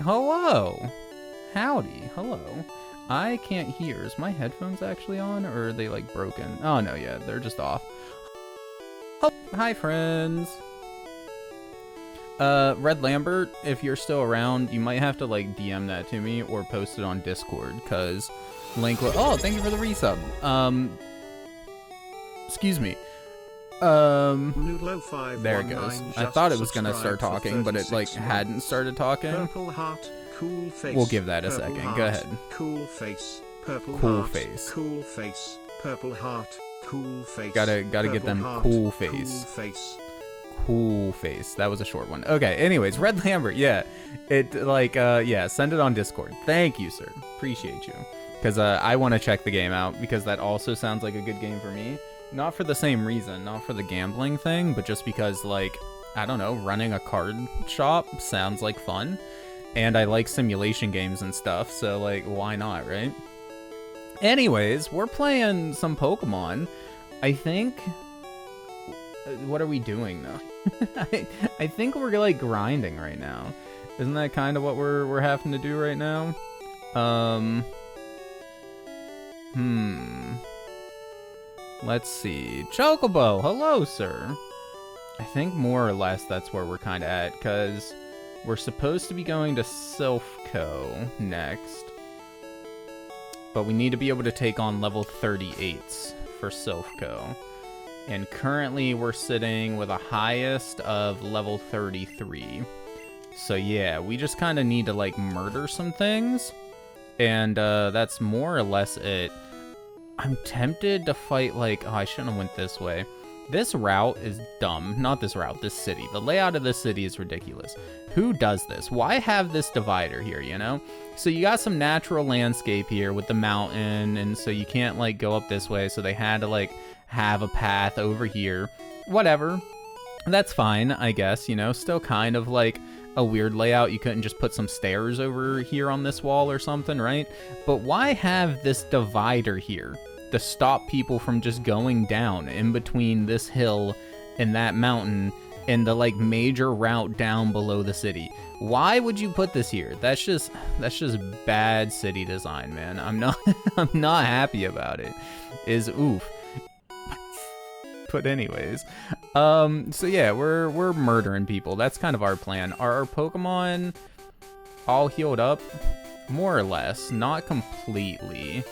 Hello. Howdy. Hello. I can't hear. Is my headphones actually on, or are they, like, broken? Oh, no, yeah, they're just off. Oh, hi, friends. Red Lambert, if you're still around, you might have to, like, DM that to me or post it on Discord, because link will... Oh, thank you for the resub. Excuse me. There it goes. I thought it was gonna start talking, but it, like, hadn't started talking. Purple heart, cool face. We'll give that a second. Heart, go ahead. Cool face. Purple cool heart, face. Cool face. Purple heart, cool face. Gotta get them heart, cool face. Cool face. Cool face. That was a short one. Okay, anyways, Red Lambert, yeah. It, like, yeah, send it on Discord. Thank you, sir. Appreciate you. Because, I want to check the game out, because that also sounds like a good game for me. Not for the same reason, not for the gambling thing, but just because, like, I don't know, running a card shop sounds like fun. And I like simulation games and stuff, so, like, why not, right? Anyways, we're playing some Pokemon. I think... What are we doing, though? I think we're, like, grinding right now. Isn't that kind of what we're having to do right now? Let's see. Chocobo, hello, sir. I think more or less that's where we're kind of at, because we're supposed to be going to Silphco next. But we need to be able to take on level 38s for Silphco. And currently we're sitting with a highest of level 33. So yeah, we just kind of need to, like, murder some things. And that's more or less it. I'm tempted to fight, like, oh, I shouldn't have went this way. This route is dumb. Not this route, this city. The layout of this city is ridiculous. Who does this? Why have this divider here, you know? So you got some natural landscape here with the mountain, and so you can't, like, go up this way, so they had to, like, have a path over here. Whatever. That's fine, I guess, you know? Still kind of, like, a weird layout. You couldn't just put some stairs over here on this wall or something, right? But why have this divider here to stop people from just going down in between this hill and that mountain and the, like, major route down below the city? Why would you put this here? That's just bad city design, man. I'm not I'm not happy about it. Is oof. But anyways, so yeah, we're murdering people. That's kind of our plan. Are our Pokemon all healed up? More or less, not completely.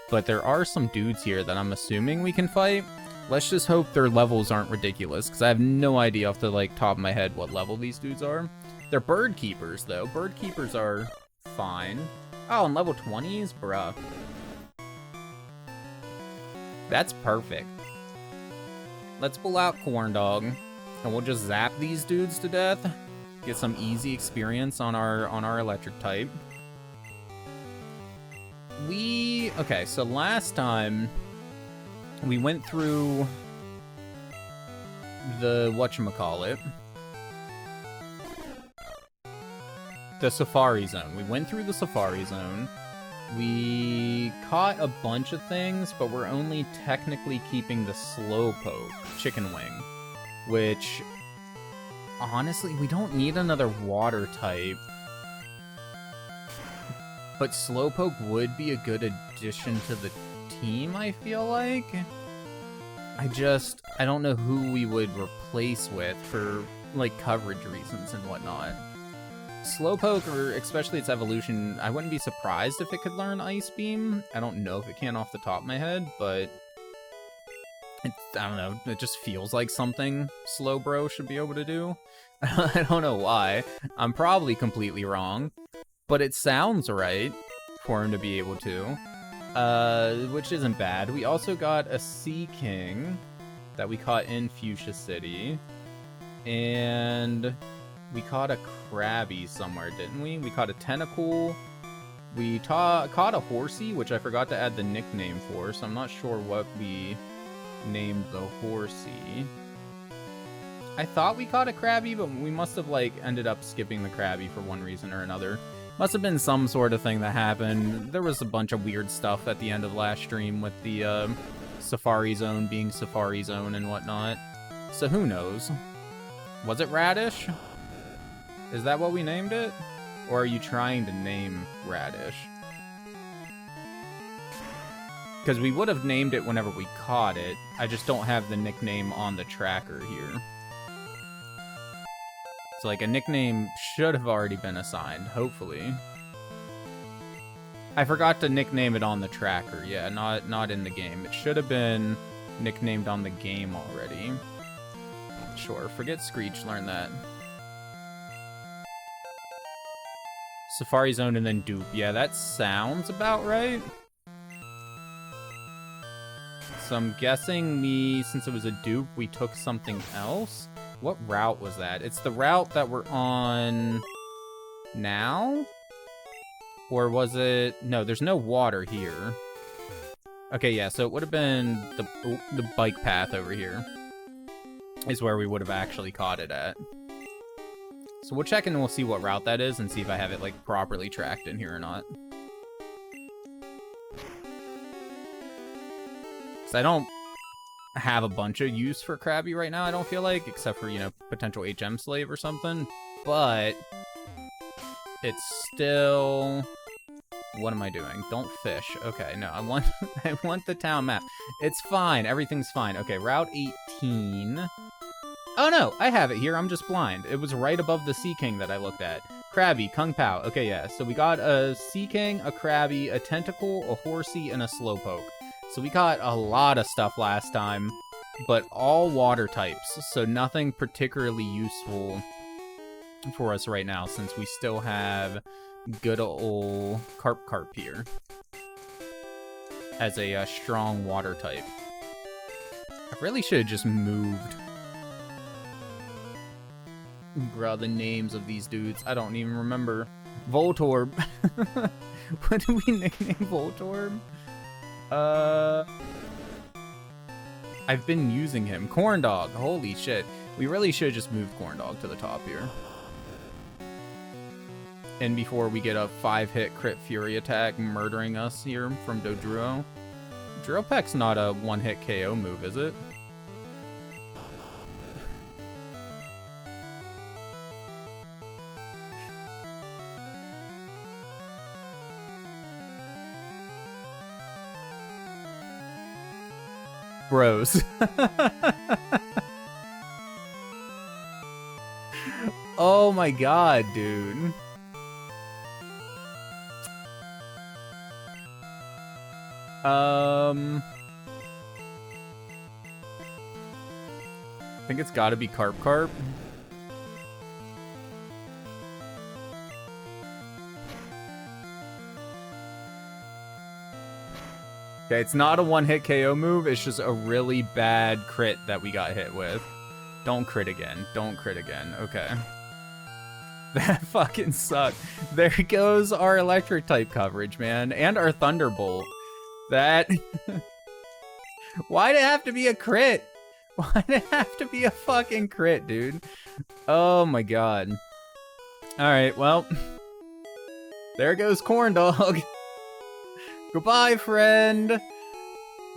But there are some dudes here that I'm assuming we can fight. Let's just hope their levels aren't ridiculous, because I have no idea off the, like, top of my head what level these dudes are. They're bird keepers, though. Bird keepers are fine. Oh, and level 20s? Bruh. That's perfect. Let's pull out Corn Dog, and we'll just zap these dudes to death. Get some easy experience on our electric type. Okay, so last time we went through the whatchamacallit, the Safari Zone. We went through the Safari Zone. We caught a bunch of things, but we're only technically keeping the Slowpoke, Chicken Wing, which, honestly, we don't need another water type. But Slowpoke would be a good addition to the team, I feel like. I don't know who we would replace with for, like, coverage reasons and whatnot. Slowpoke, or especially its evolution, I wouldn't be surprised if it could learn Ice Beam. I don't know if it can off the top of my head, but I don't know, it just feels like something Slowbro should be able to do. I don't know why. I'm probably completely wrong, but it sounds right for him to be able to, which isn't bad. We also got a Sea King that we caught in Fuchsia City, and we caught a Krabby somewhere, didn't we? We caught a Tentacool. We caught a Horsey, which I forgot to add the nickname for, so I'm not sure what we named the Horsey. I thought we caught a Krabby, but we must have, like, ended up skipping the Krabby for one reason or another. Must have been some sort of thing that happened. There was a bunch of weird stuff at the end of last stream with the Safari Zone being Safari Zone and whatnot. So who knows? Was it Radish? Is that what we named it? Or are you trying to name Radish? Because we would have named it whenever we caught it. I just don't have the nickname on the tracker here. So, like, a nickname should have already been assigned, hopefully. I forgot to nickname it on the tracker. Yeah, not in the game. It should have been nicknamed on the game already. Sure, forget Screech, learn that. Safari Zone and then Dupe. Yeah, that sounds about right. So I'm guessing since it was a dupe, we took something else. What route was that? It's the route that we're on now? Or was it... No, there's no water here. Okay, yeah, so it would have been the bike path over here. Is where we would have actually caught it at. So we'll check and we'll see what route that is and see if I have it, like, properly tracked in here or not. I don't have a bunch of use for Krabby right now, I don't feel like, except for, you know, potential HM slave or something. But it's still... What am I doing? Don't fish. Okay, no, I want I want the town map. It's fine. Everything's fine. Okay, Route 18. Oh, no, I have it here. I'm just blind. It was right above the Sea King that I looked at. Krabby, Kung Pao. Okay, yeah, so we got a Sea King, a Krabby, a Tentacle, a Horsey, and a Slowpoke. So we caught a lot of stuff last time, but all water types, so nothing particularly useful for us right now, since we still have good old Carp here as a strong water type. I really should have just moved. Bro, the names of these dudes, I don't even remember. Voltorb. What do we nickname Voltorb? I've been using him. Corndog. Holy shit. We really should have just moved Corndog to the top here. And before we get a 5-hit crit fury attack murdering us here from Dodruo. Drillpeck's not a 1-hit KO move, is it? Bros. Oh my god, dude. I think it's gotta be Carp. Okay, it's not a 1-hit KO move, it's just a really bad crit that we got hit with. Don't crit again. Don't crit again. Okay. That fucking sucked. There goes our electric type coverage, man. And our Thunderbolt. That... Why'd it have to be a crit? Why'd it have to be a fucking crit, dude? Oh my god. Alright, well... There goes Corndog. Goodbye, friend!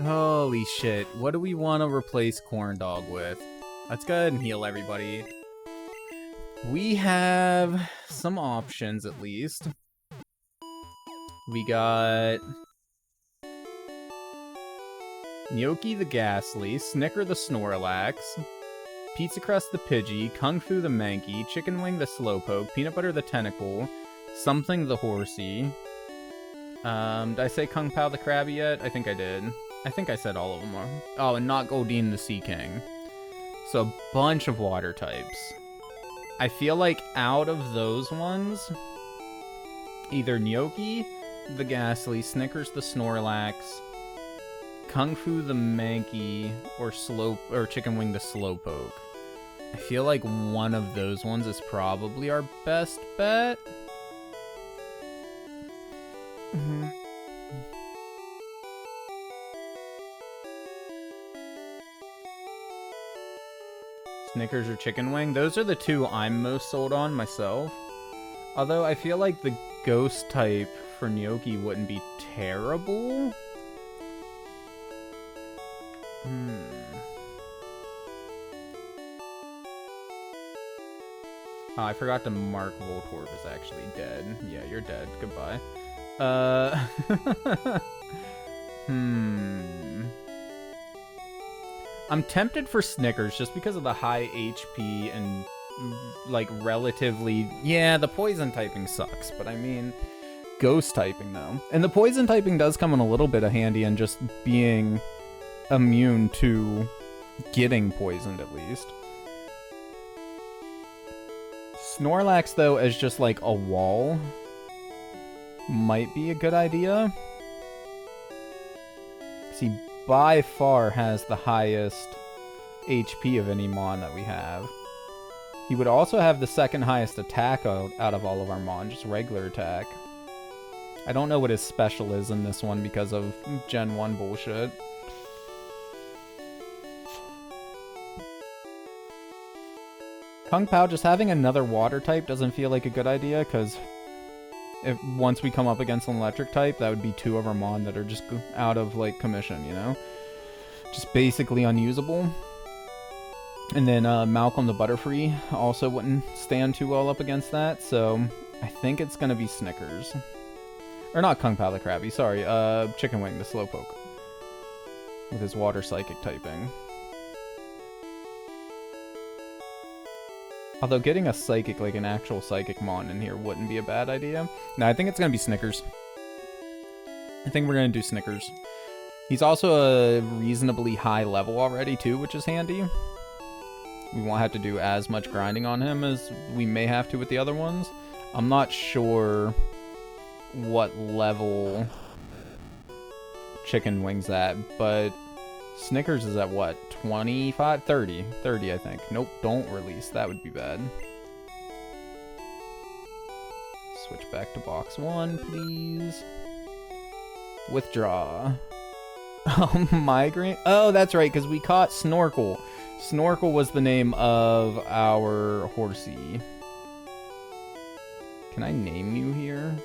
Holy shit. What do we want to replace Corndog with? Let's go ahead and heal everybody. We have some options, at least. We got... Gnocchi the Ghastly, Snicker the Snorlax, Pizza Crust the Pidgey, Kung Fu the Mankey, Chicken Wing the Slowpoke, Peanut Butter the Tentacle, Something the Horsey. Did I say Kung Pao the Krabby yet? I think I did. I think I said all of them. Oh, and not Goldeen the Sea King. So a bunch of water types. I feel like out of those ones, either Gnocchi the Ghastly, Snickers the Snorlax, Kung Fu the Mankey, or Chicken Wing the Slowpoke. I feel like one of those ones is probably our best bet. Snickers or Chicken Wing? Those are the two I'm most sold on myself. Although I feel like the Ghost type for Gnocchi wouldn't be terrible. Oh, I forgot to mark Voltorb is actually dead. Yeah, you're dead. Goodbye. I'm tempted for Snickers just because of the high HP and, like, relatively... Yeah, the poison typing sucks, but I mean... Ghost typing, though. And the poison typing does come in a little bit of handy in just being immune to getting poisoned, at least. Snorlax, though, as just, like, a wall might be a good idea. Because he by far has the highest HP of any Mon that we have. He would also have the second highest attack out of all of our Mon, just regular attack. I don't know what his special is in this one because of Gen 1 bullshit. Kung Pao, just having another water type doesn't feel like a good idea, because if once we come up against an electric type, that would be 2 of our Mon that are just out of, like, commission, you know? Just basically unusable. And then Malcolm the Butterfree also wouldn't stand too well up against that, so I think it's going to be Snickers. Or not Kung Pao the Krabby, sorry, Chicken Wing the Slowpoke. With his water psychic typing. Although getting a psychic, like an actual psychic Mon in here wouldn't be a bad idea. No, I think it's going to be Snickers. I think we're going to do Snickers. He's also a reasonably high level already too, which is handy. We won't have to do as much grinding on him as we may have to with the other ones. I'm not sure what level Chicken Wing's at, but Snickers is at what? 25? 30. 30, I think. Nope, don't release. That would be bad. Switch back to box 1, please. Withdraw. Oh, Migraine? Oh, that's right, because we caught Snorkel. Snorkel was the name of our horsey. Can I name you here?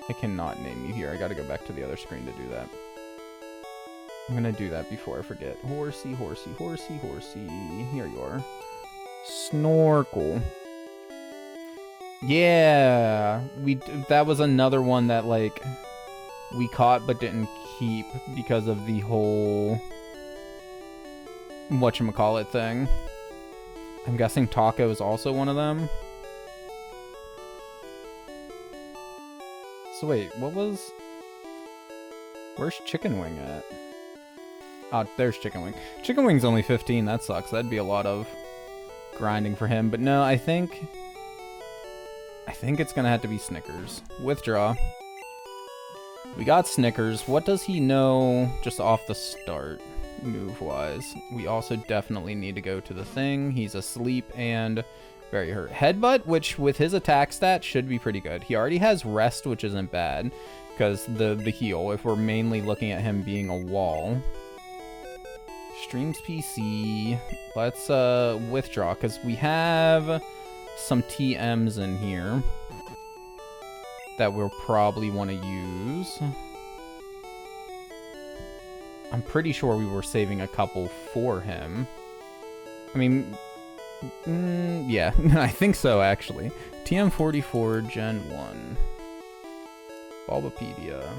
I cannot name you here. I gotta go back to the other screen to do that. I'm gonna do that before I forget. Horsey, horsey, horsey, horsey. Here you are. Snorkel. Yeah, that was another one that, like, we caught but didn't keep because of the whole whatchamacallit thing. I'm guessing Taco is also one of them. So wait, where's Chicken Wing at? Oh, there's Chicken Wing. Chicken Wing's only 15, that sucks. That'd be a lot of grinding for him. But no, I think it's gonna have to be Snickers. Withdraw. We got Snickers. What does he know just off the start, move-wise? We also definitely need to go to the thing. He's asleep and very hurt. Headbutt, which with his attack stat should be pretty good. He already has rest, which isn't bad, because the heal, if we're mainly looking at him being a wall. Streams PC. Let's withdraw, because we have some TMs in here that we'll probably want to use. I'm pretty sure we were saving a couple for him. I mean, yeah, I think so, actually. TM44 Gen 1. Bulbapedia.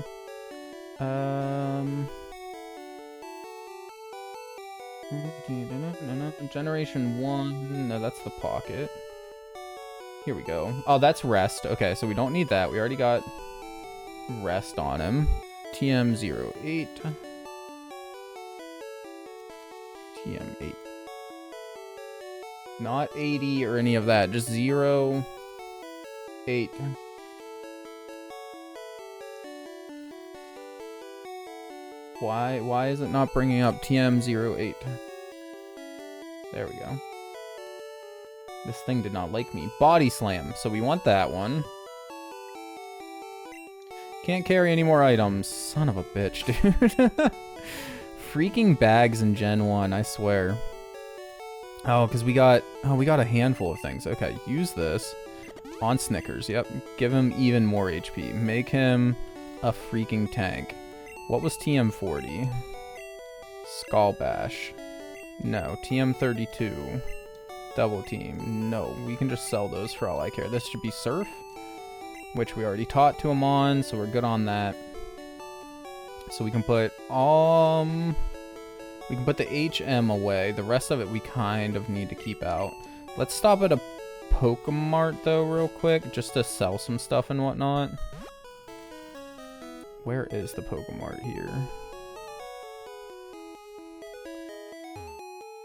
Generation 1. No, that's the pocket. Here we go. Oh, that's rest. Okay, so we don't need that. We already got rest on him. TM08. TM8. Not 80 or any of that. Just 0, 8. Why is it not bringing up TM08? There we go. This thing did not like me. Body Slam. So we want that one. Can't carry any more items. Son of a bitch, dude. Freaking bags in Gen 1, I swear. Oh, because we got a handful of things. Okay, use this on Snickers. Yep. Give him even more HP. Make him a freaking tank. What was TM40? Skull Bash. No. TM32. Double team. No. We can just sell those for all I care. This should be Surf, which we already taught to him on, so we're good on that. So we can put the HM away. The rest of it we kind of need to keep out. Let's stop at a Pokemart though real quick, just to sell some stuff and whatnot. Where is the Pokemart here?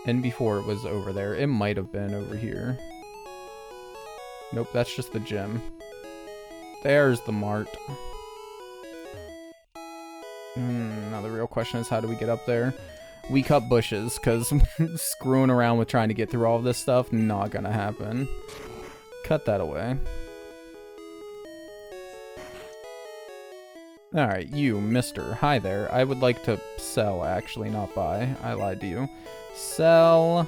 And before it was over there. It might have been over here. Nope, that's just the gym. There's the mart. Now the real question is, how do we get up there? We cut bushes, because screwing around with trying to get through all of this stuff, not gonna happen. Cut that away. Alright, you, mister. Hi there. I would like to sell, actually, not buy. I lied to you. Sell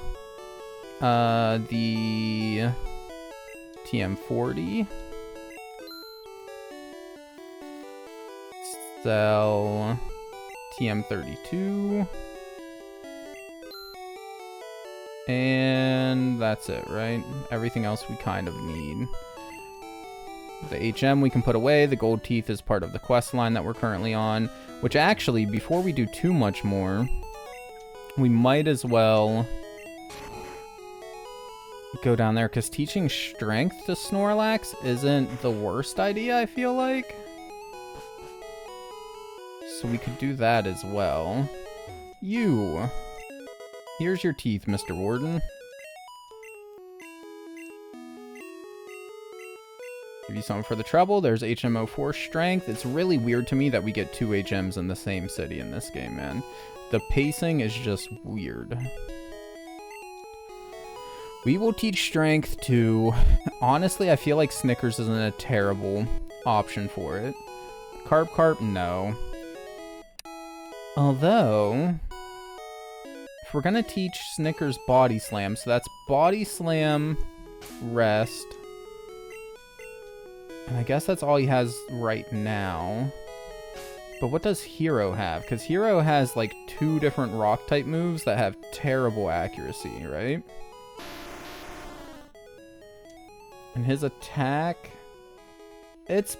the TM40. Sell TM32. And that's it, right? Everything else we kind of need. The HM we can put away. The gold teeth is part of the quest line that we're currently on. Which actually, before we do too much more, we might as well go down there, because teaching strength to Snorlax isn't the worst idea, I feel like. So we could do that as well. You. Here's your teeth, Mr. Warden. Give you something for the trouble. There's HM04 strength. It's really weird to me that we get 2 HMs in the same city in this game, man. The pacing is just weird. We will teach strength to... Honestly, I feel like Snickers isn't a terrible option for it. Carp, no. Although... if we're gonna teach Snickers Body Slam, so that's Body Slam, Rest. And I guess that's all he has right now. But what does Hero have? Because Hero has like 2 different rock type moves that have terrible accuracy, right? And his attack... It's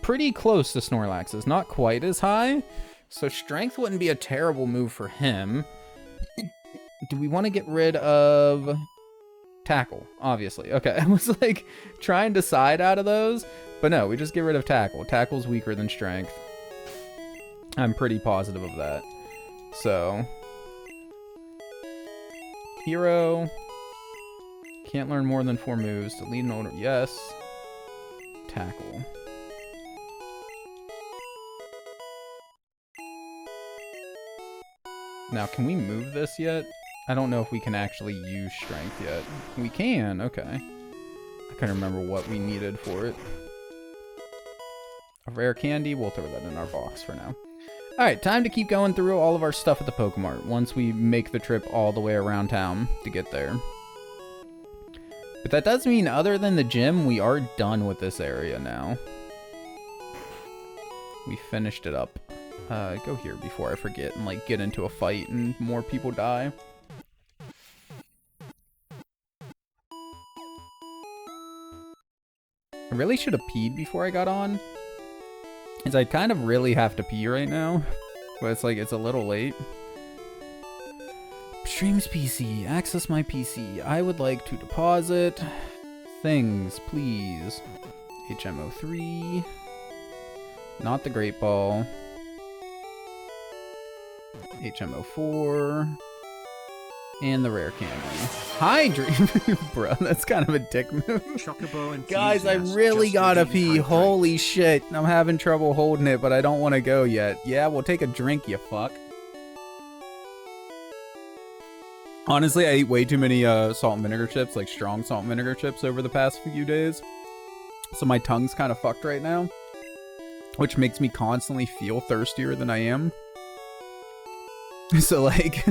pretty close to Snorlax's, not quite as high. So strength wouldn't be a terrible move for him. Do we want to get rid of... Tackle, obviously. Okay, I was like trying to decide out of those, but no, we just get rid of Tackle. Tackle's weaker than Strength. I'm pretty positive of that. So, Hero. Can't learn more than 4 moves. To lead an order, yes. Tackle. Now, can we move this yet? I don't know if we can actually use strength yet. We can, okay. I couldn't remember what we needed for it. A rare candy, we'll throw that in our box for now. Alright, time to keep going through all of our stuff at the Pokemart once we make the trip all the way around town to get there. But that does mean, other than the gym, we are done with this area now. We finished it up. Go here before I forget and like get into a fight and more people die. I really should have peed before I got on, because I kind of really have to pee right now, but it's like, it's a little late. Streams PC, access my PC. I would like to deposit things, please. HM03, not the Great Ball. HM04, and the rare candy. Hi, Dream. Bro, that's kind of a dick move. Guys, I really gotta pee. Holy shit. I'm having trouble holding it, but I don't want to go yet. Yeah, we'll take a drink, you fuck. Honestly, I ate way too many salt and vinegar chips, like strong salt and vinegar chips over the past few days. So my tongue's kind of fucked right now, which makes me constantly feel thirstier than I am. So, like,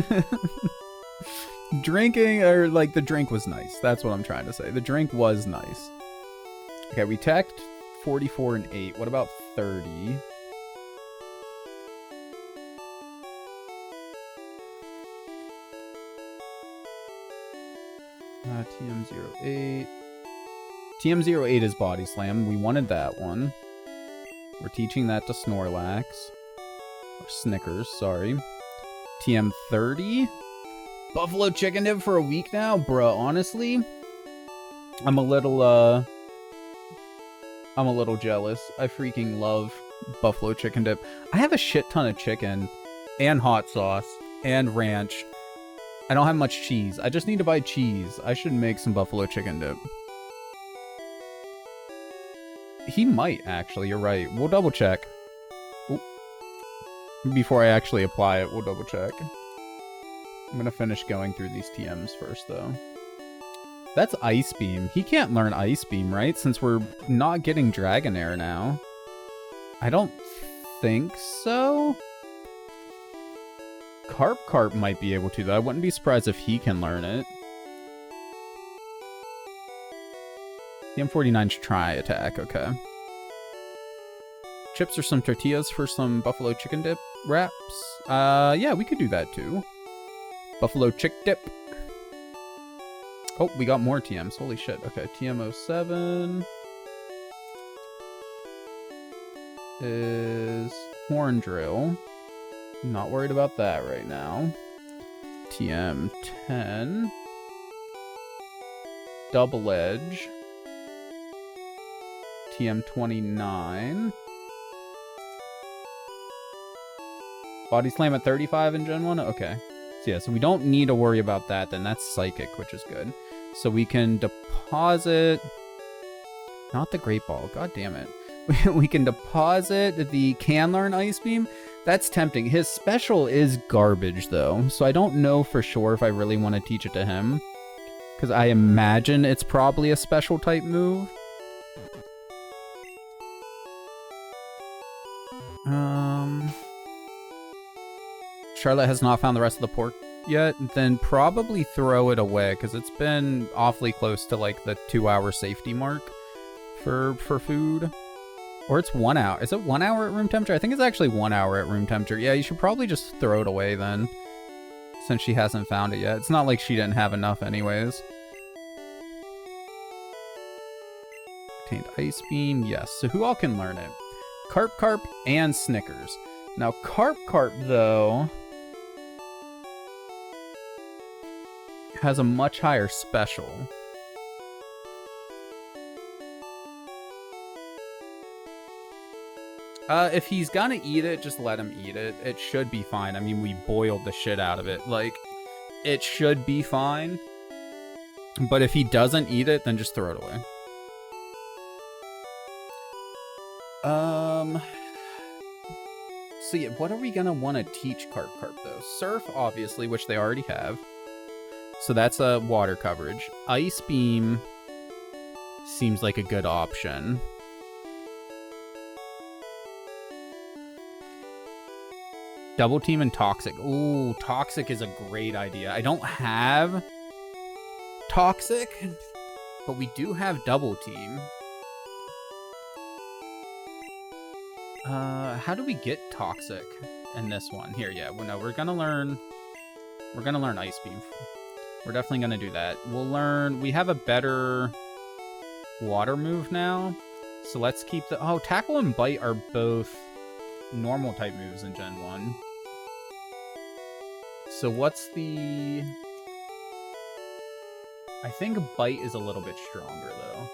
drinking, or, like, the drink was nice. That's what I'm trying to say. The drink was nice. Okay, we teched 44 and 8. What about 30? TM08. TM08 is Body Slam. We wanted that one. We're teaching that to Snorlax. Or Snickers, sorry. TM30. Buffalo Chicken Dip for a week now? Bruh, honestly, I'm a little jealous. I freaking love Buffalo Chicken Dip. I have a shit ton of chicken and hot sauce and ranch. I don't have much cheese. I just need to buy cheese. I should make some Buffalo Chicken Dip. He might, actually. You're right. We'll double check. Oop. Before I actually apply it, we'll double check. I'm gonna finish going through these TMs first, though. That's Ice Beam. He can't learn Ice Beam, right? Since we're not getting Dragonair now. I don't think so. Carp might be able to, though. I wouldn't be surprised if he can learn it. TM49's Try Attack, okay. Chips or some tortillas for some Buffalo Chicken Dip wraps? Yeah, we could do that, too. Buffalo Chick Dip. Oh, we got more TMs. Holy shit. Okay, TM07 is Horn Drill. Not worried about that right now. TM10. Double Edge. TM29. Body Slam at 35 in Gen 1? Okay. So yeah, so we don't need to worry about that then. That's Psychic, which is good. So we can deposit... Not the Great Ball. God damn it. We can deposit the Can Learn Ice Beam. That's tempting. His special is garbage, though. So I don't know for sure if I really want to teach it to him. Because I imagine it's probably a special type move. Charlotte has not found the rest of the pork yet, then probably throw it away, because it's been awfully close to, like, the 2-hour safety mark for food. Or it's 1 hour. Is it 1 hour at room temperature? I think it's actually 1 hour at room temperature. Yeah, you should probably just throw it away then, since she hasn't found it yet. It's not like she didn't have enough anyways. Obtained Ice Beam, yes. So who all can learn it? Carp, and Snickers. Now, Carp, though, has a much higher special. If he's gonna eat it, just let him eat it. It should be fine. I mean, we boiled the shit out of it. Like, it should be fine. But if he doesn't eat it, then just throw it away. So yeah, what are we gonna want to teach Carp, though? Surf, obviously, which they already have. So that's a water coverage. Ice Beam seems like a good option. Double Team and Toxic. Ooh, Toxic is a great idea. I don't have Toxic, but we do have Double Team. How do we get Toxic in this one? Here, yeah. Well, no, we're gonna learn Ice Beam. We're definitely gonna do that. We'll learn. We have a better water move now, so let's keep the. Oh, Tackle and Bite are both normal type moves in Gen 1. So what's the... I think Bite is a little bit stronger, though.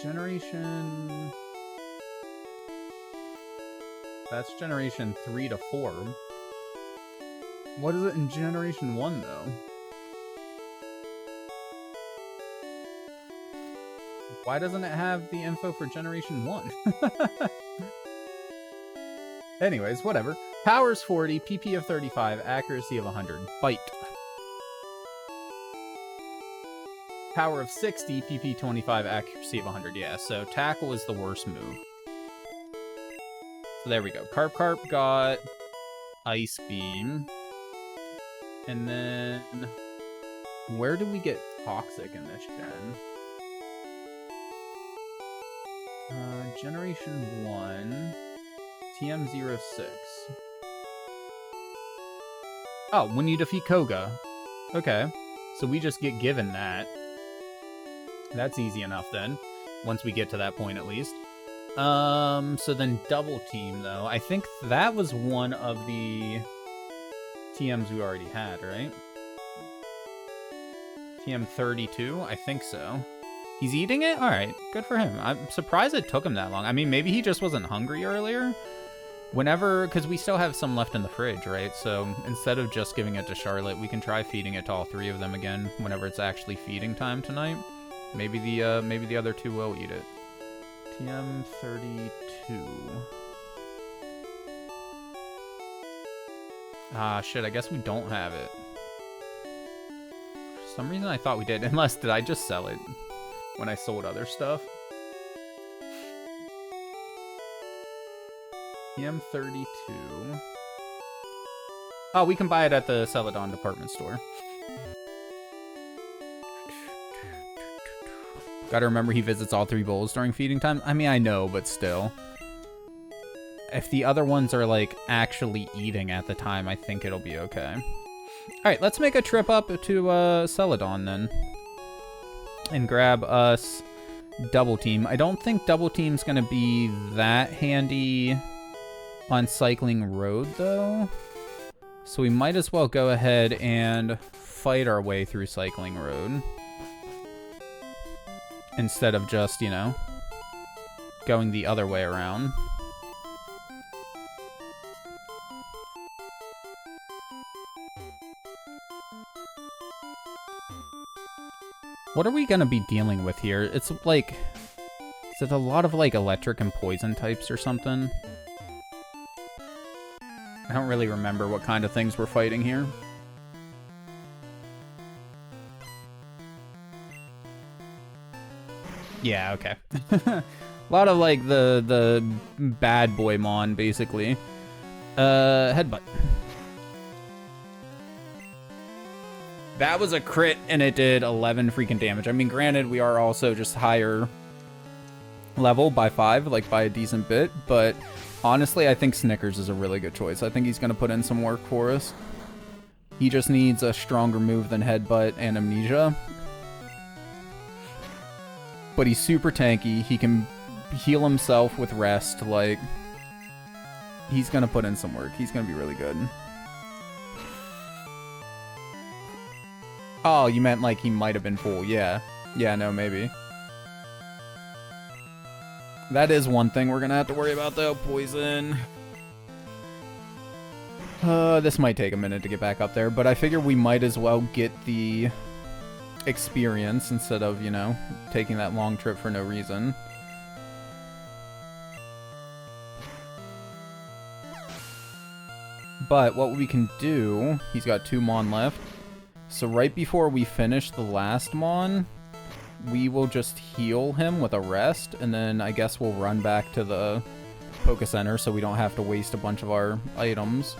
Generation... That's Generation 3 to 4. What is it in Generation 1, though? Why doesn't it have the info for Generation 1? Anyways, whatever. Power's 40, PP of 35, accuracy of 100. Bite. Power of 60, PP 25, accuracy of 100. Yeah, so Tackle is the worst move. So there we go. Carp got Ice Beam. And then... where do we get Toxic in this gen? Generation 1, TM06. Oh, when you defeat Koga. Okay. So we just get given that. That's easy enough then. Once we get to that point at least. So then double team though. I think that was one of the TMs we already had, right? TM 32? I think so. He's eating it? Alright, good for him. I'm surprised it took him that long. I mean, maybe he just wasn't hungry earlier. Whenever, because we still have some left in the fridge, right? So instead of just giving it to Charlotte, we can try feeding it to all three of them again whenever it's actually feeding time tonight. Maybe the other two will eat it. TM 32. Ah, shit, I guess we don't have it. For some reason I thought we did, unless did I just sell it when I sold other stuff? TM 32. Oh, we can buy it at the Celadon department store. Gotta remember he visits all three bowls during feeding time. I mean, I know, but still. If the other ones are, like, actually eating at the time, I think it'll be okay. Alright, let's make a trip up to Celadon, then. And grab us Double Team. I don't think Double Team's gonna be that handy on Cycling Road, though. So we might as well go ahead and fight our way through Cycling Road. Instead of just, you know, going the other way around. What are we gonna be dealing with here? It's like, is it a lot of like electric and poison types or something? I don't really remember what kind of things we're fighting here. Yeah, okay. A lot of, like, the bad boy mon, basically. Headbutt. That was a crit, and it did 11 freaking damage. I mean, granted, we are also just higher level by 5, like, by a decent bit, but honestly, I think Snickers is a really good choice. I think he's gonna put in some work for us. He just needs a stronger move than Headbutt and Amnesia. But he's super tanky. He can heal himself with rest. Like, he's gonna put in some work. He's gonna be really good. Oh, you meant like he might have been full. Yeah. Yeah, no, maybe. That is one thing we're gonna have to worry about, though. Poison. This might take a minute to get back up there, but I figure we might as well get the experience instead of, you know, taking that long trip for no reason. But what we can do, he's got 2 mon left, so right before we finish the last mon, we will just heal him with a rest, and then I guess we'll run back to the Poké Center so we don't have to waste a bunch of our items.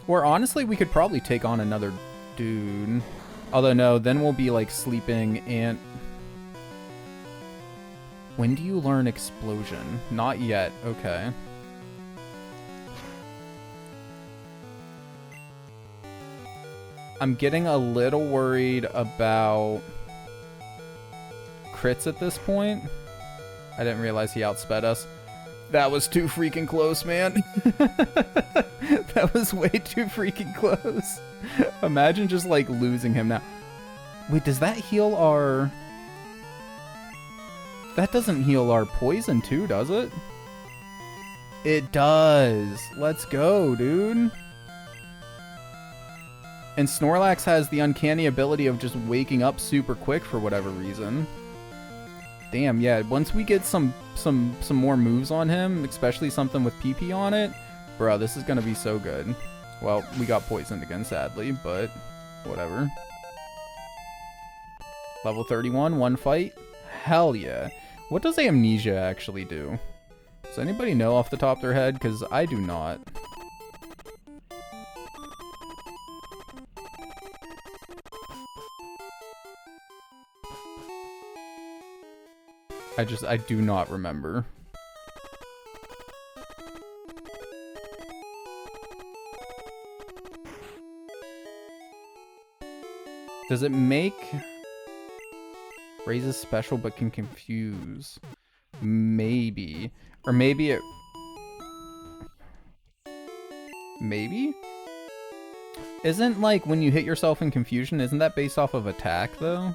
Or honestly, we could probably take on another dude. Although, no, then we'll be, like, sleeping and... When do you learn Explosion? Not yet. Okay. I'm getting a little worried about crits at this point. I didn't realize he outsped us. That was too freaking close, man. That was way too freaking close. Imagine just, like, losing him now. Wait, does that heal our... That doesn't heal our poison too, does it? It does. Let's go, dude. And Snorlax has the uncanny ability of just waking up super quick for whatever reason. Damn, yeah, once we get some more moves on him, especially something with PP on it, bro, this is gonna be so good. Well, we got poisoned again, sadly, but whatever. Level 31, 1 fight? Hell yeah. What does Amnesia actually do? Does anybody know off the top of their head? Because I do not. I do not remember. Does it make... Raises special but can confuse? Maybe. Or maybe it... Maybe? Isn't, like, when you hit yourself in confusion, isn't that based off of attack, though?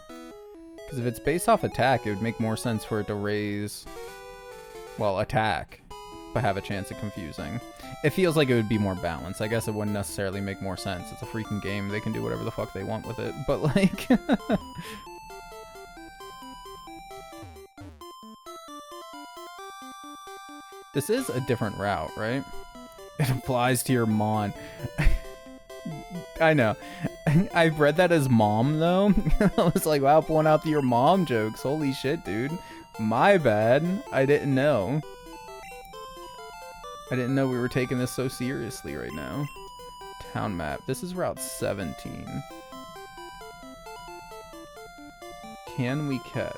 Because if it's based off attack, it would make more sense for it to raise... Well, attack, but have a chance at confusing. It feels like it would be more balanced. I guess it wouldn't necessarily make more sense. It's a freaking game. They can do whatever the fuck they want with it. But, like... This is a different route, right? It applies to your Mon. I know. I've read that as mom, though. I was like, wow, pulling out your mom jokes. Holy shit, dude. My bad. I didn't know. I didn't know we were taking this so seriously right now. Town map. This is Route 17. Can we catch?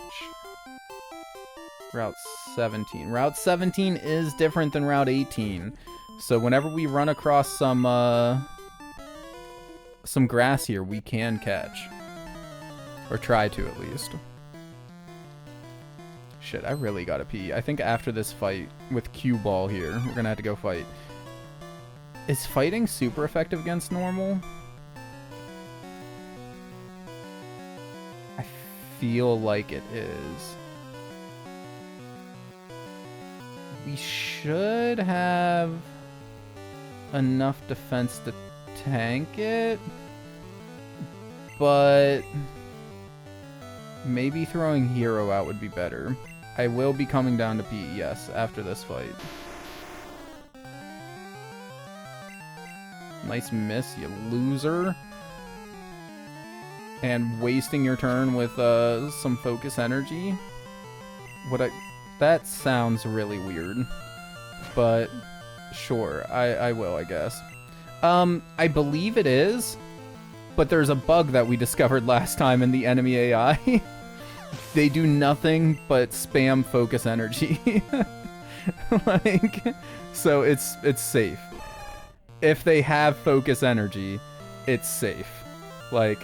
Route 17. Route 17 is different than Route 18. So whenever we run across some grass here, we can catch. Or try to, at least. Shit, I really gotta pee. I think after this fight with Cue Ball here, we're gonna have to go fight. Is fighting super effective against normal? I feel like it is. We should have enough defense to tank it, but maybe throwing Hero out would be better. I will be coming down to P, yes, after this fight. Nice miss, you loser. And wasting your turn with some focus energy. That sounds really weird, but sure, I will, I guess. I believe it is, but there's a bug that we discovered last time in the enemy AI. They do nothing but spam focus energy. Like, so it's safe. If they have focus energy, it's safe. Like,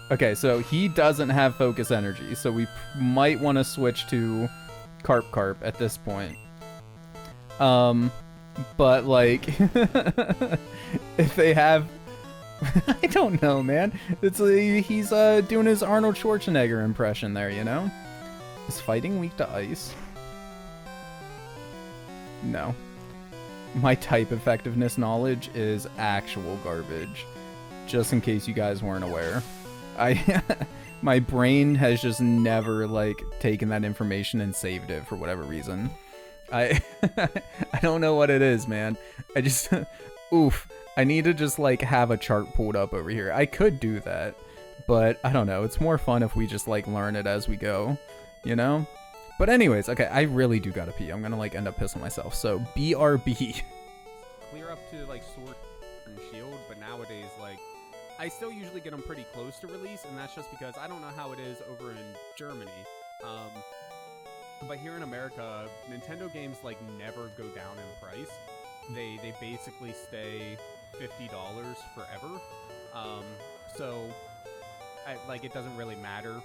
okay, so he doesn't have focus energy, so we might want to switch to Carp at this point. But like, if they have, I don't know, man. It's he's doing his Arnold Schwarzenegger impression there, you know? Is fighting weak to ice? No. My type effectiveness knowledge is actual garbage. Just in case you guys weren't aware. My brain has just never, like, taken that information and saved it for whatever reason. I don't know what it is, man. I just, oof. I need to just, like, have a chart pulled up over here. I could do that, but I don't know. It's more fun if we just, like, learn it as we go, you know? But anyways, okay, I really do gotta pee. I'm gonna, like, end up pissing myself. So, BRB. Clear up to, like, Sword and Shield, but nowadays, like, I still usually get them pretty close to release, and that's just because I don't know how it is over in Germany. But here in America, Nintendo games, like, never go down in price. They basically stay $50 forever. So, like, it doesn't really matter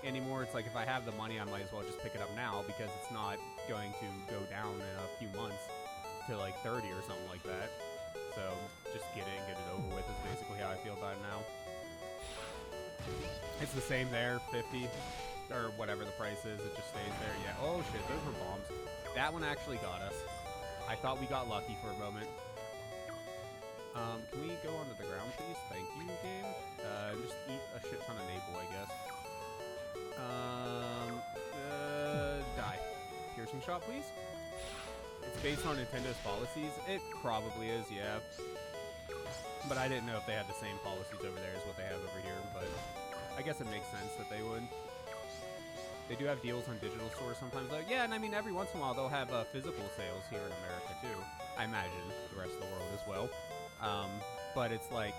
anymore. It's like, if I have the money, I might as well just pick it up now, because it's not going to go down in a few months to, like, 30 or something like that. So, just get it and get it over with is basically how I feel about it now. It's the same there, 50, or whatever the price is, it just stays there. Yeah, oh shit, those were bombs. That one actually got us. I thought we got lucky for a moment. Can we go onto the ground, please? Thank you, game. Just eat a shit ton of Nable, I guess. Die. Piercing shot, please. It's based on Nintendo's policies. It probably is, yeah. But I didn't know if they had the same policies over there as what they have over here, but I guess it makes sense that they would. They do have deals on digital stores sometimes, though. Yeah, and I mean, every once in a while, they'll have physical sales here in America, too. I imagine the rest of the world as well. But it's like,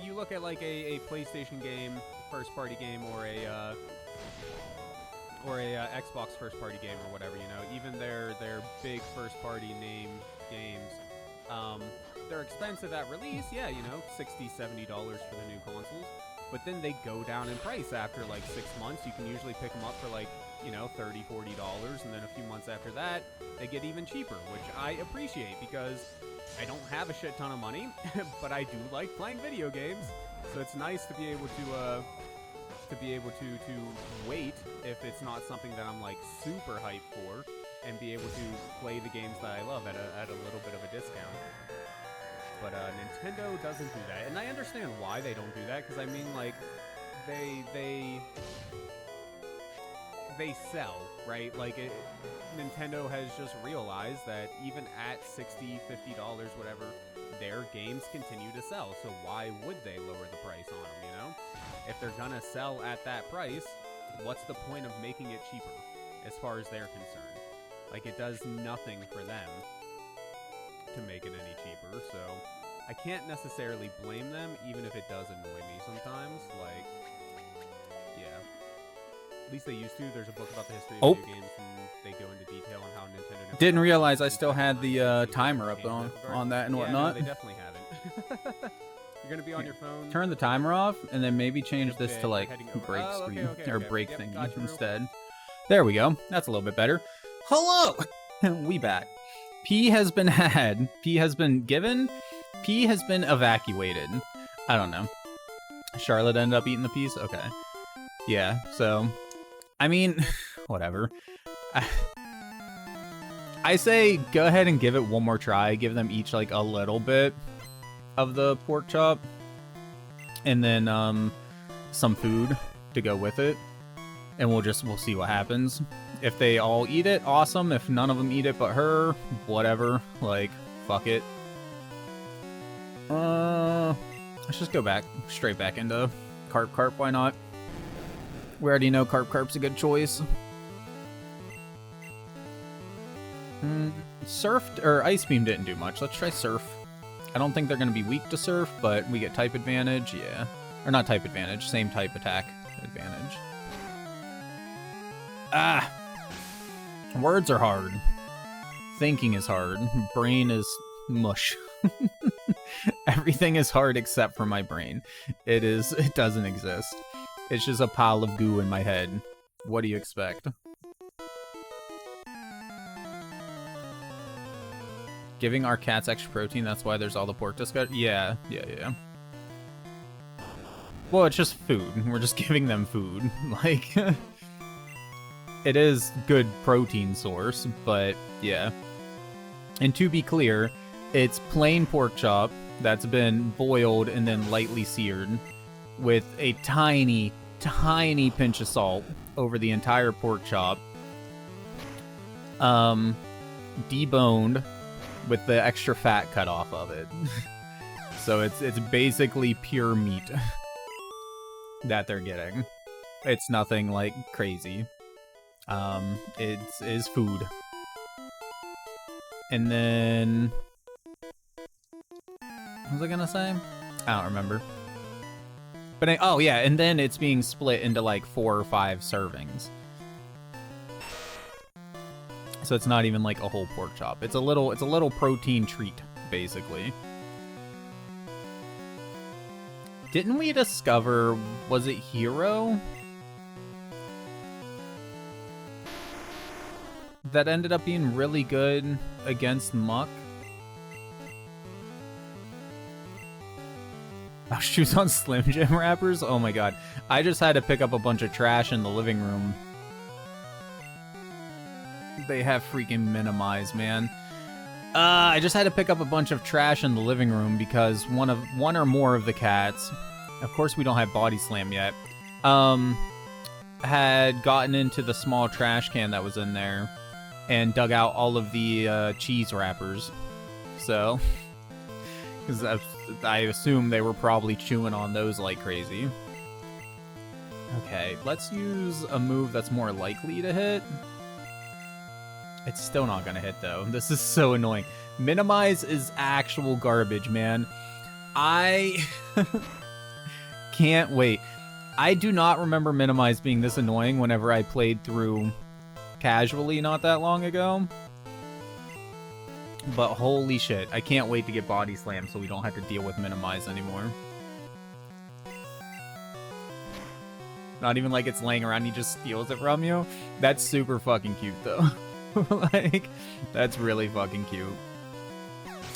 you look at, like, a PlayStation game, first-party game, or a Xbox first-party game or whatever, you know, even their big first-party name games, they're expensive at release, yeah, you know, $60, $70 for the new consoles. But then they go down in price after like 6 months. You can usually pick them up for like, you know, $30, $40, and then a few months after that, they get even cheaper, which I appreciate because I don't have a shit ton of money, but I do like playing video games. So it's nice to be able to wait if it's not something that I'm like super hyped for, and be able to play the games that I love at a little bit of a discount. But Nintendo doesn't do that, and I understand why they don't do that, because I mean, like, they sell, right? Like, Nintendo has just realized that even at $60, $50, whatever, their games continue to sell. So why would they lower the price on them, you know? If they're gonna sell at that price, what's the point of making it cheaper, as far as they're concerned? Like, it does nothing for them to make it any cheaper, so I can't necessarily blame them, even if it does annoy me sometimes. Like, yeah. At least they used to. There's a book about the history of video games, and they go into detail on how Nintendo... Didn't realize I still had the timer up on that and whatnot. No, they definitely haven't. You're gonna be on your phone. Turn the timer off, and then maybe change this to, like, break Oh, screen, okay, or okay. break Yep, thingy got you, instead. There we go. That's a little bit better. Hello! We back. P has been had. P has been given. P has been evacuated. I don't know. Charlotte ended up eating the piece? Okay. Yeah, so... I mean, whatever. I say go ahead and give it one more try. Give them each, like, a little bit of the pork chop. And then, some food to go with it. And we'll see what happens. If they all eat it, awesome. If none of them eat it but her, whatever. Like, fuck it. Let's just go back, straight back into Carp. Why not? We already know Carp's a good choice. Surf, or Ice Beam didn't do much. Let's try Surf. I don't think they're going to be weak to Surf, but we get type advantage, yeah. Or not type advantage, same type attack advantage. Ah! Words are hard. Thinking is hard. Brain is mush. Everything is hard except for my brain. It doesn't exist. It's just a pile of goo in my head. What do you expect? Giving our cats extra protein, that's why there's all the pork discussion? Yeah. Well, it's just food. We're just giving them food. Like... It is good protein source, but yeah. And to be clear, it's plain pork chop that's been boiled and then lightly seared with a tiny, tiny pinch of salt over the entire pork chop. Deboned with the extra fat cut off of it. So it's basically pure meat that they're getting. It's nothing like crazy. It is food. And then... What was I gonna say? I don't remember. But oh yeah, and then it's being split into like 4 or 5 servings. So it's not even like a whole pork chop. It's a little protein treat, basically. Didn't we discover, was it Hero? That ended up being really good against Muck. Oh, shoes on Slim Jim wrappers? Oh my god. I just had to pick up a bunch of trash in the living room. They have freaking Minimize, man. I just had to pick up a bunch of trash in the living room because one or more of the cats, of course we don't have Body Slam yet, had gotten into the small trash can that was in there and dug out all of the cheese wrappers. So, because I assume they were probably chewing on those like crazy. Okay, let's use a move that's more likely to hit. It's still not gonna hit though. This is so annoying. Minimize is actual garbage, man. I can't wait. I do not remember Minimize being this annoying whenever I played through casually not that long ago. But holy shit, I can't wait to get body slam so we don't have to deal with minimize anymore. Not even like it's laying around, he just steals it from you. That's super fucking cute though. Like, that's really fucking cute.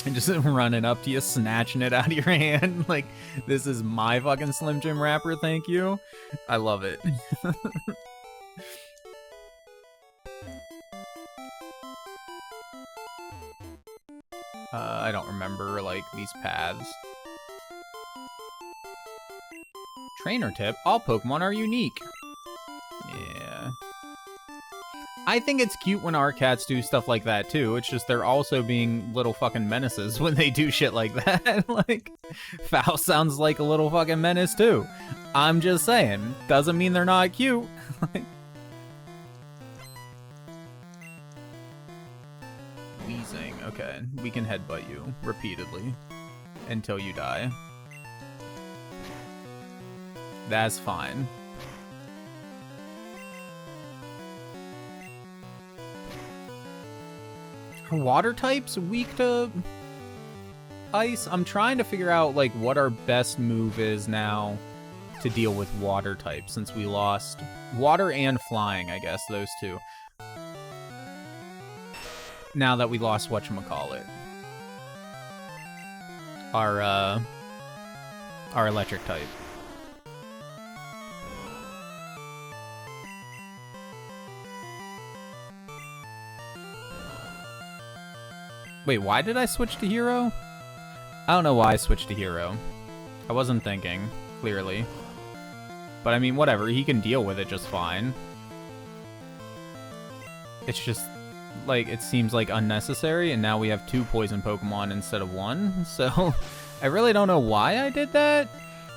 And just running up to you, snatching it out of your hand. Like, this is my fucking Slim Jim wrapper, thank you. I love it. I don't remember, like, these paths. Trainer tip, all Pokemon are unique. Yeah. I think it's cute when our cats do stuff like that, too. It's just they're also being little fucking menaces when they do shit like that. Like, Faust sounds like a little fucking menace, too. I'm just saying. Doesn't mean they're not cute. Wheezing. Okay. We can headbutt you repeatedly until you die. That's fine. Are water types weak to ice? I'm trying to figure out like what our best move is now to deal with water types, since we lost water and flying, I guess, those two. Now that we lost whatchamacallit. Our electric type. Wait, why did I switch to hero? I don't know why I switched to hero. I wasn't thinking, clearly. But I mean, whatever, he can deal with it just fine. It's just, like, it seems like unnecessary, and now we have 2 poison Pokemon instead of 1, so I really don't know why I did that.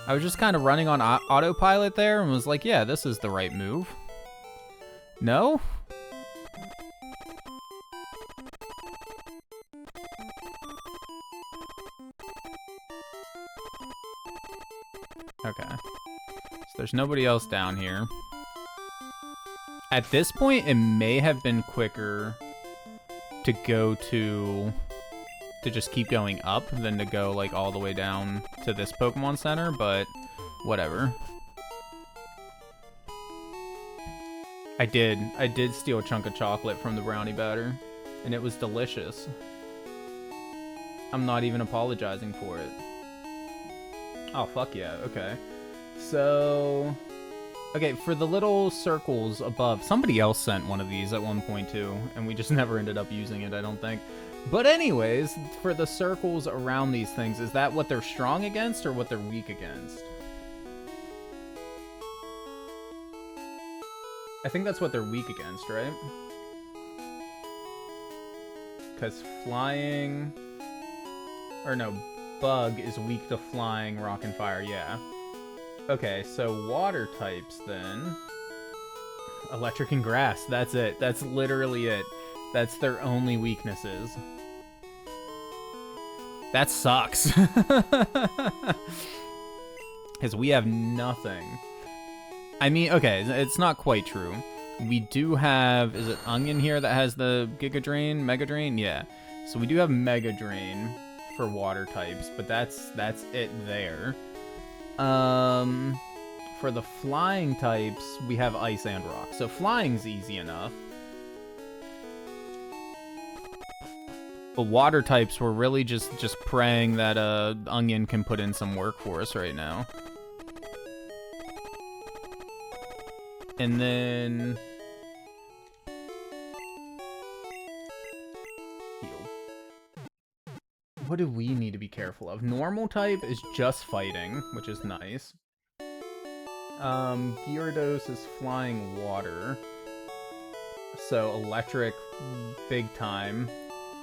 I was just kind of running on autopilot there and was like, yeah, this is the right move. No? Okay. So there's nobody else down here. At this point, it may have been quicker to go to just keep going up than to go like all the way down to this Pokemon Center, but whatever. I did steal a chunk of chocolate from the brownie batter, and it was delicious. I'm not even apologizing for it. Oh, fuck yeah, okay. So, okay, for the little circles above, somebody else sent one of these at one point too, and we just never ended up using it, I don't think. But anyways, for the circles around these things, is that what they're strong against or what they're weak against? I think that's what they're weak against, right? Because flying... Or no, bug is weak to flying, rock, and fire, yeah. Okay, so water types then. Electric and grass, that's it. That's literally it. That's their only weaknesses. That sucks. Because we have nothing. I mean, okay, it's not quite true. We do have, is it Onion here that has the Giga Drain, Mega Drain? Yeah. So we do have Mega Drain for water types, but that's it there. For the flying types, we have Ice and Rock. So flying's easy enough. But water types, we're really just praying that Onion can put in some work for us right now. And then... What do we need to be careful of? Normal type is just fighting, which is nice. Gyarados is flying water. So electric, big time.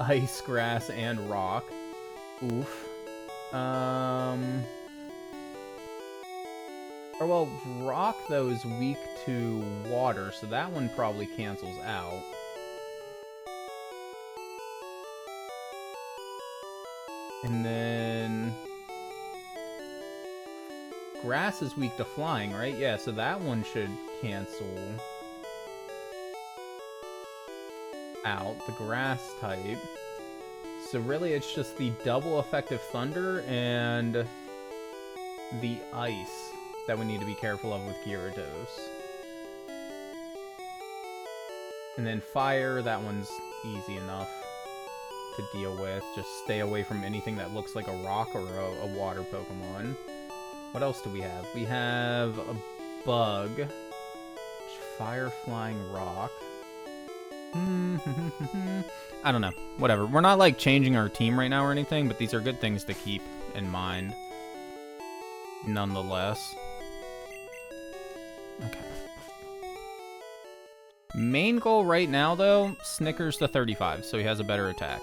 Ice, grass, and rock. Oof. Or well, rock though is weak to water, so that one probably cancels out. And then... Grass is weak to flying, right? Yeah, so that one should cancel out, the grass type. So really it's just the double effective thunder and the ice that we need to be careful of with Gyarados. And then fire, that one's easy enough to deal with. Just stay away from anything that looks like a rock or a water Pokemon. What else do we have? We have a bug. Fire, flying, rock. I don't know. Whatever. We're not, like, changing our team right now or anything, but these are good things to keep in mind. Nonetheless. Okay. Main goal right now, though, Snickers to 35, so he has a better attack.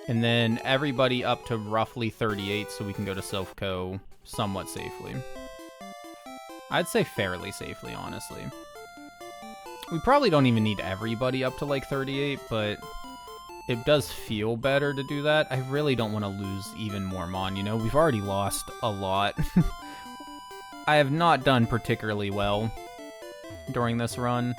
And then everybody up to roughly 38, so we can go to Silph somewhat safely. I'd say fairly safely, honestly. We probably don't even need everybody up to, like, 38, but it does feel better to do that. I really don't want to lose even more Mon, you know? We've already lost a lot. I have not done particularly well during this run,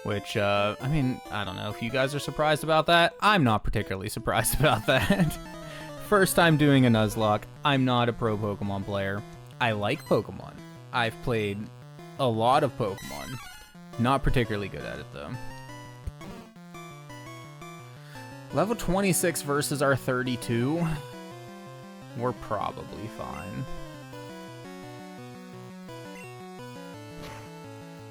which, I mean, I don't know if you guys are surprised about that. I'm not particularly surprised about that. First time doing a Nuzlocke. I'm not a pro Pokemon player. I like Pokemon. I've played a lot of Pokemon. Not particularly good at it, though. Level 26 versus our 32. We're probably fine.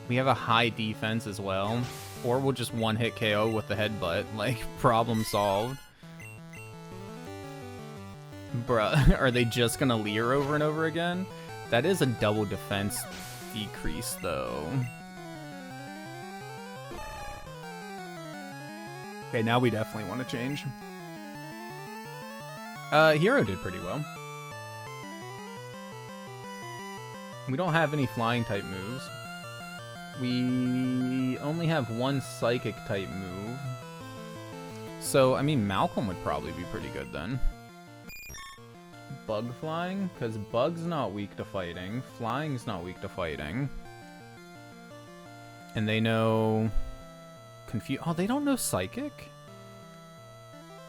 We have a high defense as well. Or we'll just one-hit KO with the headbutt. Like, problem solved. Bruh, are they just gonna Leer over and over again? That is a double defense decrease, though. Okay, now we definitely want to change. Hero did pretty well. We don't have any flying type moves. We only have one psychic type move. So, I mean, Malcolm would probably be pretty good then. Bug flying? Because bug's not weak to fighting. Flying's not weak to fighting. And they know... Oh, they don't know Psychic?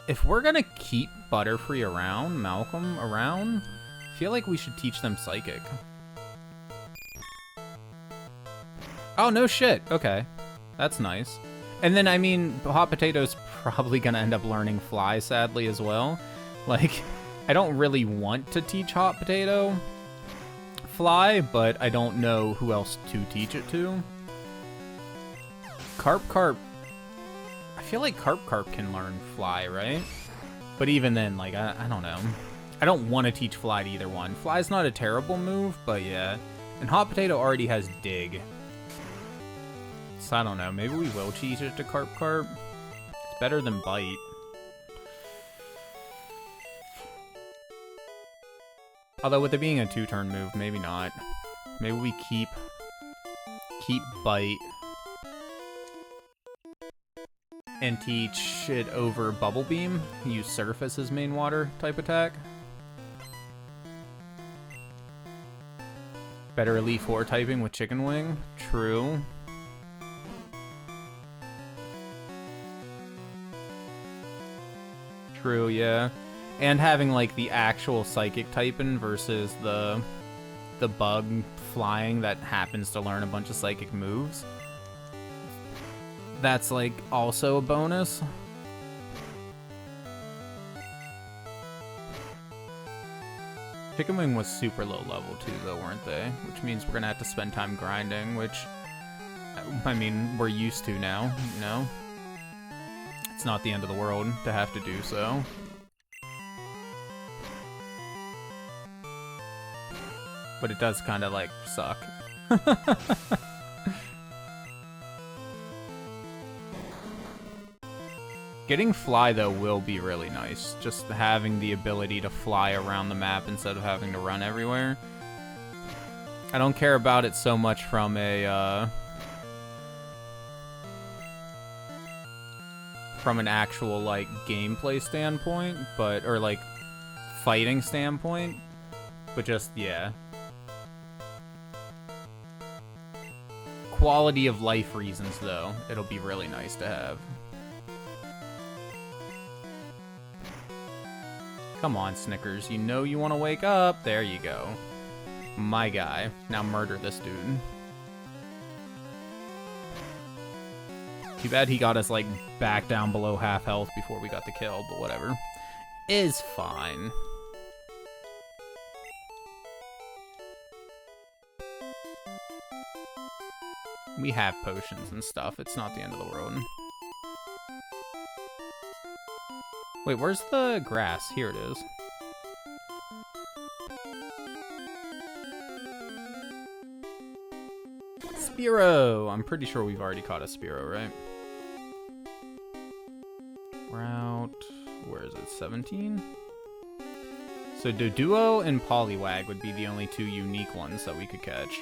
If we're gonna keep Butterfree around, Malcolm around, I feel like we should teach them Psychic. Oh, no shit. Okay. That's nice. And then, I mean, Hot Potato's probably gonna end up learning Fly, sadly, as well. Like, I don't really want to teach Hot Potato Fly, but I don't know who else to teach it to. Carp. I feel like Carp can learn Fly, right? But even then, like, I don't know. I don't want to teach Fly to either one. Fly's not a terrible move, but yeah. And Hot Potato already has Dig. So I don't know. Maybe we will teach it to Carp. It's better than Bite. Although with it being a 2-turn move, maybe not. Maybe we keep Bite. And teach it over Bubble Beam. Use Surf as his main water type attack. Better Elite Four typing with Chicken Wing. True. True, yeah. And having like the actual Psychic typing versus the bug flying that happens to learn a bunch of Psychic moves. That's like also a bonus. Chicken Wing was super low level too, though, weren't they? Which means we're gonna have to spend time grinding, which, I mean, we're used to now, you know? It's not the end of the world to have to do so. But it does kind of, like, suck. Getting Fly, though, will be really nice. Just having the ability to fly around the map instead of having to run everywhere. I don't care about it so much from a, from an actual, like, gameplay standpoint, but, or, like, fighting standpoint, but just, yeah. Quality of life reasons, though, it'll be really nice to have. Come on, Snickers. You know you want to wake up. There you go. My guy. Now murder this dude. Too bad he got us, like, back down below half health before we got the kill, but whatever. Is fine. We have potions and stuff. It's not the end of the world. Wait, where's the grass? Here it is. Spearow! I'm pretty sure we've already caught a Spearow, right? Route... where is it? 17? So Doduo and Poliwag would be the only two unique ones that we could catch.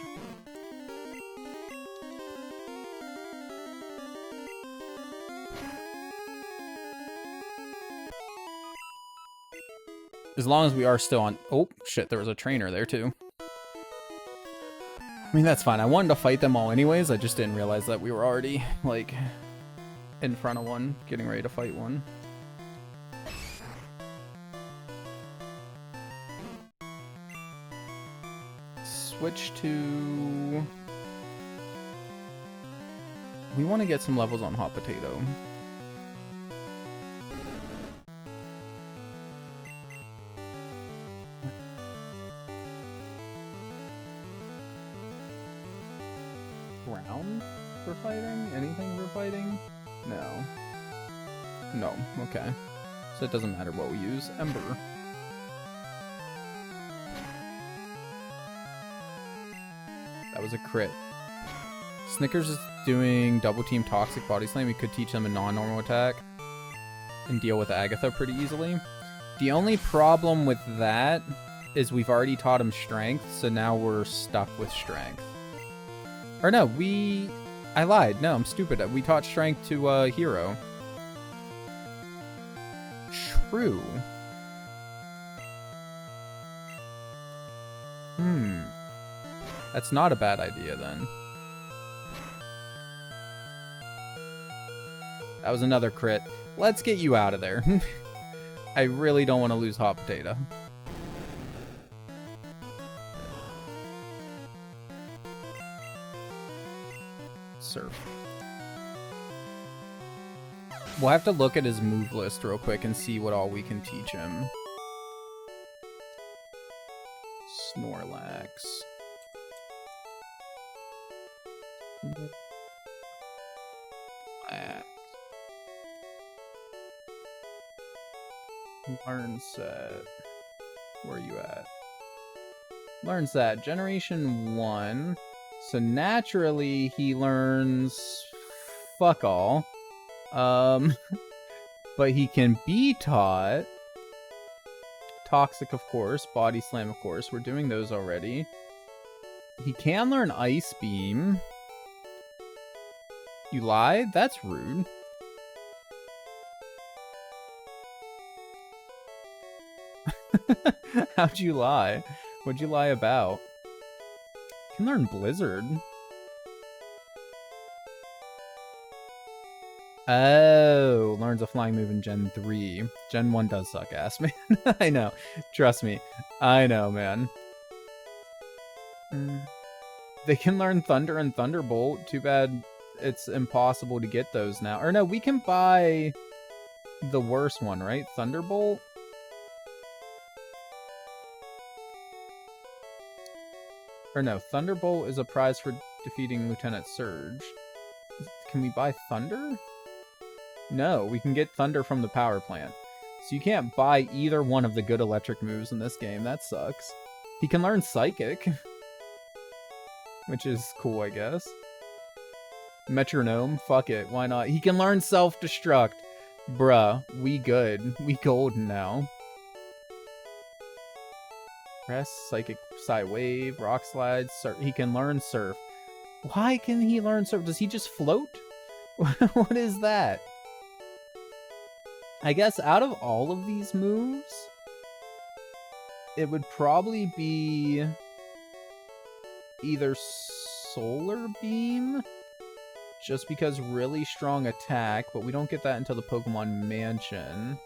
As long as we are still on... oh, shit, there was a trainer there, too. I mean, that's fine. I wanted to fight them all anyways. I just didn't realize that we were already, like, in front of one, getting ready to fight one. Switch to... we want to get some levels on Hot Potato. Round for fighting? Anything for fighting? No. No, okay. So it doesn't matter what we use. Ember. That was a crit. Snickers is doing double team Toxic Body Slam. We could teach them a non-normal attack and deal with Agatha pretty easily. The only problem with that is we've already taught him Strength, so now we're stuck with Strength. Or no, I lied. No, I'm stupid. We taught Strength to Hero. True. That's not a bad idea, then. That was another crit. Let's get you out of there. I really don't want to lose Hot Potato. Surf. We'll have to look at his move list real quick and see what all we can teach him. Snorlax. Learn set. Where are you at? Learns that. Generation 1. So naturally he learns fuck all. But he can be taught Toxic, of course. Body Slam, of course. We're doing those already. He can learn Ice Beam. You lied? That's rude. How'd you lie? What'd you lie about? You can learn Blizzard. Oh, learns a flying move in Gen 3. Gen 1 does suck ass, man. I know. Trust me. I know, man. They can learn Thunder and Thunderbolt. Too bad it's impossible to get those now. Or no, we can buy the worst one, right? Thunderbolt? Or no, Thunderbolt is a prize for defeating Lieutenant Surge. Can we buy Thunder? No, we can get Thunder from the power plant. So you can't buy either one of the good electric moves in this game. That sucks. He can learn Psychic. Which is cool, I guess. Metronome? Fuck it, why not? He can learn Self-Destruct. Bruh, we good. We golden now. Press, Psychic, Psy Wave, Rock Slide, Surf. He can learn Surf. Why can he learn Surf? Does he just float? What is that? I guess out of all of these moves, it would probably be either Solar Beam, just because really strong attack, but we don't get that until the Pokemon Mansion.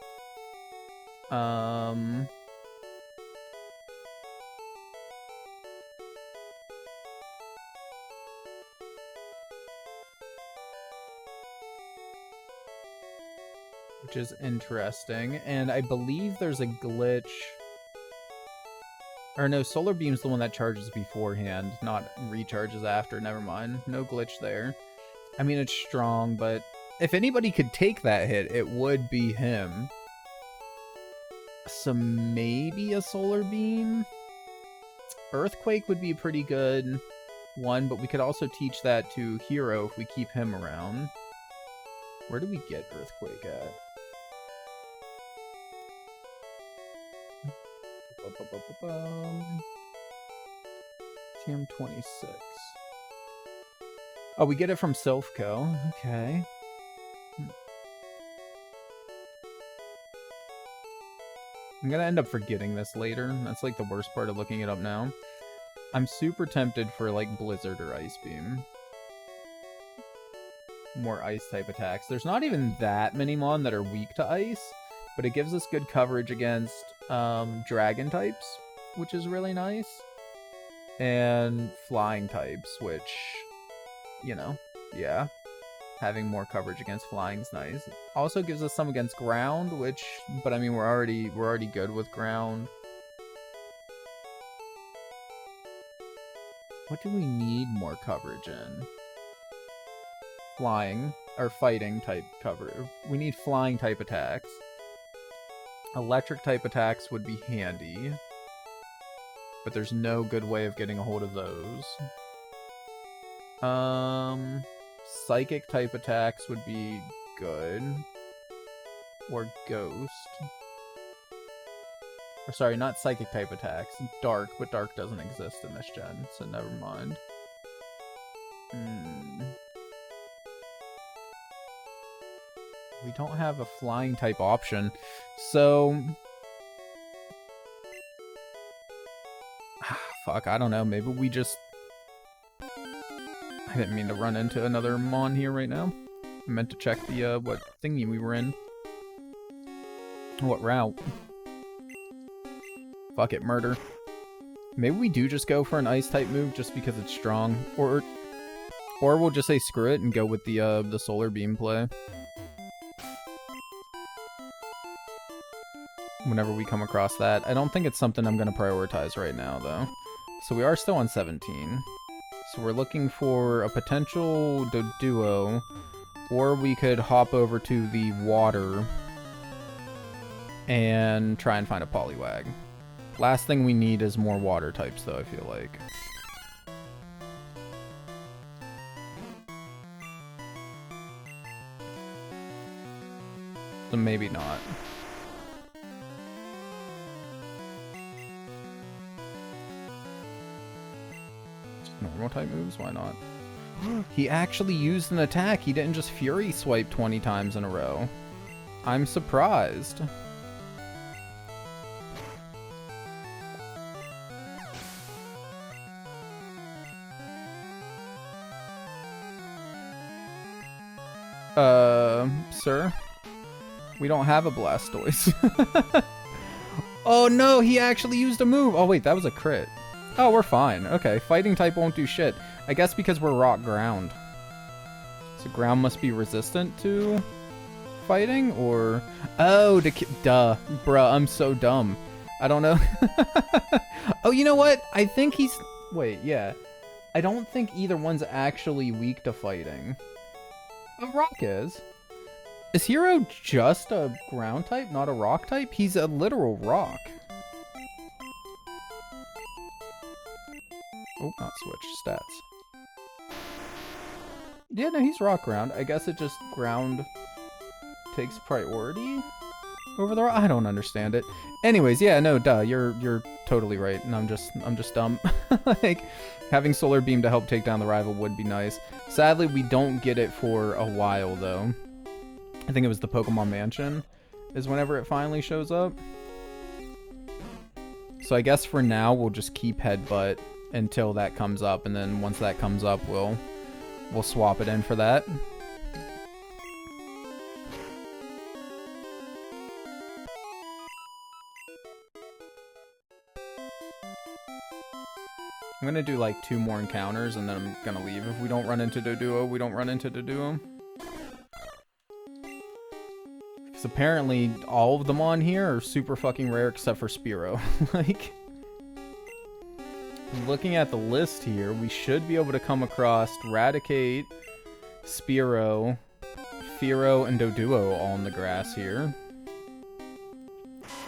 Which is interesting, and I believe there's a glitch. Or no, Solar Beam's the one that charges beforehand, not recharges after. Never mind. No glitch there. I mean, it's strong, but if anybody could take that hit, it would be him. So maybe a Solar Beam? Earthquake would be a pretty good one, but we could also teach that to Hero if we keep him around. Where do we get Earthquake at? TM26. Oh, we get it from Silphco. Okay. I'm gonna end up forgetting this later. That's like the worst part of looking it up now. I'm super tempted for like Blizzard or Ice Beam. More ice type attacks. There's not even that many mon that are weak to ice, but it gives us good coverage against dragon types, which is really nice, and flying types, which, you know, yeah, having more coverage against flying is nice. Also gives us some against ground, which, but I mean, we're already good with ground. What do we need more coverage in? Flying or fighting type cover. We need flying type attacks. Electric type attacks would be handy, but there's no good way of getting a hold of those. Psychic type attacks would be good, or ghost. Or sorry, not psychic type attacks. Dark, but dark doesn't exist in this gen, so never mind. We don't have a flying type option, so fuck, I don't know, maybe we just, I didn't mean to run into another mon here right now. I meant to check the what thingy we were in. What route? Fuck it, murder. Maybe we do just go for an ice type move just because it's strong, or we'll just say screw it and go with the Solar Beam play. Whenever we come across that. I don't think it's something I'm going to prioritize right now, though. So we are still on 17. So we're looking for a potential Doduo, or we could hop over to the water and try and find a Poliwag. Last thing we need is more water types, though, I feel like. So maybe not. Normal type moves? Why not? He actually used an attack. He didn't just Fury Swipe 20 times in a row. I'm surprised. Sir? We don't have a Blastoise. Oh no, he actually used a move. Oh wait, that was a crit. Oh, we're fine. Okay, fighting type won't do shit. I guess because we're rock ground. So ground must be resistant to fighting, or... Oh, duh. Bruh, I'm so dumb. I don't know. Oh, you know what? I think he's... Wait, yeah. I don't think either one's actually weak to fighting. A rock is. Is Hero just a ground type, not a rock type? He's a literal rock. Oh, not switch. Stats. Yeah, no, he's rock ground. I guess it just ground takes priority over the rock. I don't understand it. Anyways, yeah, no, duh. You're totally right, and I'm just dumb. Like, having Solar Beam to help take down the rival would be nice. Sadly, we don't get it for a while, though. I think it was the Pokemon Mansion is whenever it finally shows up. So I guess for now, we'll just keep Headbutt until that comes up, and then once that comes up, we'll swap it in for that. I'm gonna do like 2 more encounters and then I'm gonna leave. If we don't run into Doduo, we don't run into Doduo. Because apparently all of them on here are super fucking rare except for Spearow. Like, looking at the list here, we should be able to come across Raticate, Spearow, Fearow, and Doduo all in the grass here.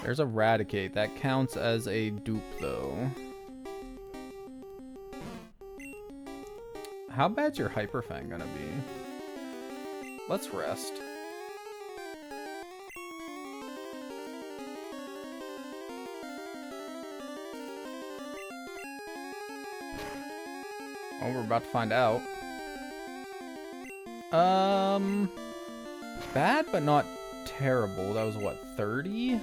There's a Raticate. That counts as a dupe, though. How bad's your Hyperfang gonna be? Let's rest. Oh, we're about to find out. Bad, but not terrible. That was, what, 30?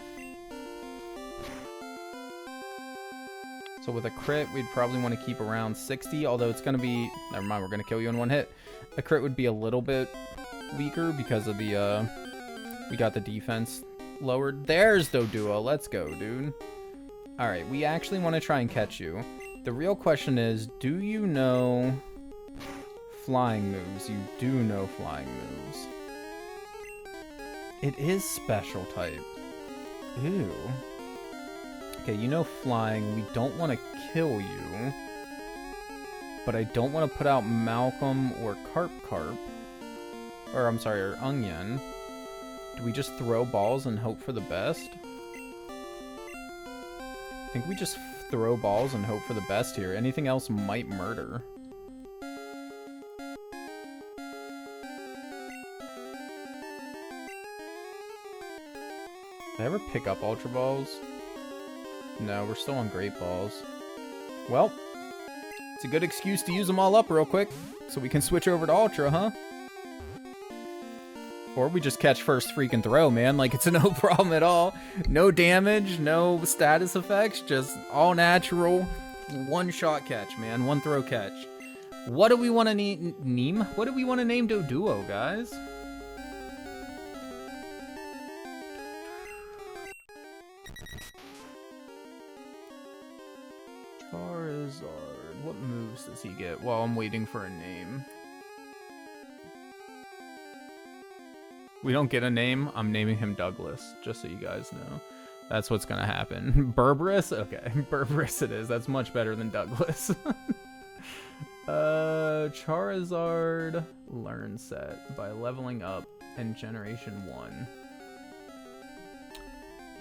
So with a crit, we'd probably want to keep around 60, although it's going to be... Never mind, we're going to kill you in 1 hit. A crit would be a little bit weaker because of the, we got the defense lowered. There's Doduo. Let's go, dude. Alright, we actually want to try and catch you. The real question is, do you know flying moves? You do know flying moves. It is special type. Ew. Okay, you know flying. We don't want to kill you. But I don't want to put out Malcolm or Carp. Or, I'm sorry, or Onion. Do we just throw balls and hope for the best? I think we just throw balls and hope for the best here. Anything else might murder. Did I ever pick up Ultra Balls? No, we're still on Great Balls. Well, it's a good excuse to use them all up real quick, so we can switch over to Ultra, huh? Or we just catch first freaking throw, man. Like, it's no problem at all. No damage, no status effects, just all natural. One-shot catch, man. One throw catch. What do we want to name? What do we want to name Doduo, guys? Charizard. What moves does he get? Well, I'm waiting for a name. We don't get a name. I'm naming him Douglas, just so you guys know. That's what's gonna happen. Berberus? Okay, Berberus it is. That's much better than Douglas. Charizard learn set by leveling up in Generation 1.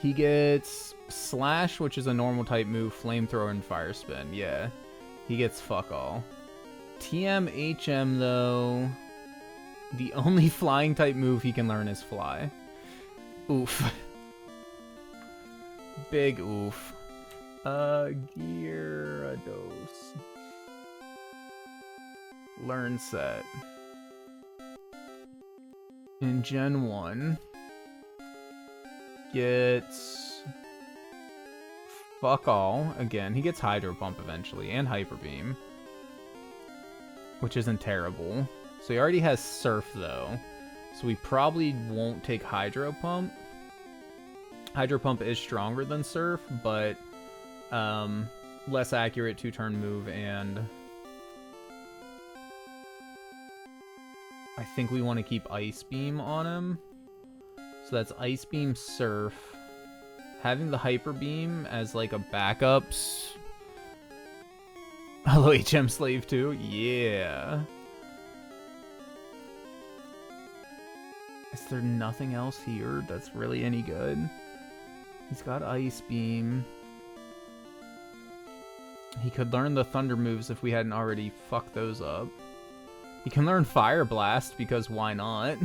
He gets Slash, which is a normal type move, Flamethrower, and Fire Spin. Yeah, he gets fuck all. TM HM, though... The only flying type move he can learn is Fly. Oof. Big oof. Gyarados. Learn set. In Gen 1. Gets... Fuck all. Again, he gets Hydro Pump eventually, and Hyper Beam. Which isn't terrible. So he already has Surf, though. So we probably won't take Hydro Pump. Hydro Pump is stronger than Surf, but less accurate 2-turn move, and I think we want to keep Ice Beam on him. So that's Ice Beam, Surf. Having the Hyper Beam as like a backups. Hello, HM Slave 2. Yeah. Is there nothing else here that's really any good? He's got Ice Beam. He could learn the Thunder moves if we hadn't already fucked those up. He can learn Fire Blast, because why not?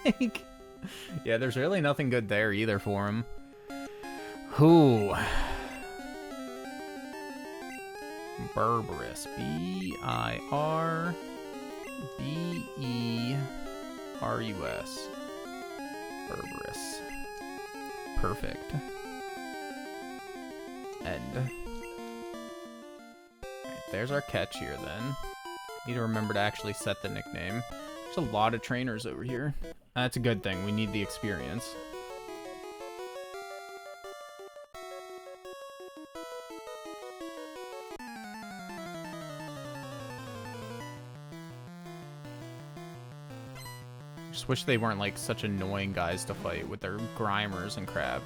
Like, yeah, there's really nothing good there either for him. Who? Berberus. B-I-R-B-E-R-U-S. Berberus. Perfect. End. Alright, there's our catch here then. Need to remember to actually set the nickname. There's a lot of trainers over here. That's a good thing. We need the experience. Just wish they weren't like such annoying guys to fight with their Grimers and crap.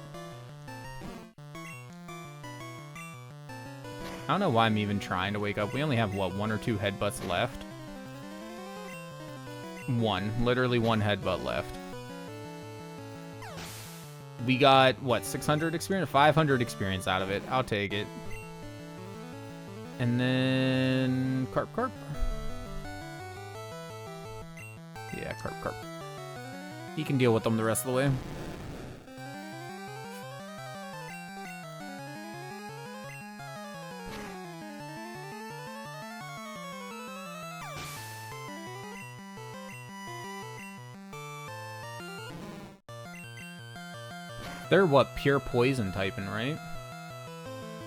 I don't know why I'm even trying to wake up. We only have, what, 1 or 2 headbutts left? Literally one headbutt left. We got, what, 600 experience? 500 experience out of it. I'll take it. And then... Carp. Yeah, Carp. He can deal with them the rest of the way. They're what, pure poison typing, right?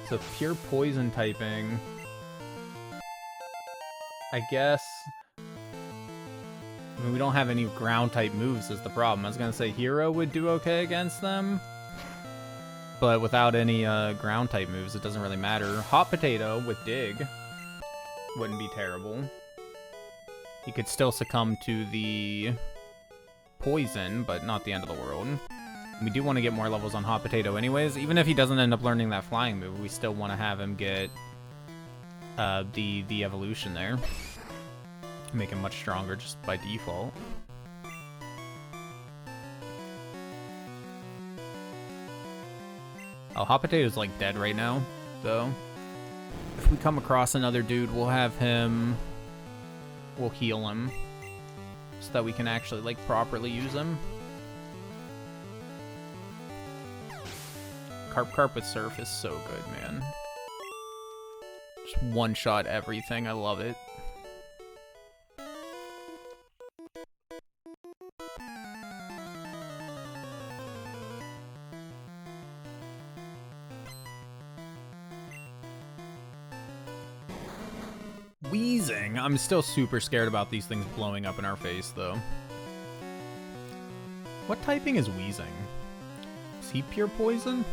So pure poison typing, I guess. I mean, we don't have any ground type moves is the problem. I was gonna say Hero would do okay against them, but without any ground type moves, it doesn't really matter. Hot Potato with Dig wouldn't be terrible. He could still succumb to the poison, but not the end of the world. We do want to get more levels on Hot Potato anyways. Even if he doesn't end up learning that flying move, we still want to have him get the evolution there. Make him much stronger just by default. Oh, Hot Potato's like dead right now, though. If we come across another dude, we'll have him... We'll heal him. So that we can actually, like, properly use him. Carp with Surf is so good, man. Just one-shot everything. I love it. Wheezing. I'm still super scared about these things blowing up in our face, though. What typing is Wheezing? Is he pure poison?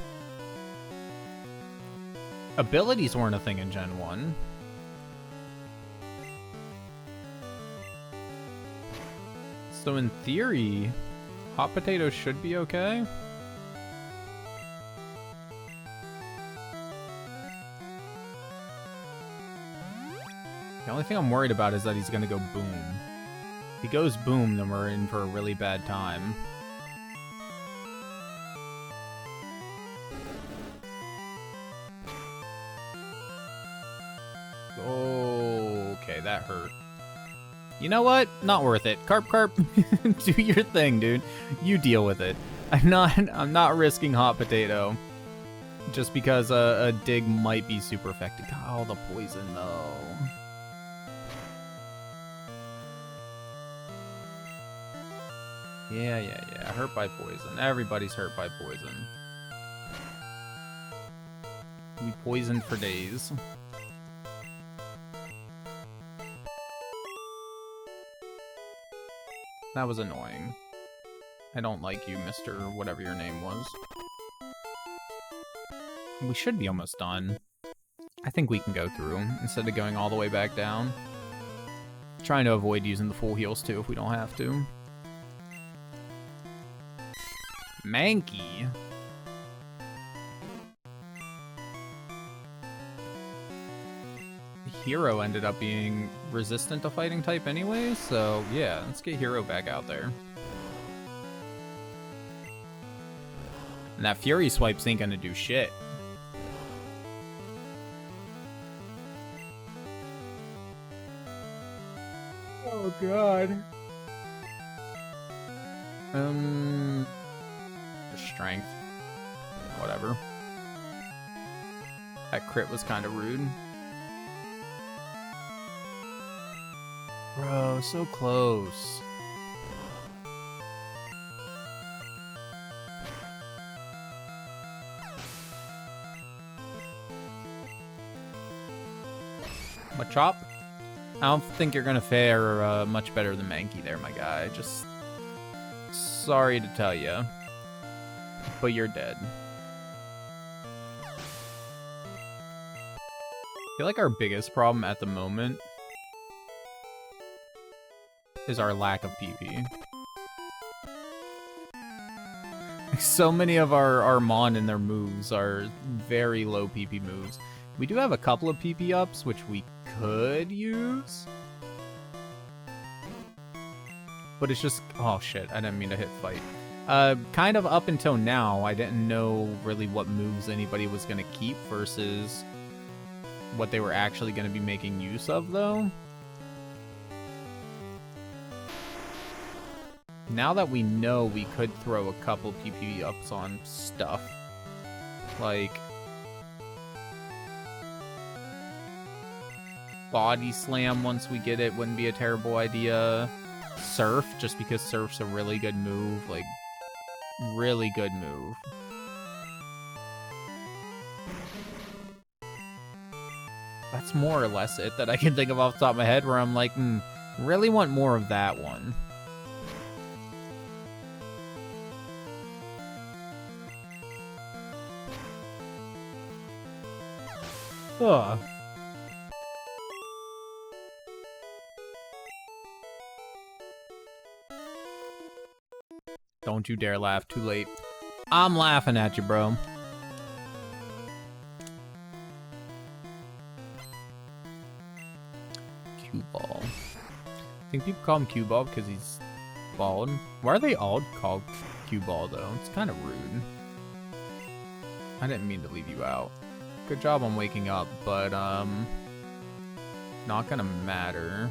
Abilities weren't a thing in Gen 1. So in theory, Hot Potato should be okay. The only thing I'm worried about is that he's gonna go boom. If he goes boom, then we're in for a really bad time. Okay, that hurt. You know what? Not worth it. Carp, do your thing, dude. You deal with it. I'm not risking Hot Potato just because a dig might be super effective. Oh, the poison though. Yeah. Hurt by poison. Everybody's hurt by poison. We poisoned for days. That was annoying. I don't like you, Mr. whatever your name was. We should be almost done. I think we can go through instead of going all the way back down. Trying to avoid using the full heals too if we don't have to. Mankey. Hero ended up being resistant to fighting type anyway, so yeah, let's get Hero back out there. And that Fury Swipes ain't gonna do shit. Oh god. Strength. Whatever. That crit was kind of rude. Bro, so close. Machop? I don't think you're gonna fare much better than Mankey there, my guy. Just sorry to tell you, but you're dead. I feel like our biggest problem at the moment is our lack of PP. so many of our Mon and their moves are very low PP moves. We do have a couple of PP ups, which we could use. But it's just... Oh, shit. I didn't mean to hit fight. Kind of up until now, I didn't know really what moves anybody was going to keep versus what they were actually going to be making use of, though. Now that we know, we could throw a couple PP ups on stuff. Like... Body Slam once we get it wouldn't be a terrible idea. Surf, just because Surf's a really good move. Like, really good move. That's more or less it that I can think of off the top of my head, where I'm like, really want more of that one. Ugh. Don't you dare laugh. Too late. I'm laughing at you, bro. Cue ball. I think people call him cue ball because he's bald. Why are they all called cue ball, though? It's kind of rude. I didn't mean to leave you out. Good job on waking up, but, not gonna matter.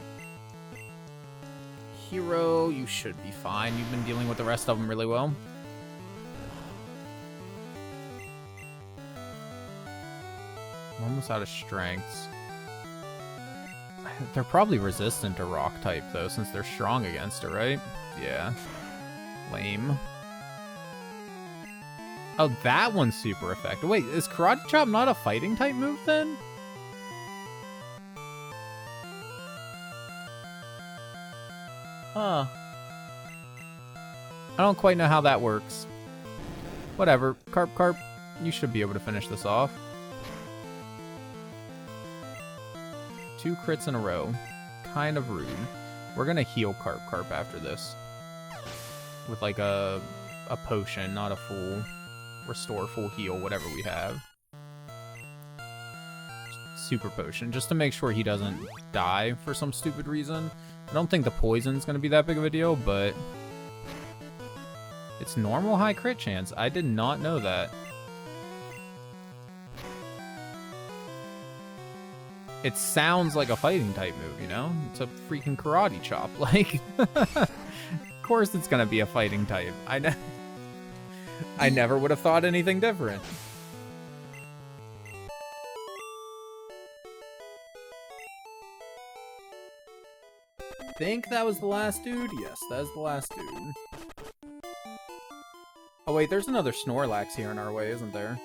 Hero, you should be fine. You've been dealing with the rest of them really well. I'm almost out of strengths. They're probably resistant to rock type, though, since they're strong against it, right? Yeah. Lame. Oh, that one's super effective. Wait, is Karate Chop not a fighting type move, then? Huh. I don't quite know how that works. Whatever. Carp, you should be able to finish this off. 2 crits in a row. Kind of rude. We're gonna heal Carp after this. With like a potion, not a full restore, full heal, whatever we have. Super potion, just to make sure he doesn't die for some stupid reason. I don't think the poison's gonna be that big of a deal, but it's normal high crit chance. I did not know that. It sounds like a fighting type move, you know? It's a freaking Karate Chop. Like, of course it's gonna be a fighting type. I never would have thought anything different. I think that was the last dude. Yes, that is the last dude. Oh wait, there's another Snorlax here in our way, isn't there?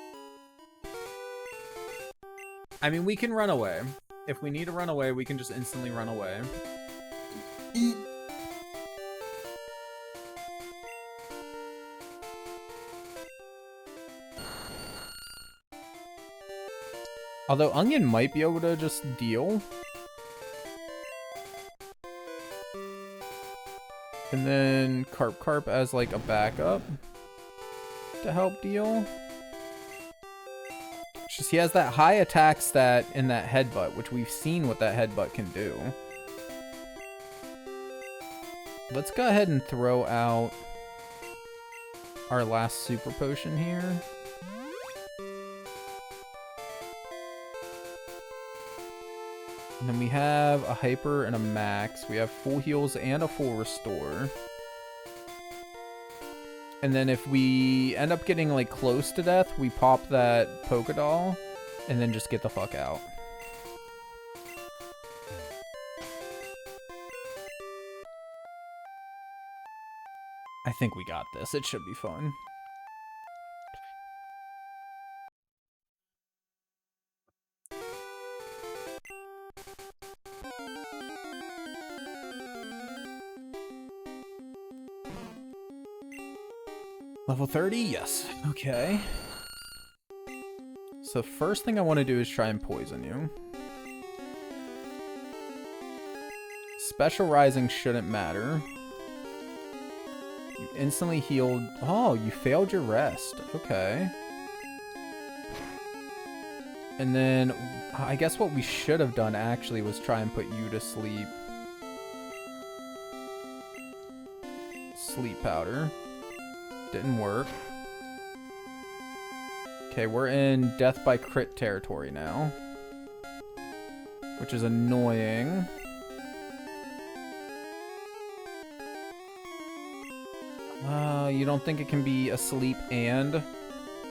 I mean, we can run away. If we need to run away, we can just instantly run away. Although Onion might be able to just deal. And then Carp as like a backup to help deal. It's just he has that high attack stat in that headbutt, which we've seen what that headbutt can do. Let's go ahead and throw out our last super potion here. And then we have a hyper and a max. We have full heals and a full restore. And then if we end up getting like close to death, we pop that polka doll and then just get the fuck out. I think we got this. It should be fun. Level 30? Yes. Okay. So first thing I want to do is try and poison you. Special Rising shouldn't matter. You instantly healed. Oh, you failed your rest. Okay. And then, I guess what we should have done actually was try and put you to sleep. Sleep powder. Didn't work. Okay, we're in death by crit territory now. Which is annoying. You don't think it can be asleep and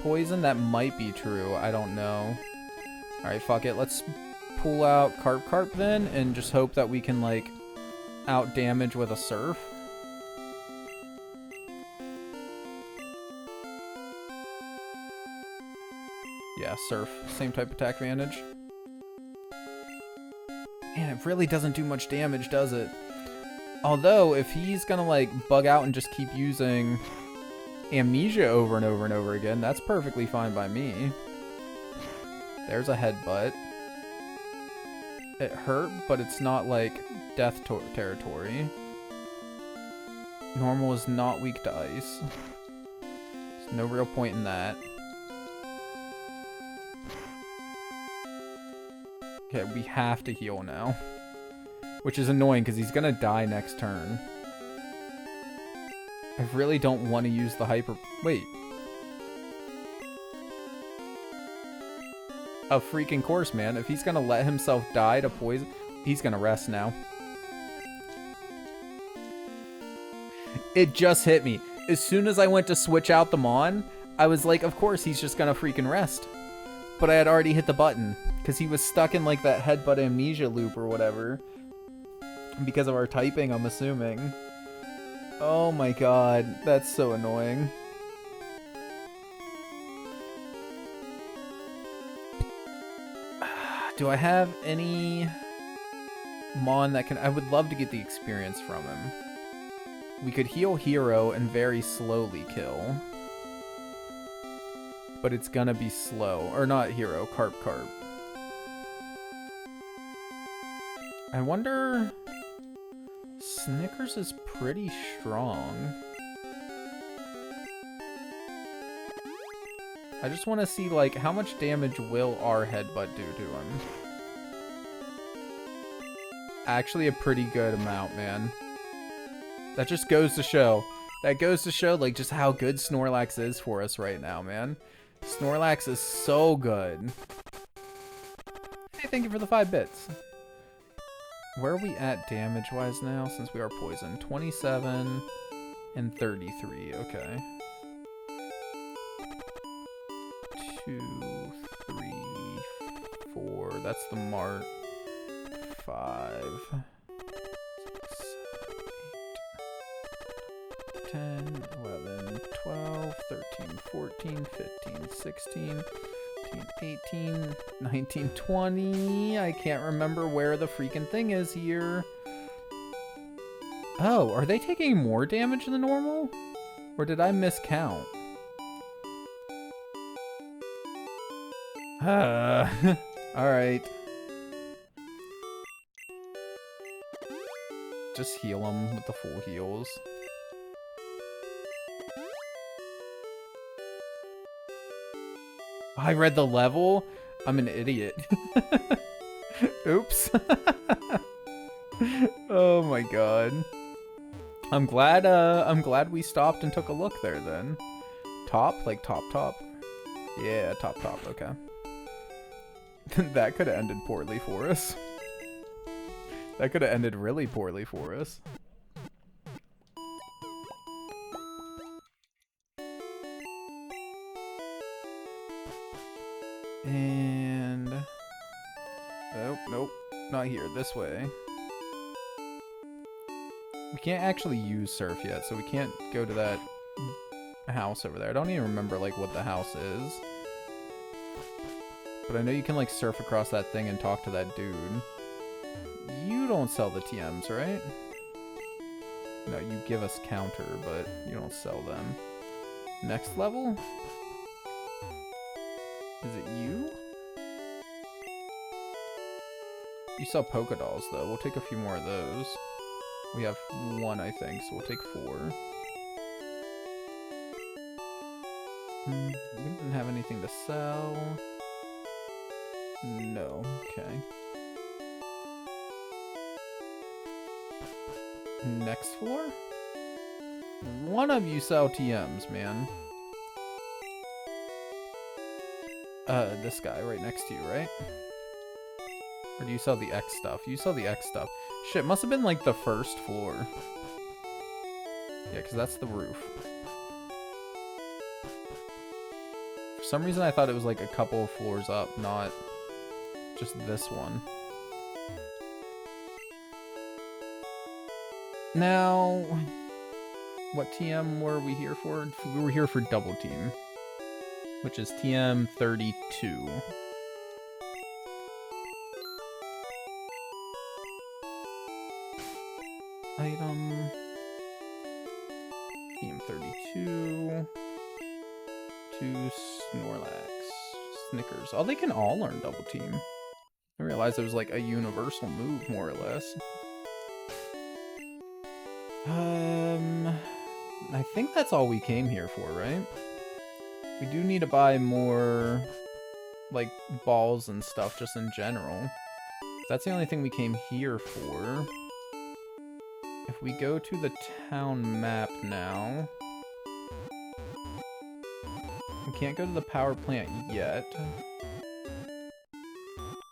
poison? That might be true. I don't know. Alright, fuck it. Let's pull out Carp then and just hope that we can, like, out damage with a surf. Yeah, surf. Same type attack advantage. Man, it really doesn't do much damage, does it? Although, if he's gonna, like, bug out and just keep using amnesia over and over and over again, that's perfectly fine by me. There's a headbutt. It hurt, but it's not, like, death territory. Normal is not weak to ice. There's no real point in that. Okay, we have to heal now. Which is annoying, because he's gonna die next turn. I really don't want to use the hyper... Wait. Of freaking course, man. If he's gonna let himself die to poison... He's gonna rest now. It just hit me. As soon as I went to switch out the Mon, I was like, of course, he's just gonna freaking rest. But I had already hit the button. Because he was stuck in, like, that headbutt amnesia loop or whatever. Because of our typing, I'm assuming. Oh my god, that's so annoying. Do I have any Mon that can... I would love to get the experience from him. We could heal Hero and very slowly kill. But it's gonna be slow. Or not Hero, Carp. I wonder... Snickers is pretty strong. I just want to see, like, how much damage will our headbutt do to him. Actually, a pretty good amount, man. That just goes to show. That goes to show, like, just how good Snorlax is for us right now, man. Snorlax is so good. Hey, thank you for the 5 bits. Where are we at damage-wise now, since we are poisoned? 27 and 33, okay. 2, 3, 4, that's the Mart. 5, 6, 7, 8, 10, 11, 12, 13, 14, 15, 16, 18, 19, 20. I can't remember where the freaking thing is here. Oh, are they taking more damage than normal? Or did I miscount? Alright. Just heal them with the full heals. I read the level? I'm an idiot. Oops. Oh my god. I'm glad we stopped and took a look there then. Top? Like top? Yeah, top, okay. That could have ended poorly for us. That could have ended really poorly for us. And... oh, nope. Not here. This way. We can't actually use surf yet, so we can't go to that house over there. I don't even remember, like, what the house is. But I know you can, like, surf across that thing and talk to that dude. You don't sell the TMs, right? No, you give us counter, but you don't sell them. Next level? Is it you? You sell polka dolls, though. We'll take a few more of those. We have 1, I think, so we'll take 4. We didn't have anything to sell. No, okay. Next floor? One of you sell TMs, man. This guy right next to you, right? Or do you sell the X stuff? You sell the X stuff. Shit, must have been like the first floor. Yeah, because that's the roof. For some reason I thought it was like a couple of floors up, not just this one. Now, what TM were we here for? We were here for double team, which is TM 32. Item TM 32. 2 Snorlax. Snickers. Oh, they can all learn double team. I realized it was like a universal move, more or less. I think that's all we came here for, right? We do need to buy more, like, balls and stuff just in general. That's the only thing we came here for. If we go to the town map now... We can't go to the power plant yet.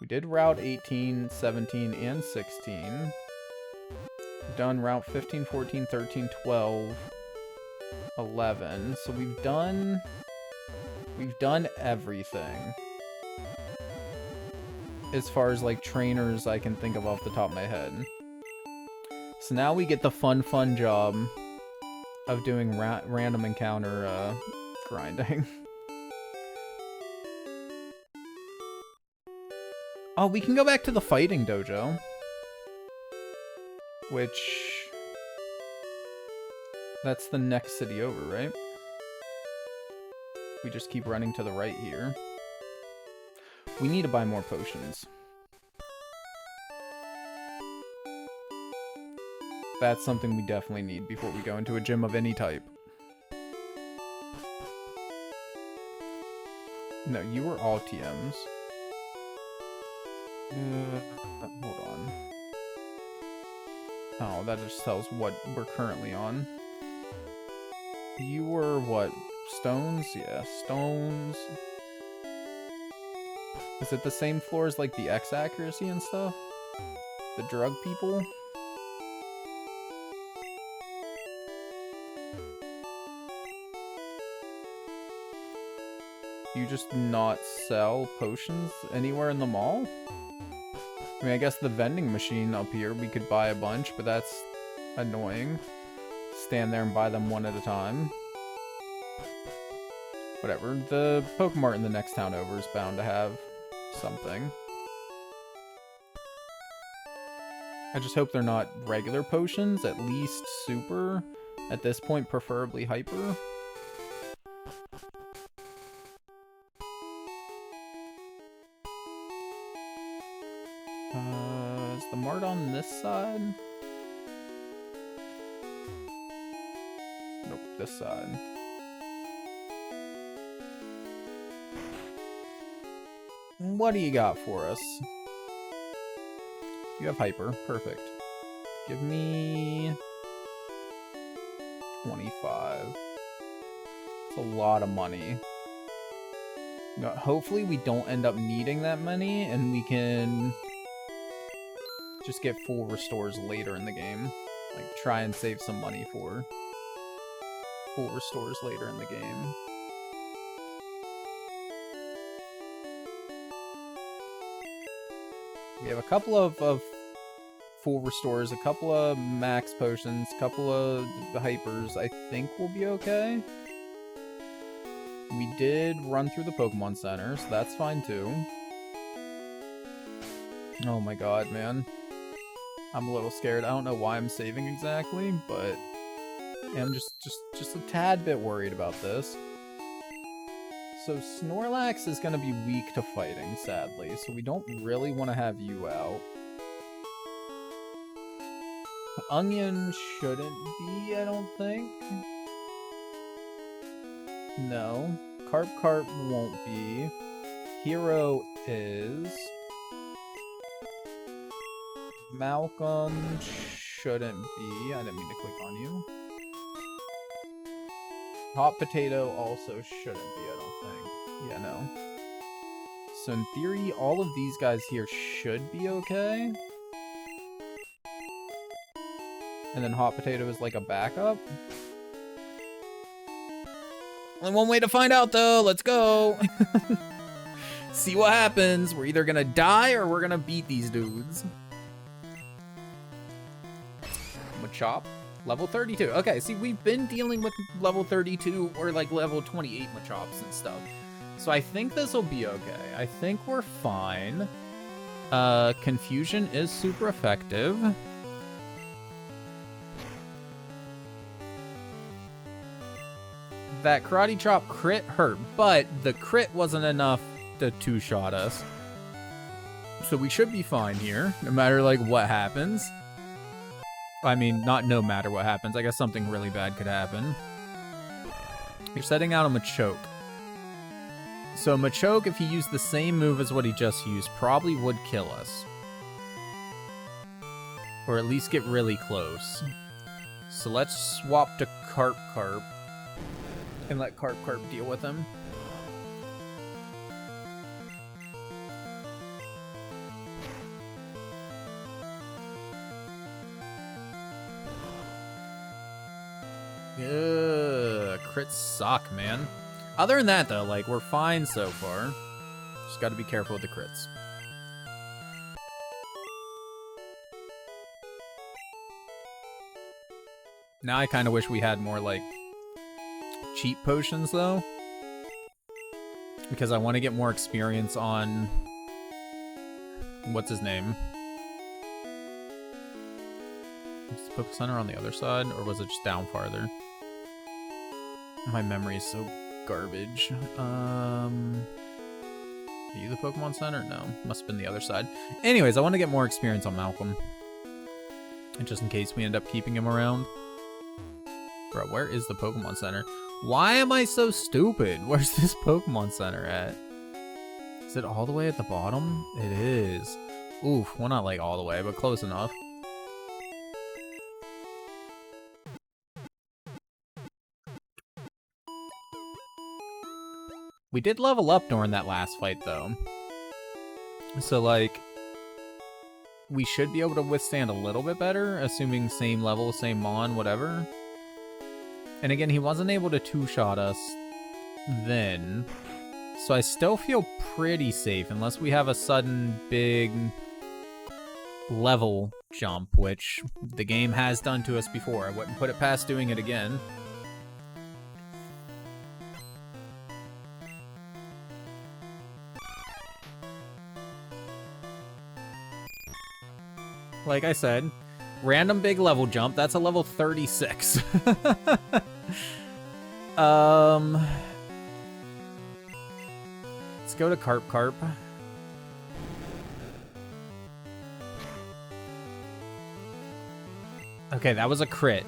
We did Route 18, 17, and 16. We've done Route 15, 14, 13, 12, 11. So we've done everything. As far as like trainers I can think of off the top of my head. So now we get the fun job of doing random encounter grinding. Oh, we can go back to the fighting dojo. Which... That's the next city over, right? We just keep running to the right here. We need to buy more potions. That's something we definitely need before we go into a gym of any type. No, you were all TMs. Hold on. Oh, that just tells what we're currently on. You were what? Stones? Yeah, stones. Is it the same floor as like the X accuracy and stuff? The drug people? You just not sell potions anywhere in the mall? I mean, I guess the vending machine up here, we could buy a bunch, but that's annoying. Stand there and buy them one at a time. Whatever. The Pokemart in the next town over is bound to have something. I just hope they're not regular potions, at least super. At this point, preferably hyper. Is the mart on this side? Nope, this side. What do you got for us? You have hyper. Perfect. Give me 25. It's a lot of money. No, hopefully we don't end up needing that money and we can just get full restores later in the game. Like, try and save some money for full restores later in the game. We have a couple of full restores, a couple of max potions, a couple of hypers. I think we'll be okay. We did run through the Pokemon Center, so that's fine too. Oh my god, man. I'm a little scared. I don't know why I'm saving exactly, but I'm just a tad bit worried about this. So Snorlax is going to be weak to fighting, sadly, so we don't really want to have you out. Onion shouldn't be, I don't think. No. Carp won't be. Hero is. Malcolm shouldn't be. I didn't mean to click on you. Hot Potato also shouldn't be, I don't think. Yeah, no. So in theory, all of these guys here should be okay. And then Hot Potato is like a backup. Only one way to find out, though. Let's go. See what happens. We're either gonna die or we're gonna beat these dudes. Machop, level 32. Okay, see, we've been dealing with level 32 or like level 28 Machops and stuff. So I think this will be okay. I think we're fine. Confusion is super effective. That Karate Chop crit hurt, but the crit wasn't enough to two-shot us. So we should be fine here, no matter like what happens. I mean, not no matter what happens. I guess something really bad could happen. You're setting out a Machoke. So Machoke, if he used the same move as what he just used, probably would kill us. Or at least get really close. So let's swap to Carp. And let Carp deal with him. Ugh, crits suck, man. Other than that, though, like, we're fine so far. Just gotta be careful with the crits. Now I kind of wish we had more, like, cheap potions, though. Because I want to get more experience on... What's his name? Was the Poke Center on the other side, or was it just down farther? My memory is so garbage. Are you the Pokemon Center? No, must have been the other side. Anyways, I want to get more experience on Malcolm. And just in case we end up keeping him around. Bro, where is the Pokemon Center? Why am I so stupid? Where's this Pokemon Center at? Is it all the way at the bottom? It is. Oof, well, not like all the way, but close enough. We did level up during that last fight, though. So, like, we should be able to withstand a little bit better, assuming same level, same mon, whatever. And again, he wasn't able to two-shot us then. So I still feel pretty safe, unless we have a sudden big level jump, which the game has done to us before. I wouldn't put it past doing it again. Like I said, random big level jump. That's a level 36. Let's go to Carp. Okay, that was a crit.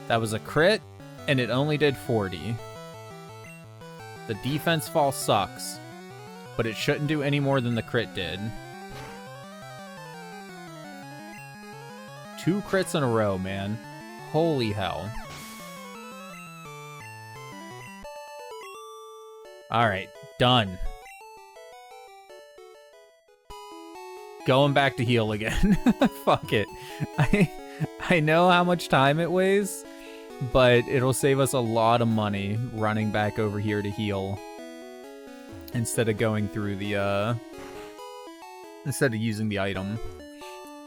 That was a crit, and it only did 40. The defense fall sucks, but it shouldn't do any more than the crit did. 2 crits in a row, man. Holy hell. Alright, done. Going back to heal again. Fuck it. I know how much time it weighs, but it'll save us a lot of money running back over here to heal. Instead of going through the, instead of using the item.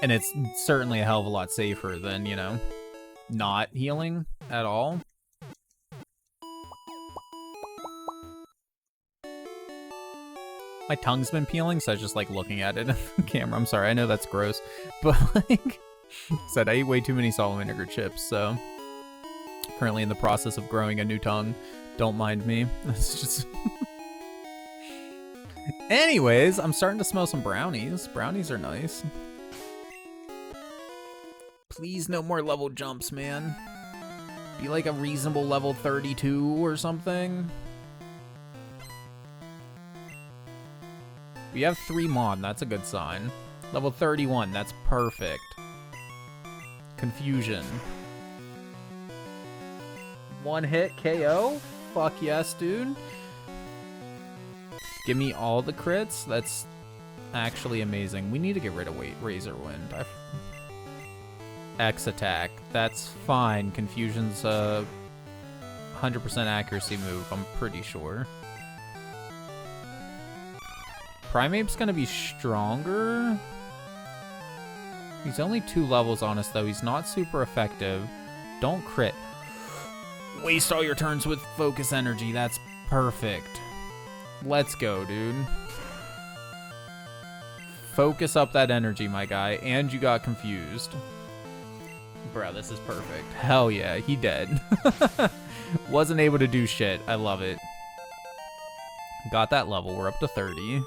And it's certainly a hell of a lot safer than, you know, not healing at all. My tongue's been peeling, so I was just, like, looking at it on the camera. I'm sorry, I know that's gross. But, like, said I ate way too many salt and vinegar chips, so... Currently in the process of growing a new tongue. Don't mind me. It's just... Anyways, I'm starting to smell some brownies. Brownies are nice. Please, no more level jumps, man. Be like a reasonable level 32 or something. We have 3 Mon. That's a good sign. Level 31. That's perfect. Confusion. 1 hit KO? Fuck yes, dude. Give me all the crits. That's actually amazing. We need to get rid of Razor Wind. X attack. That's fine. Confusion's a 100% accuracy move, I'm pretty sure. Primeape's gonna be stronger. He's only 2 levels on us, though. He's not super effective. Don't crit. Waste all your turns with focus energy. That's perfect. Let's go, dude. Focus up that energy, my guy. And you got confused. Bro, this is perfect. Hell yeah, he dead. Wasn't able to do shit. I love it. Got that level. We're up to 30.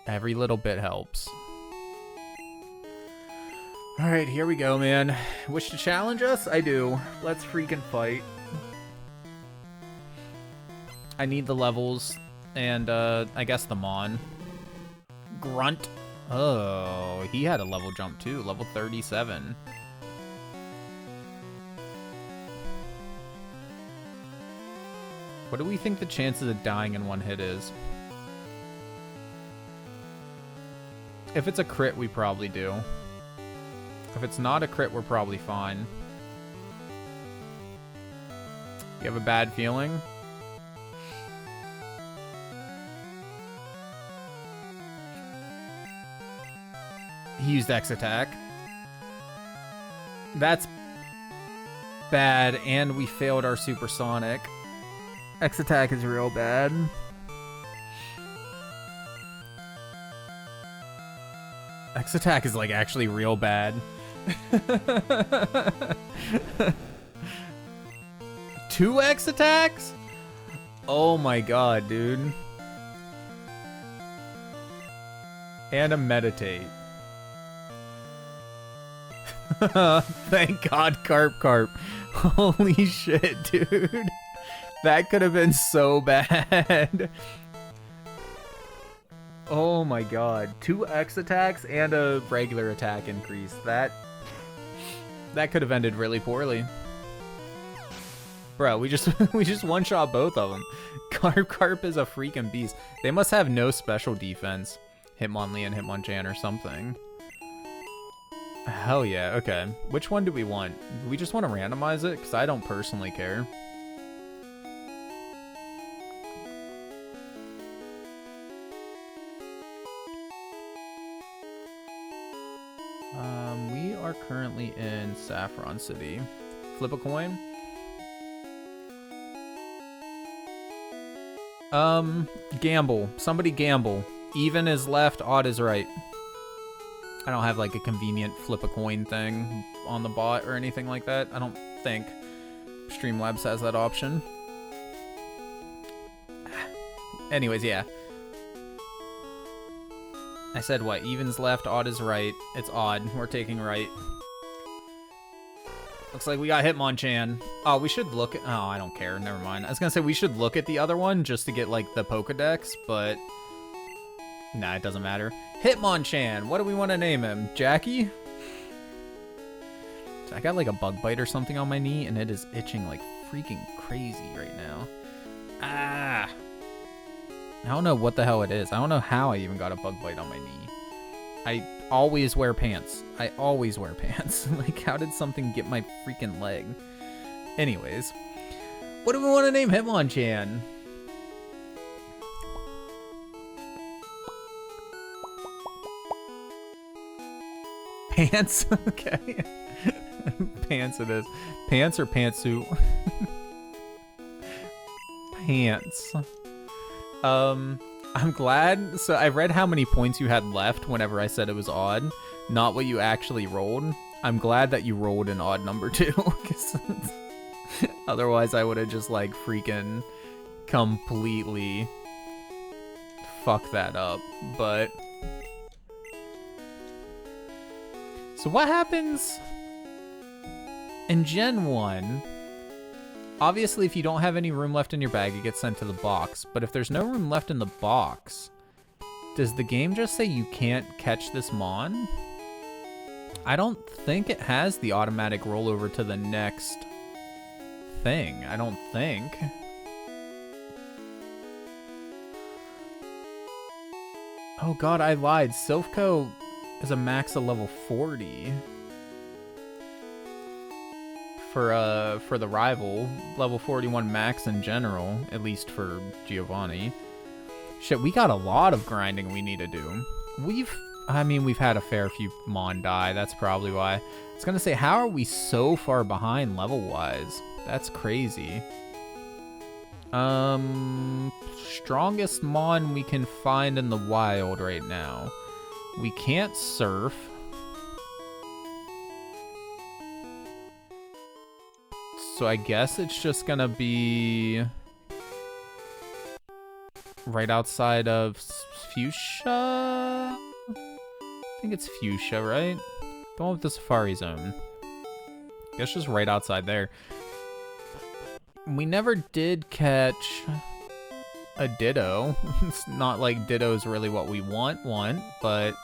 Every little bit helps. Alright, here we go, man. Wish to challenge us? I do. Let's freaking fight. I need the levels and, I guess the Mon. Grunt. Oh, he had a level jump too. Level 37. What do we think the chances of dying in 1 hit is? If it's a crit, we probably do. If it's not a crit, we're probably fine. You have a bad feeling? He used X attack. That's bad, and we failed our supersonic. X attack is real bad. X attack is like actually real bad. 2 X attacks? Oh my god, dude. And a meditate. Thank God, Carp. Holy shit, dude. That could have been so bad. Oh my god. 2 X attacks and a regular attack increase. That could have ended really poorly. Bro, we just one-shot both of them. Carp is a freaking beast. They must have no special defense. Hitmonlee and Hitmonchan or something. Hell yeah, okay. Which one do we want? Do we just want to randomize it? Because I don't personally care. We are currently in Saffron City. Flip a coin. Gamble. Somebody gamble. Even is left, odd is right. I don't have like a convenient flip a coin thing on the bot or anything like that. I don't think Streamlabs has that option. Anyways, yeah. I said what? Even's left, odd is right. It's odd. We're taking right. Looks like we got Hitmonchan. Oh, we should look at... Oh, I don't care. Never mind. I was gonna say we should look at the other one just to get, like, the Pokedex, but... Nah, it doesn't matter. Hitmonchan! What do we want to name him? Jackie? I got, like, a bug bite or something on my knee, and it is itching like freaking crazy right now. Ah! I don't know what the hell it is. I don't know how I even got a bug bite on my knee. I always wear pants. I always wear pants. Like, how did something get my freaking leg? Anyways. What do we want to name Hitmonchan? Pants? Okay. Pants it is. Pants or pantsuit? Pants. I'm glad. So I read how many points you had left whenever I said it was odd, not what you actually rolled. I'm glad that you rolled an odd number too, because otherwise I would have just like freaking completely fucked that up. But so what happens in Gen 1 obviously, if you don't have any room left in your bag, it gets sent to the box. But if there's no room left in the box, does the game just say you can't catch this mon? I don't think it has the automatic rollover to the next thing. I don't think. Oh god, I lied. Silphco is a max of level 40. For the rival, level 41 max in general, at least for Giovanni. Shit, we got a lot of grinding we need to do. We've had a fair few mon die, that's probably why. I was gonna say, how are we so far behind level-wise? That's crazy. Strongest mon we can find in the wild right now. We can't surf. So I guess it's just gonna be right outside of Fuchsia? I think it's Fuchsia, right? The one with the Safari Zone. I guess just right outside there. We never did catch a Ditto. It's not like Ditto's really what we want, but...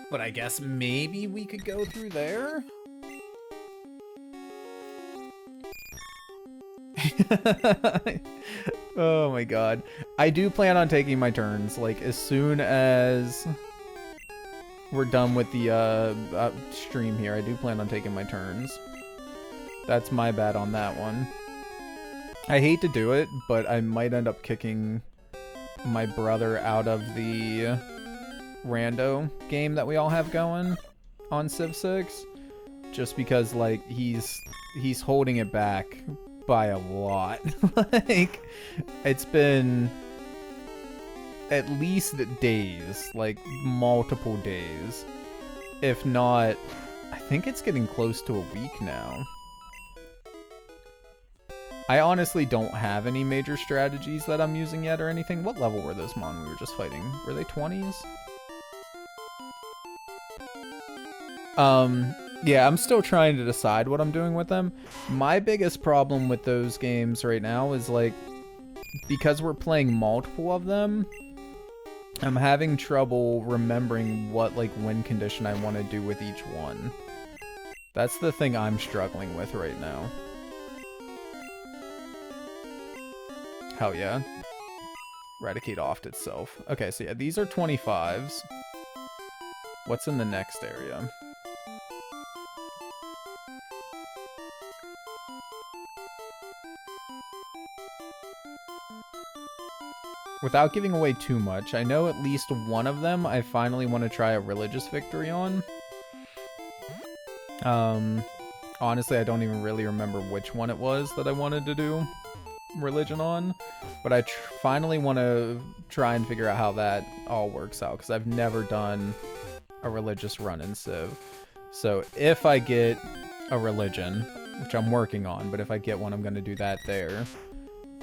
But I guess maybe we could go through there? Oh my god. I do plan on taking my turns, like, as soon as we're done with the stream here. I do plan on taking my turns. That's my bad on that one. I hate to do it, but I might end up kicking my brother out of the rando game that we all have going on Civ 6. Just because, like, he's holding it back by a lot. Like, it's been at least days, like multiple days, if not, I think it's getting close to a week now. I honestly don't have any major strategies that I'm using yet or anything. What level were those mon we were just fighting? Were they 20s? Yeah, I'm still trying to decide what I'm doing with them. My biggest problem with those games right now is, like, because we're playing multiple of them, I'm having trouble remembering what, like, win condition I want to do with each one. That's the thing I'm struggling with right now. Hell yeah. Eradicate off itself. Okay, so yeah, these are 25s. What's in the next area? Without giving away too much, I know at least one of them I finally want to try a religious victory on. Honestly, I don't even really remember which one it was that I wanted to do religion on, but I finally want to try and figure out how that all works out, because I've never done a religious run in Civ. So if I get a religion, which I'm working on, but if I get one, I'm going to do that there.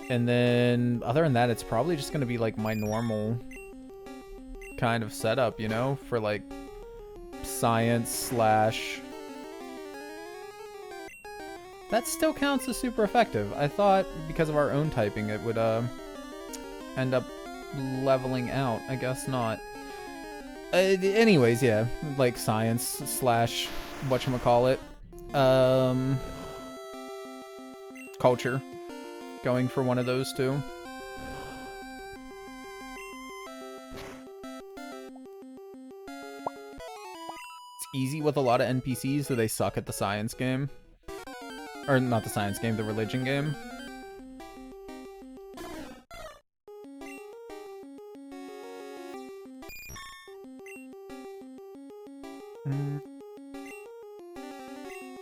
And then, other than that, it's probably just going to be, like, my normal kind of setup, you know? For, like, science slash... That still counts as super effective. I thought, because of our own typing, it would, end up leveling out. I guess not. Anyways, yeah. Like, science slash... whatchamacallit. Culture. Going for one of those two. It's easy with a lot of NPCs, so they suck at the science game. Or not the science game, the religion game.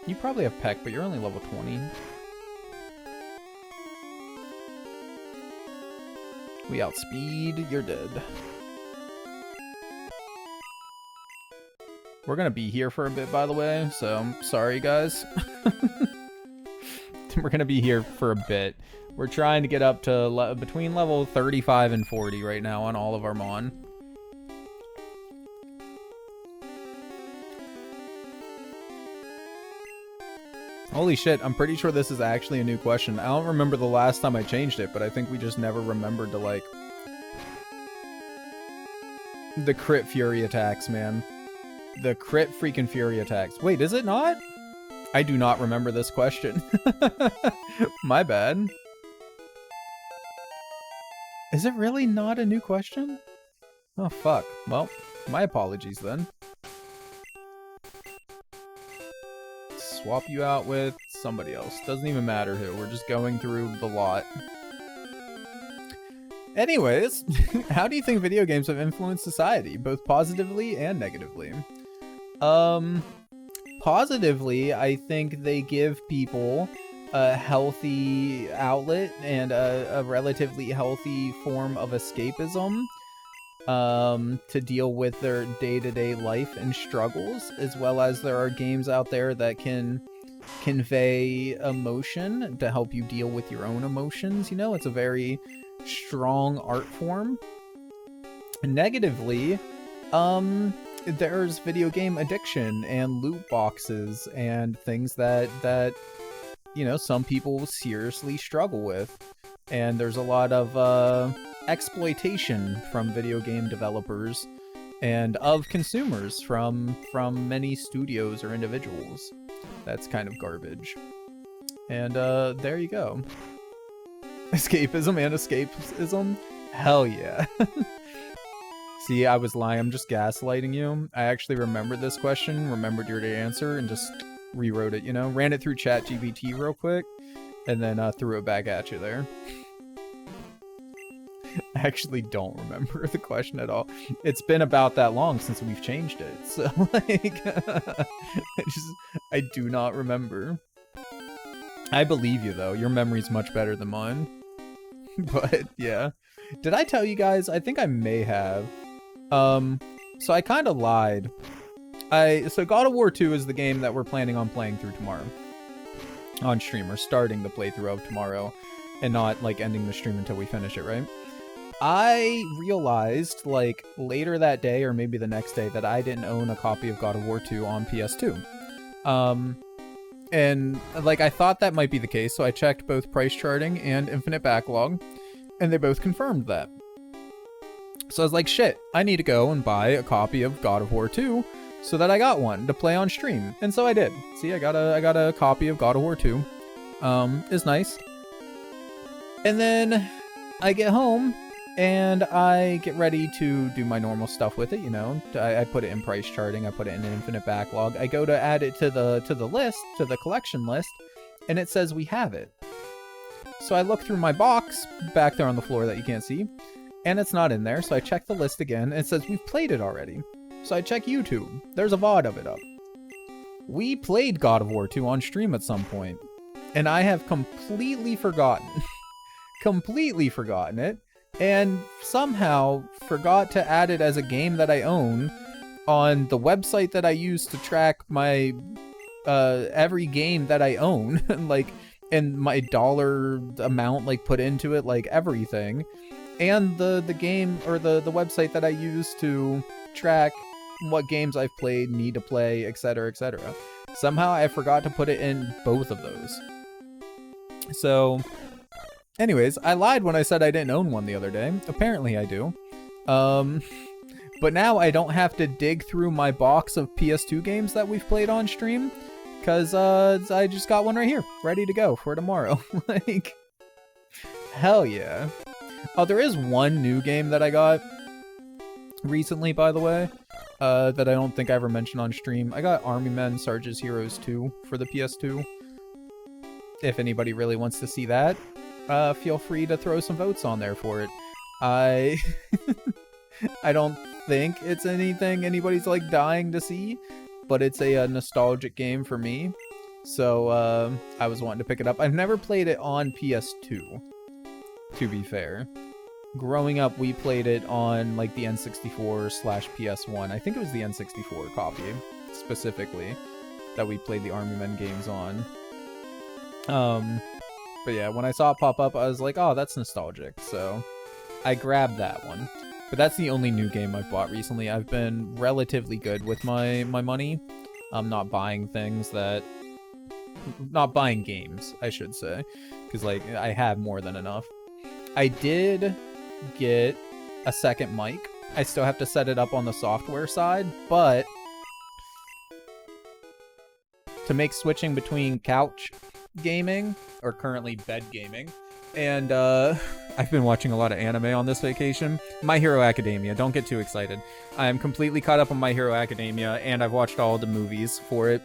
You probably have Peck, but you're only level 20. We outspeed, you're dead. We're gonna be here for a bit, by the way, so sorry, guys. We're gonna be here for a bit. We're trying to get up to between level 35 and 40 right now on all of our mon. Holy shit, I'm pretty sure this is actually a new question. I don't remember the last time I changed it, but I think we just never remembered to, like... The crit fury attacks, man. The crit freaking fury attacks. Wait, is it not? I do not remember this question. My bad. Is it really not a new question? Oh, fuck. Well, my apologies then. Swap you out with somebody else. Doesn't even matter who. We're just going through the lot. Anyways, how do you think video games have influenced society, both positively and negatively? Positively, I think they give people a healthy outlet and a relatively healthy form of escapism to deal with their day-to-day life and struggles, as well as there are games out there that can convey emotion to help you deal with your own emotions. You know, it's a very strong art form. Negatively, there's video game addiction and loot boxes and things that you know, some people seriously struggle with, and there's a lot of exploitation from video game developers and of consumers from many studios or individuals. That's kind of garbage. And there you go. Escapism and escapism? Hell yeah. See, I was lying. I'm just gaslighting you. I actually remembered this question, remembered your answer, and just rewrote it, you know? Ran it through ChatGPT real quick, and then threw it back at you there. I actually don't remember the question at all. It's been about that long since we've changed it, so, like, I do not remember. I believe you, though. Your memory's much better than mine. But, yeah. Did I tell you guys? I think I may have. So I kind of lied. So God of War 2 is the game that we're planning on playing through tomorrow. On stream. Or starting the playthrough of tomorrow. And not, like, ending the stream until we finish it, right? I realized, like, later that day, or maybe the next day, that I didn't own a copy of God of War 2 on PS2. And, like, I thought that might be the case, so I checked both price charting and Infinite Backlog, and they both confirmed that. So I was like, shit, I need to go and buy a copy of God of War 2, so that I got one to play on stream. And so I did. See, I got a copy of God of War 2. It's nice. And then I get home, and I get ready to do my normal stuff with it, you know. I put it in price charting, I put it in an Infinite Backlog. I go to add it to the list, to the collection list, and it says we have it. So I look through my box, back there on the floor that you can't see, and it's not in there, so I check the list again, and it says we've played it already. So I check YouTube. There's a VOD of it up. We played God of War 2 on stream at some point, and I have completely forgotten. Completely forgotten it. And somehow forgot to add it as a game that I own on the website that I use to track my every game that I own, like, and my dollar amount, like, put into it, like, everything, and the game, or the website that I use to track what games I've played, need to play, etc., etc. Somehow I forgot to put it in both of those. So anyways, I lied when I said I didn't own one the other day. Apparently I do. But now I don't have to dig through my box of PS2 games that we've played on stream, because I just got one right here, ready to go for tomorrow. Like, hell yeah. Oh, there is one new game that I got recently, by the way, that I don't think I ever mentioned on stream. I got Army Men Sarge's Heroes 2 for the PS2. If anybody really wants to see that, feel free to throw some votes on there for it. I don't think it's anything anybody's, like, dying to see, but it's a nostalgic game for me, so I was wanting to pick it up. I've never played it on PS2, to be fair. Growing up, we played it on, like, the N64/PS1. I think it was the N64 copy, specifically, that we played the Army Men games on. But yeah, when I saw it pop up, I was like, oh, that's nostalgic, so I grabbed that one. But that's the only new game I've bought recently. I've been relatively good with my money. I'm not buying things that not buying games, I should say, because like I have more than enough. I did get a second mic. I still have to set it up on the software side, but to make switching between couch gaming, or currently bed gaming, and I've been watching a lot of anime on this vacation. My Hero Academia, don't get too excited. I am completely caught up on My Hero Academia, and I've watched all the movies for it.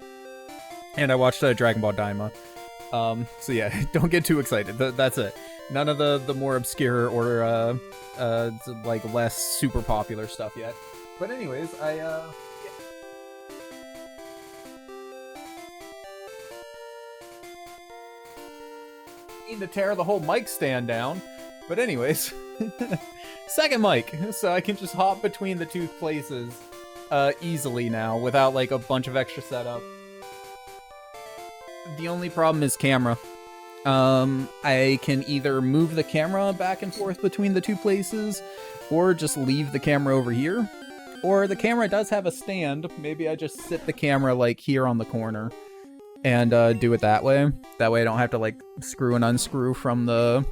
And I watched Dragon Ball Daima. So yeah, don't get too excited. That's it. None of the more obscure or like less super popular stuff yet. But anyways, yeah. Need to tear the whole mic stand down. But anyways, second mic, so I can just hop between the two places easily now without like a bunch of extra setup. The only problem is camera. I can either move the camera back and forth between the two places, or just leave the camera over here. Or the camera does have a stand. Maybe I just sit the camera like here on the corner and do it that way. That way I don't have to like screw and unscrew from the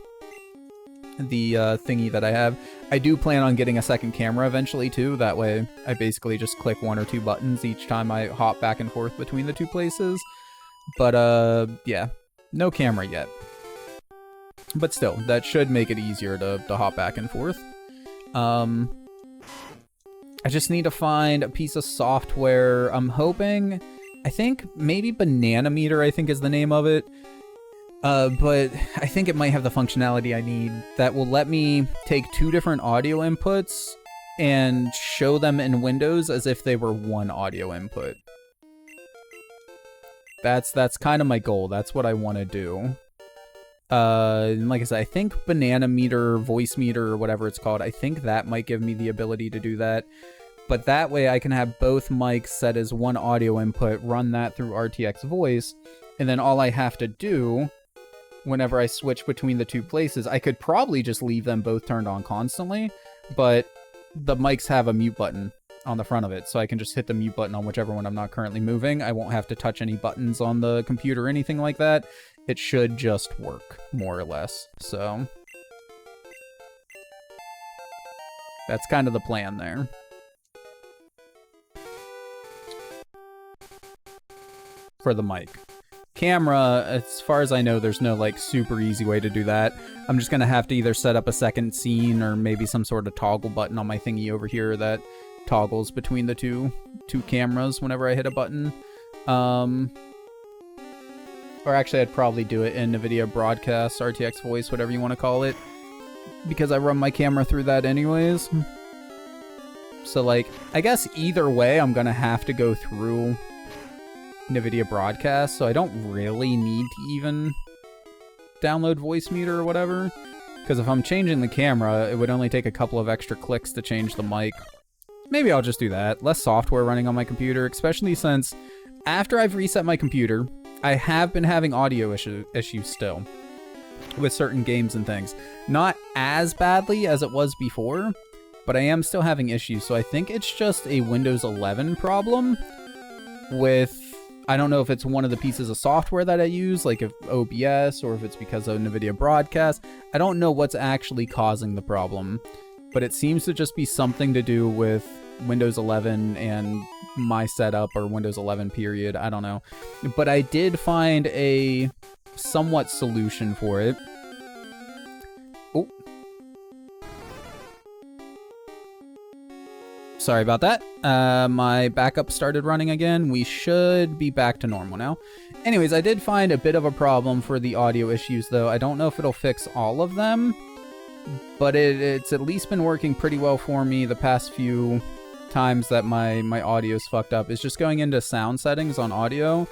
thingy that I have. I do plan on getting a second camera eventually too. That way I basically just click one or two buttons each time I hop back and forth between the two places. But yeah, no camera yet. But still, that should make it easier to hop back and forth. I just need to find a piece of software. I'm hoping, I think maybe Banana Meter, I think is the name of it. But I think it might have the functionality I need that will let me take two different audio inputs and show them in Windows as if they were one audio input. That's kind of my goal. That's what I want to do. And like I said, I think Banana Meter, Voice Meter, or whatever it's called, I think that might give me the ability to do that. But that way I can have both mics set as one audio input, run that through RTX Voice, and then all I have to do whenever I switch between the two places, I could probably just leave them both turned on constantly, but the mics have a mute button on the front of it, so I can just hit the mute button on whichever one I'm not currently moving. I won't have to touch any buttons on the computer or anything like that. It should just work, more or less. So that's kind of the plan there. For the mic. Camera, as far as I know, there's no like super easy way to do that. I'm just gonna have to either set up a second scene or maybe some sort of toggle button on my thingy over here that toggles between the two cameras whenever I hit a button. Or actually, I'd probably do it in NVIDIA Broadcast, RTX Voice, whatever you want to call it, because I run my camera through that anyways. So like, I guess either way, I'm gonna have to go through NVIDIA Broadcast, so I don't really need to even download Voice Meter or whatever, because if I'm changing the camera, it would only take a couple of extra clicks to change the mic. Maybe I'll just do that. Less software running on my computer, especially since after I've reset my computer, I have been having audio issues still with certain games and things. Not as badly as it was before, but I am still having issues, so I think it's just a Windows 11 problem with, I don't know if it's one of the pieces of software that I use, like if OBS, or if it's because of NVIDIA Broadcast. I don't know what's actually causing the problem, but it seems to just be something to do with Windows 11 and my setup, or Windows 11 period. I don't know. But I did find a somewhat solution for it. Oh. Sorry about that. My backup started running again. We should be back to normal now. Anyways, I did find a bit of a problem for the audio issues, though. I don't know if it'll fix all of them, but it's at least been working pretty well for me the past few times that my audio's fucked up. Is just going into sound settings on audio,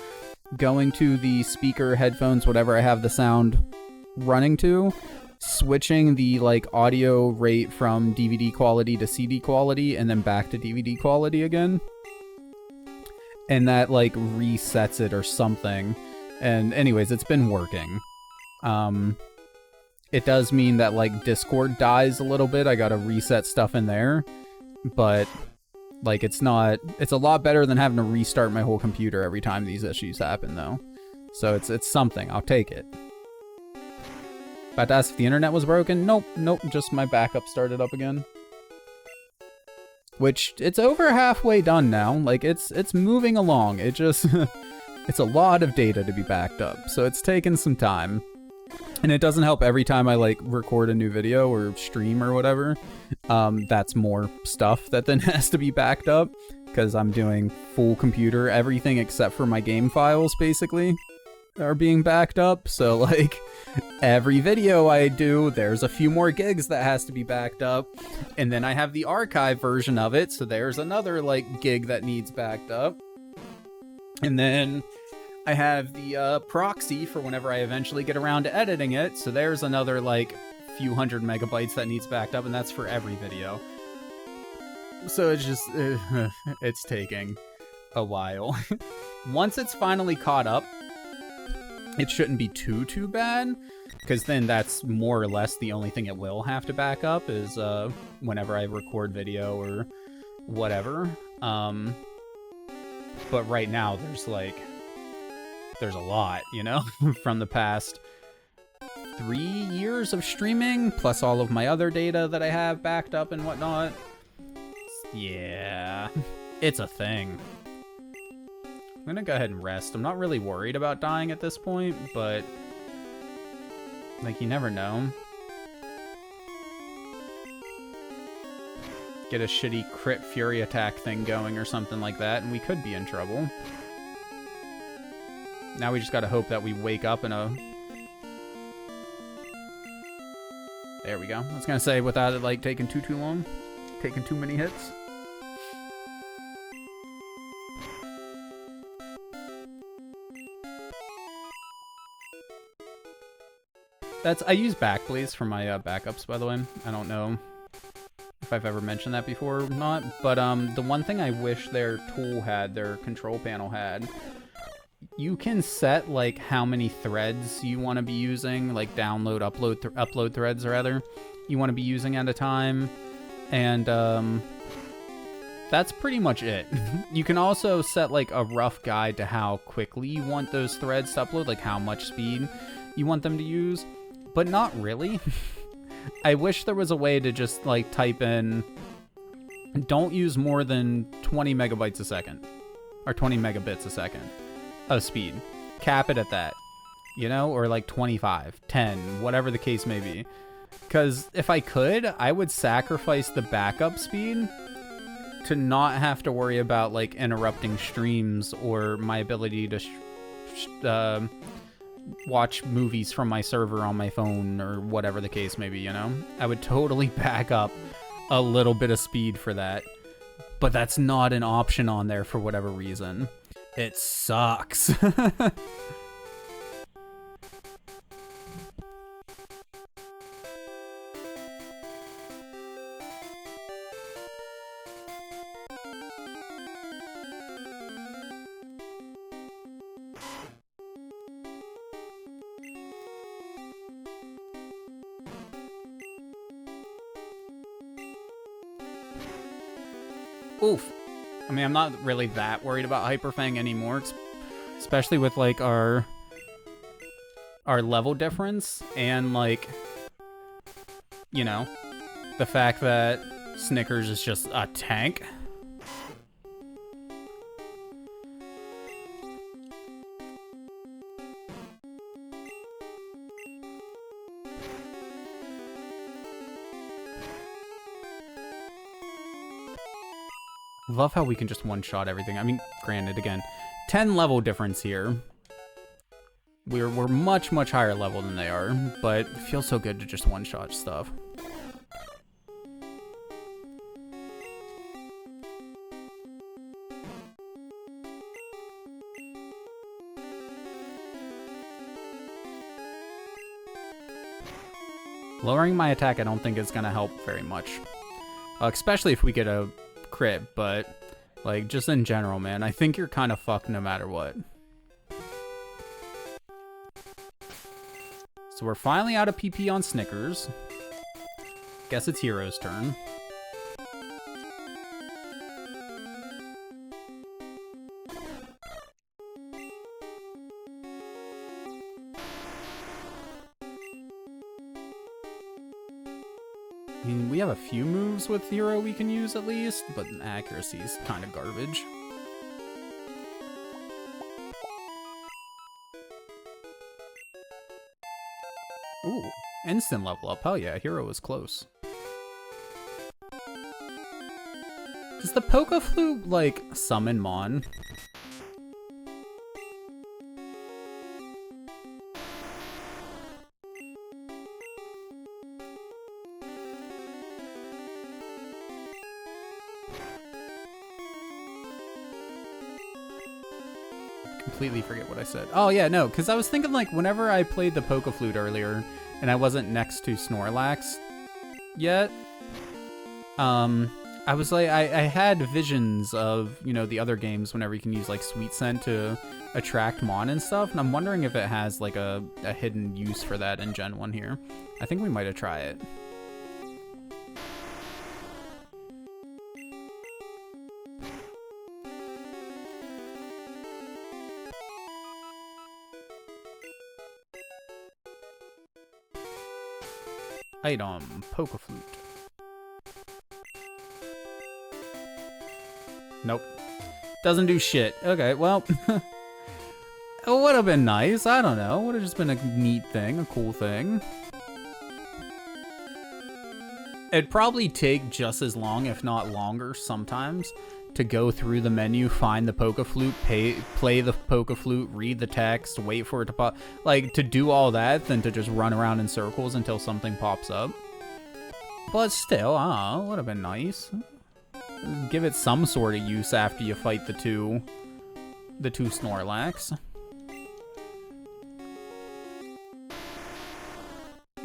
going to the speaker, headphones, whatever I have the sound running to, switching the like audio rate from DVD quality to CD quality, and then back to DVD quality again, and that like resets it or something. And anyways, it's been working. It does mean that like Discord dies a little bit. I gotta reset stuff in there, but like it's a lot better than having to restart my whole computer every time these issues happen, though. So it's something. I'll take it. About to ask if the internet was broken. Nope, just my backup started up again. Which, it's over halfway done now. Like, it's moving along. It just... it's a lot of data to be backed up. So it's taken some time. And it doesn't help every time I, like, record a new video or stream or whatever. That's more stuff that then has to be backed up. Because I'm doing full computer. Everything except for my game files, basically, are being backed up. So, like, every video I do, there's a few more gigs that has to be backed up. And then I have the archive version of it. So there's another, like, gig that needs backed up. And then I have the proxy for whenever I eventually get around to editing it. So there's another, like, few hundred megabytes that needs backed up, and that's for every video. So it's just, it's taking a while. Once it's finally caught up, it shouldn't be too bad, because then that's more or less the only thing it will have to back up is whenever I record video or whatever. But right now, there's a lot, you know, from the past 3 years of streaming, plus all of my other data that I have backed up and whatnot. Yeah, it's a thing. I'm gonna go ahead and rest. I'm not really worried about dying at this point, but, like, you never know. Get a shitty crit fury attack thing going or something like that, and we could be in trouble. Now we just gotta hope that we wake up in a... There we go. I was gonna say, without it, like, taking too long. Taking too many hits. I use Backblaze for my backups, by the way. I don't know if I've ever mentioned that before or not, but the one thing I wish their tool had, their control panel had, you can set, like, how many threads you want to be using, like download, upload threads, rather, you want to be using at a time, and that's pretty much it. You can also set, like, a rough guide to how quickly you want those threads to upload, like how much speed you want them to use. But not really. I wish there was a way to just, like, type in, don't use more than 20 megabytes a second. Or 20 megabits a second of speed. Cap it at that. You know? Or, like, 25, 10, whatever the case may be. Because if I could, I would sacrifice the backup speed to not have to worry about, like, interrupting streams or my ability to watch movies from my server on my phone or whatever the case may be, you know? I would totally back up a little bit of speed for that. But that's not an option on there for whatever reason. It sucks. Oof. I mean, I'm not really that worried about Hyperfang anymore, especially with, like, our level difference and, like, you know, the fact that Snickers is just a tank. Love how we can just one-shot everything. I mean, granted, again, 10 level difference here. We're much higher level than they are, but it feels so good to just one-shot stuff. Lowering my attack, I don't think is going to help very much. Especially if we get a crit, but, like, just in general, man, I think you're kind of fucked no matter what. So we're finally out of PP on Snickers. Guess it's Hero's turn. we have a few moves with Hero we can use at least, but accuracy is kind of garbage. Ooh, instant level up. Hell yeah, Hero is close. Does the Poke Flute, like, summon Mon? Completely forget what I said. Oh yeah, no, because I was thinking like whenever I played the Poke Flute earlier and I wasn't next to Snorlax yet, I was like, I had visions of, you know, the other games whenever you can use like Sweet Scent to attract Mon and stuff, and I'm wondering if it has like a hidden use for that in Gen 1 here. I think we might have tried it. Item, Poke Flute. Nope. Doesn't do shit. Okay, well. It would have been nice. I don't know. Would have just been a neat thing, a cool thing. It'd probably take just as long, if not longer, sometimes, to go through the menu, find the Poke Flute, play the Poke Flute, read the text, wait for it to pop. Like, to do all that than to just run around in circles until something pops up. But still, I don't know, would have been nice. Give it some sort of use after you fight the two Snorlax.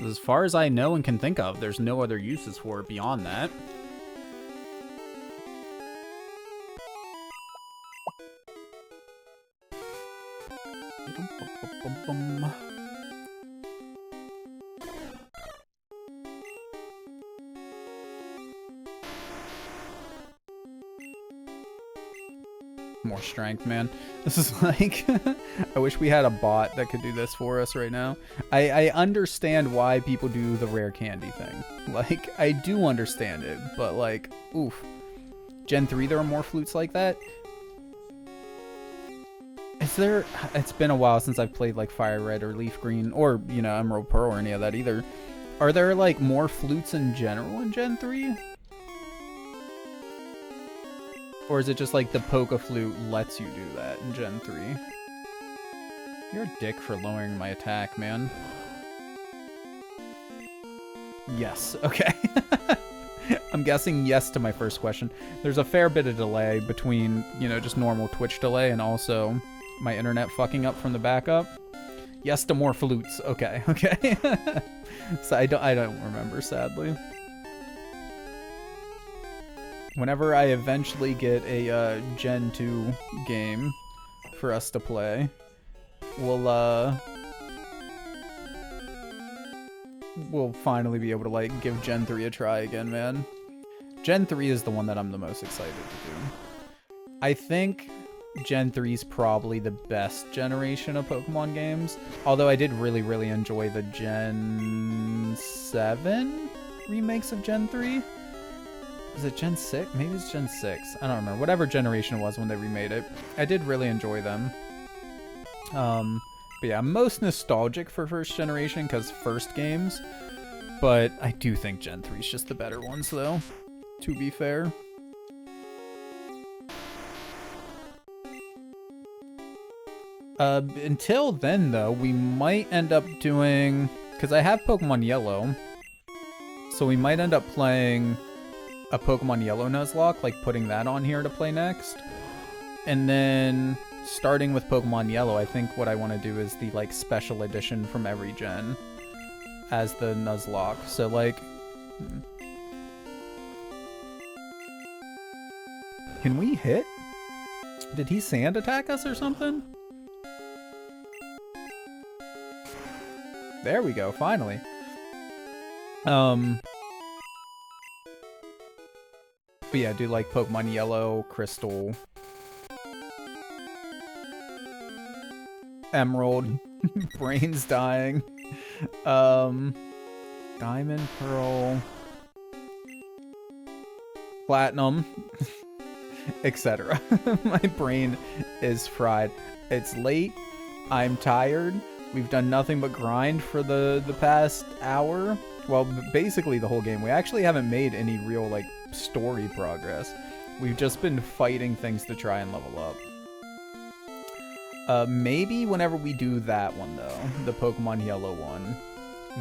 As far as I know and can think of, there's no other uses for it beyond that. More strength, man. This is like I wish we had a bot that could do this for us right now. I understand why people do the rare candy thing. Like, I do understand it, but like, oof. Gen 3 there are more flutes like that. Is there... It's been a while since I've played like Fire Red or Leaf Green or, you know, Emerald Pearl or any of that either. Are there like more flutes in general in Gen 3? Or is it just like the Poke Flute lets you do that in Gen 3? You're a dick for lowering my attack, man. Yes, okay. I'm guessing yes to my first question. There's a fair bit of delay between, you know, just normal Twitch delay and also my internet fucking up from the backup. Yes to more flutes. Okay, okay. So I don't remember, sadly. Whenever I eventually get a Gen 2 game for us to play, we'll finally be able to like give Gen 3 a try again, man. Gen 3 is the one that I'm the most excited to do. I think Gen 3 is probably the best generation of Pokemon games, although I did really, really enjoy the Gen 7 remakes of Gen 3. Is it Gen 6? Maybe it's Gen 6. I don't remember. Whatever generation it was when they remade it. I did really enjoy them. But yeah, I'm most nostalgic for first generation because first games. But I do think Gen 3 is just the better ones though, to be fair. Until then though, we might end up doing... Because I have Pokemon Yellow. So we might end up playing a Pokemon Yellow Nuzlocke, like putting that on here to play next. And then starting with Pokemon Yellow, I think what I want to do is the like special edition from every gen as the Nuzlocke. So like, can we hit? Did he sand attack us or something? There we go, finally. But yeah, do like Pokemon Yellow, Crystal, Emerald, Brain's dying, Diamond, Pearl, platinum, etc. My brain is fried. It's late. I'm tired. We've done nothing but grind for the past hour. Well, basically the whole game. We actually haven't made any real, like, story progress. We've just been fighting things to try and level up. Maybe whenever we do that one, though, the Pokemon Yellow one,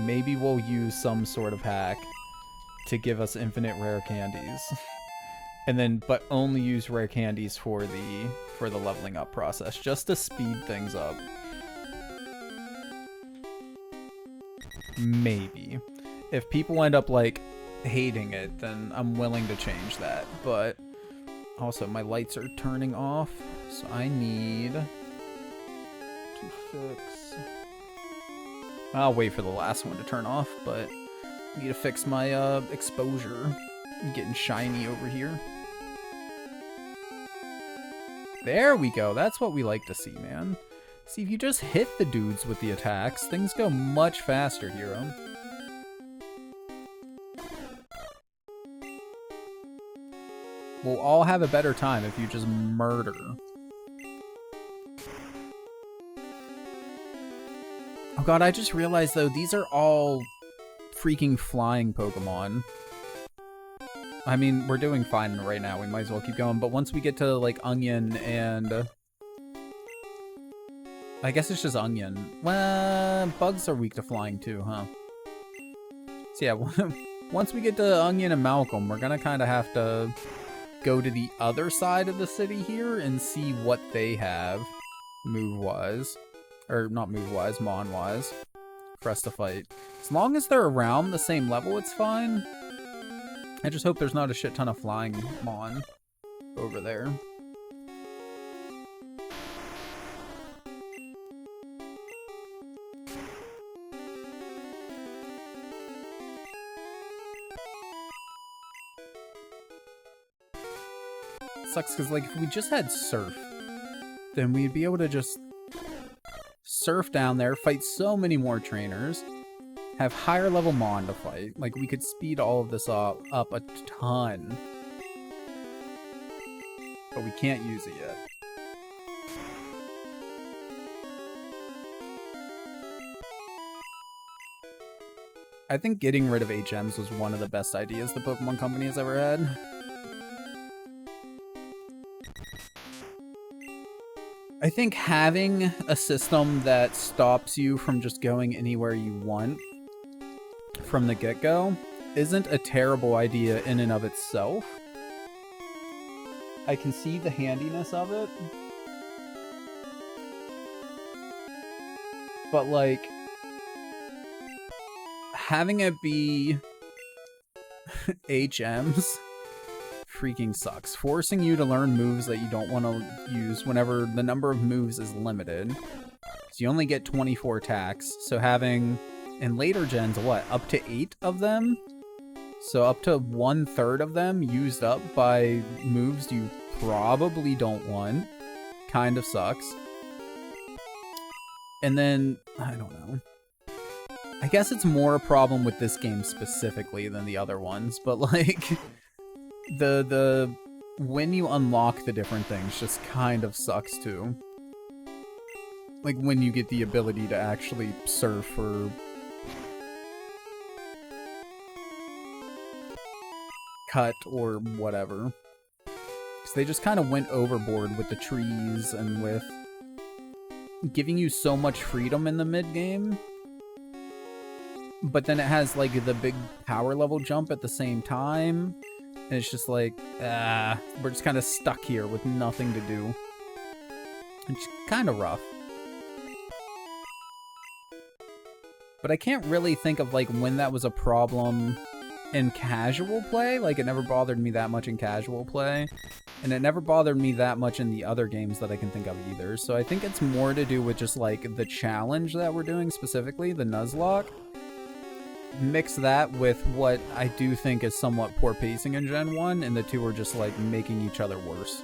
maybe we'll use some sort of hack to give us infinite rare candies. And then, but only use rare candies for the leveling up process, just to speed things up. Maybe. If people end up, like, hating it, then I'm willing to change that. But also, my lights are turning off, so I need to fix... I'll wait for the last one to turn off, but I need to fix my exposure. I'm getting shiny over here. There we go. That's what we like to see, man. See, if you just hit the dudes with the attacks, things go much faster, hero. We'll all have a better time if you just murder. Oh god, I just realized, though, these are all freaking flying Pokemon. I mean, we're doing fine right now. We might as well keep going. But once we get to, like, Onion and... I guess it's just Onion. Well, bugs are weak to flying too, huh? So yeah, once we get to Onion and Malcolm, we're gonna kind of have to go to the other side of the city here and see what they have move-wise. Or not move-wise, Mon-wise. For us to fight. As long as they're around the same level, it's fine. I just hope there's not a shit ton of flying Mon over there. Sucks because, like, if we just had Surf, then we'd be able to just surf down there, fight so many more trainers, have higher level Mon to fight. Like, we could speed all of this up a ton. But we can't use it yet. I think getting rid of HMs was one of the best ideas the Pokemon Company has ever had. I think having a system that stops you from just going anywhere you want from the get-go isn't a terrible idea in and of itself. I can see the handiness of it. But, like, having it be HMs freaking sucks. Forcing you to learn moves that you don't want to use whenever the number of moves is limited. So you only get 24 attacks. So having, in later gens, what, up to 8 of them? So up to 1/3 of them used up by moves you probably don't want. Kind of sucks. And then, I don't know. I guess it's more a problem with this game specifically than the other ones, but like... The when you unlock the different things just kind of sucks too. Like when you get the ability to actually surf or cut or whatever. So they just kind of went overboard with the trees and with giving you so much freedom in the mid-game. But then it has like the big power level jump at the same time. And it's just like, we're just kind of stuck here with nothing to do. It's kind of rough. But I can't really think of, like, when that was a problem in casual play. Like, it never bothered me that much in casual play. And it never bothered me that much in the other games that I can think of either. So I think it's more to do with just, like, the challenge that we're doing specifically, the Nuzlocke. Mix that with what I do think is somewhat poor pacing in Gen 1, and the two are just, like, making each other worse.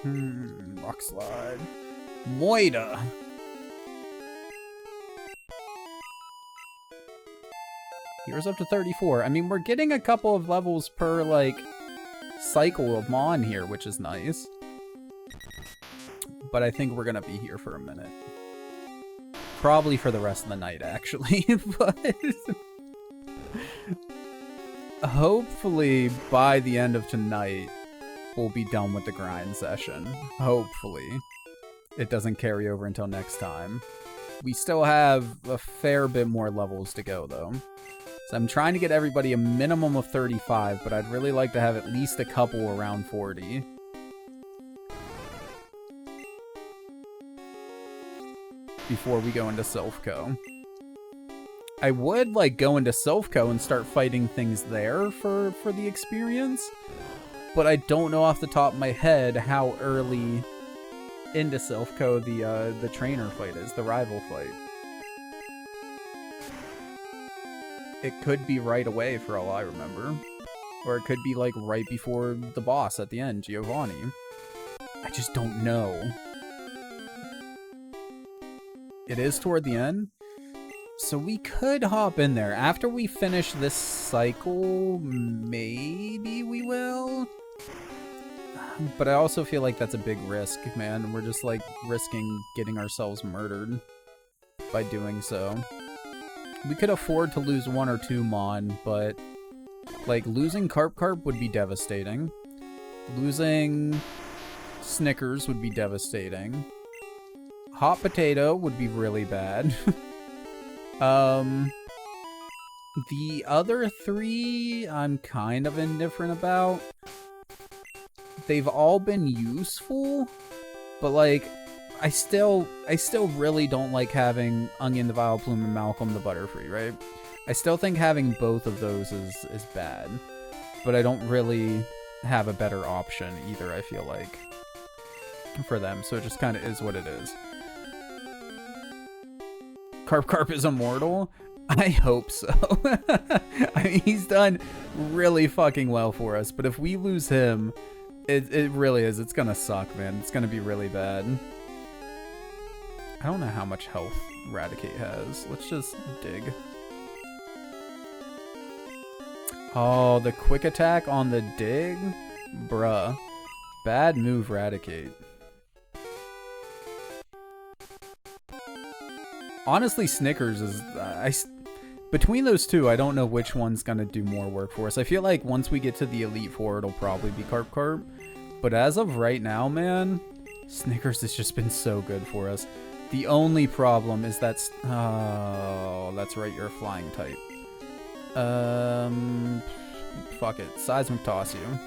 Rock Slide. Moida. Here's up to 34. I mean, we're getting a couple of levels per, like, cycle of Mon here, which is nice. But I think we're gonna be here for a minute. Probably for the rest of the night, actually. But hopefully by the end of tonight, we'll be done with the grind session. Hopefully. It doesn't carry over until next time. We still have a fair bit more levels to go, though. So I'm trying to get everybody a minimum of 35, but I'd really like to have at least a couple around 40. Before we go into Silph-Co. I would, like, go into Silph-Co and start fighting things there for the experience, but I don't know off the top of my head how early into Silph-Co the trainer fight is, the rival fight. It could be right away for all I remember. Or it could be, like, right before the boss at the end, Giovanni. I just don't know. It is toward the end. So we could hop in there. After we finish this cycle, maybe we will. But I also feel like that's a big risk, man. We're just, like, risking getting ourselves murdered by doing so. We could afford to lose 1 or 2 Mon, but, like, losing Carp would be devastating. Losing Snickers would be devastating. Hot Potato would be really bad. The other 3, I'm kind of indifferent about. They've all been useful, but, like, I still really don't like having Onion the Vileplume and Malcolm the Butterfree, right? I still think having both of those is bad, but I don't really have a better option either, I feel like, for them, so it just kind of is what it is. Carp is immortal? I hope so. I mean, he's done really fucking well for us, but if we lose him, it really is. It's gonna suck, man. It's gonna be really bad. I don't know how much health Raticate has. Let's just dig. Oh, the quick attack on the dig? Bruh. Bad move, Raticate. Honestly, Snickers is... between those two, I don't know which one's gonna do more work for us. I feel like once we get to the Elite Four, it'll probably be Carp. But as of right now, man, Snickers has just been so good for us. The only problem is that's... Oh, that's right, you're a flying type. Fuck it. Seismic Toss you.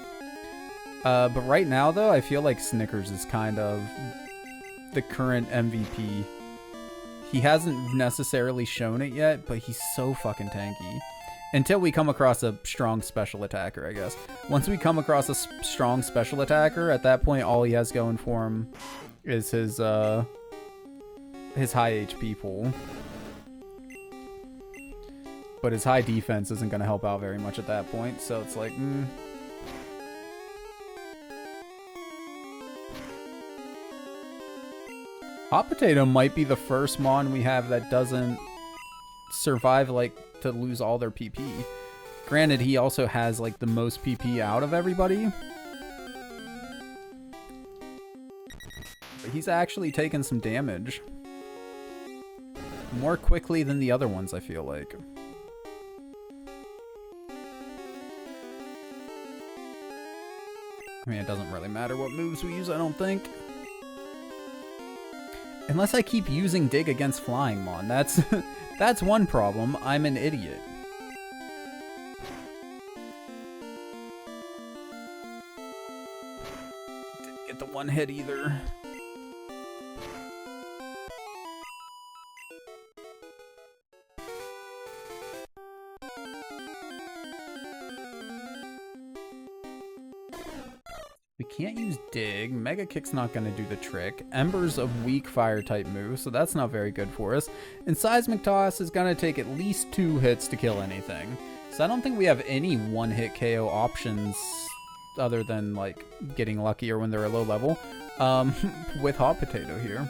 But right now, though, I feel like Snickers is kind of the current MVP. He hasn't necessarily shown it yet, but he's so fucking tanky. Until we come across a strong special attacker, I guess. Once we come across a strong special attacker, at that point, all he has going for him is his high HP pool. But his high defense isn't going to help out very much at that point, so it's like, Hot Potato might be the first Mon we have that doesn't survive, like, to lose all their PP. Granted, he also has, like, the most PP out of everybody. But he's actually taken some damage. More quickly than the other ones, I feel like. I mean, it doesn't really matter what moves we use, I don't think. Unless I keep using Dig against Flying Mon. That's one problem. I'm an idiot. Didn't get the one hit either. We can't use Dig. Mega Kick's not going to do the trick. Ember's a weak fire-type move, so that's not very good for us. And Seismic Toss is going to take at least 2 hits to kill anything. So I don't think we have any one-hit KO options other than, like, getting lucky or when they're a low level. With Hot Potato here.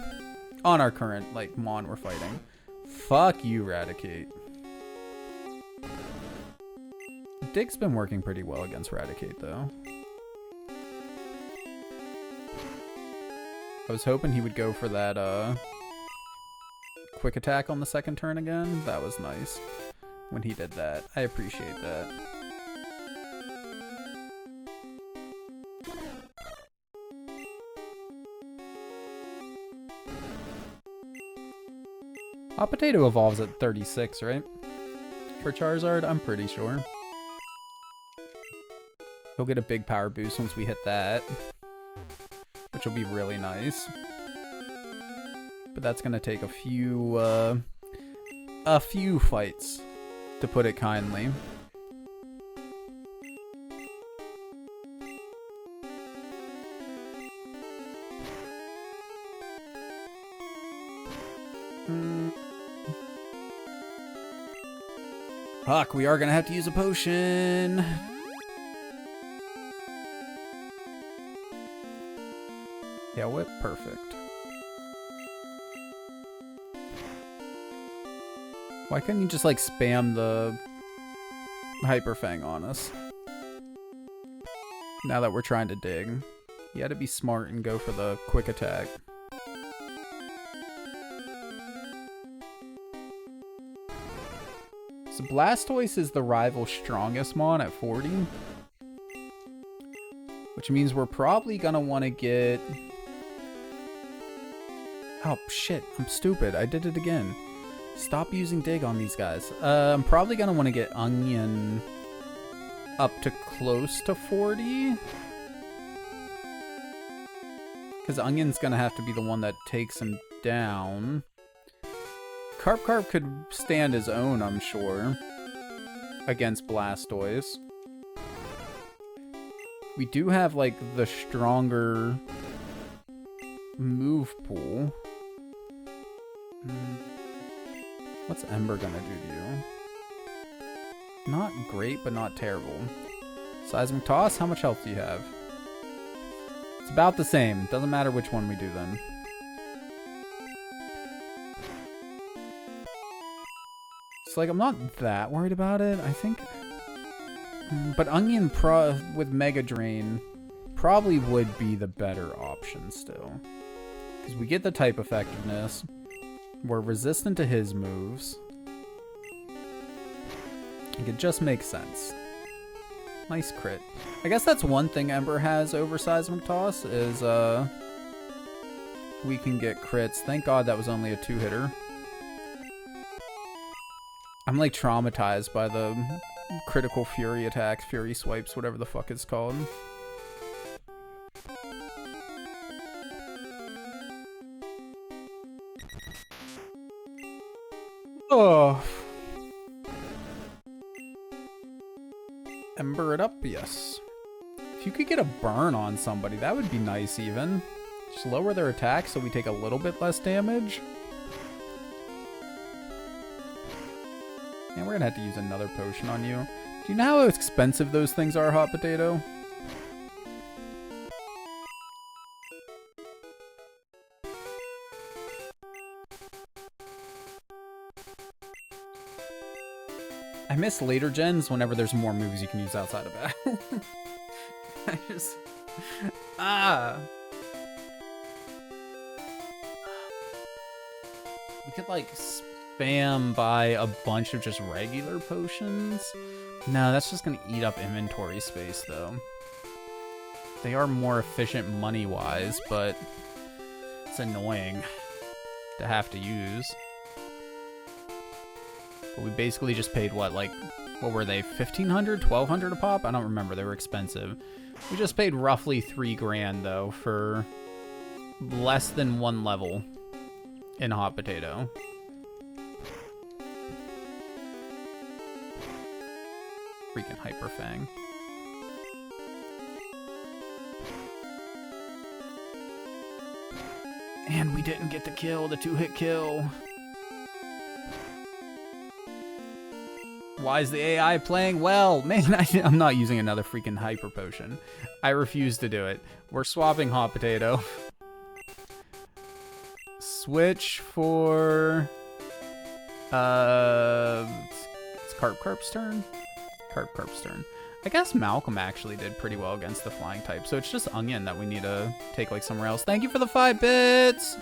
On our current, like, Mon we're fighting. Fuck you, Raticate. Dig's been working pretty well against Raticate, though. I was hoping he would go for that, quick attack on the second turn again. That was nice when he did that. I appreciate that. Hot Potato evolves at 36, right? For Charizard, I'm pretty sure. He'll get a big power boost once we hit that, which will be really nice. But that's gonna take a few fights, to put it kindly. Fuck, we are gonna have to use a potion. Yeah, whip, perfect. Why couldn't you just like spam the Hyper Fang on us? Now that we're trying to dig. You had to be smart and go for the quick attack. So Blastoise is the rival strongest Mon at 40. Which means we're probably gonna want to get... Oh shit, I'm stupid. I did it again. Stop using Dig on these guys. I'm probably gonna want to get Onion up to close to 40. Because Onion's gonna have to be the one that takes him down. Carp could stand his own, I'm sure, against Blastoise. We do have, like, the stronger move pool. What's Ember gonna do to you? Not great, but not terrible. Seismic Toss, how much health do you have? It's about the same. Doesn't matter which one we do then. It's like, I'm not that worried about it, I think. But Onion with Mega Drain probably would be the better option still. Because we get the type effectiveness. We're resistant to his moves. Like, it just makes sense. Nice crit. I guess that's one thing Ember has over Seismic Toss is we can get crits. Thank God that was only a 2-hitter. I'm like traumatized by the critical fury attacks, fury swipes, whatever the fuck it's called. Oh. Ember it up, yes. If you could get a burn on somebody, that would be nice even. Just lower their attack so we take a little bit less damage. And we're gonna have to use another potion on you. Do you know how expensive those things are, Hot Potato? I miss later gens whenever there's more moves you can use outside of battle. I just... We could, like, spam buy a bunch of just regular potions. No, that's just gonna eat up inventory space, though. They are more efficient money-wise, but it's annoying to have to use. But we basically just paid, what were they, 1,500, 1,200 a pop? I don't remember, they were expensive. We just paid roughly 3 grand, though, for less than 1 level in Hot Potato. Freaking Hyper Fang. And we didn't get the kill, the 2-hit kill. Why is the AI playing well? Man, I'm not using another freaking Hyper Potion. I refuse to do it. We're swapping Hot Potato. switch for it's Carp's turn. Carp's turn. I guess Malcolm actually did pretty well against the flying type, so it's just Onion that we need to take like somewhere else. Thank you for the 5 bits.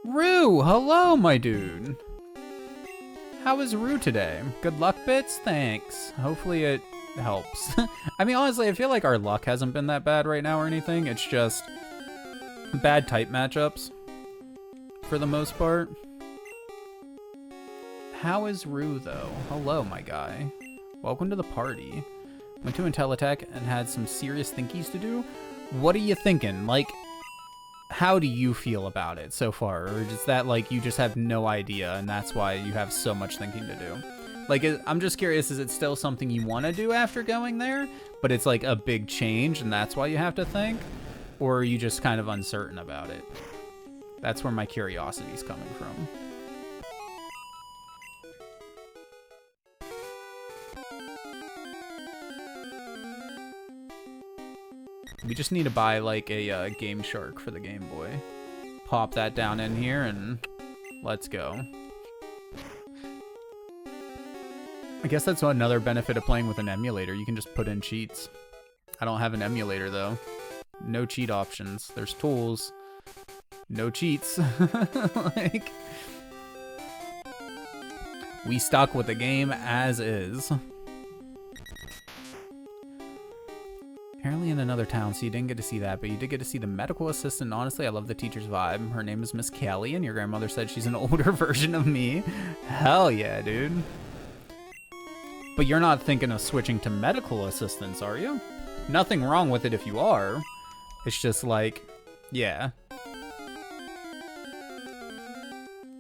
Rue, hello, my dude. How is Rue today? Good luck bits? Thanks. Hopefully it helps. I mean, honestly, I feel like our luck hasn't been that bad right now or anything. It's just bad type matchups for the most part. How is Rue, though? Hello, my guy. Welcome to the party. Went to Intelitech and had some serious thinkies to do. What are you thinking? Like, how do you feel about it so far? Or is that like you just have no idea and that's why you have so much thinking to do? Like, I'm just curious, is it still something you want to do after going there, but it's like a big change and that's why you have to think? Or are you just kind of uncertain about it? That's where my curiosity is coming from. We just need to buy like a Game Shark for the Game Boy. Pop that down in here and let's go. I guess that's another benefit of playing with an emulator. You can just put in cheats. I don't have an emulator though. No cheat options. There's tools. No cheats. Like, we stuck with the game as is. Apparently in another town, so you didn't get to see that, but you did get to see the medical assistant. Honestly, I love the teacher's vibe. Her name is Miss Kelly, and your grandmother said she's an older version of me. Hell yeah, dude. But you're not thinking of switching to medical assistants, are you? Nothing wrong with it if you are. It's just like, yeah.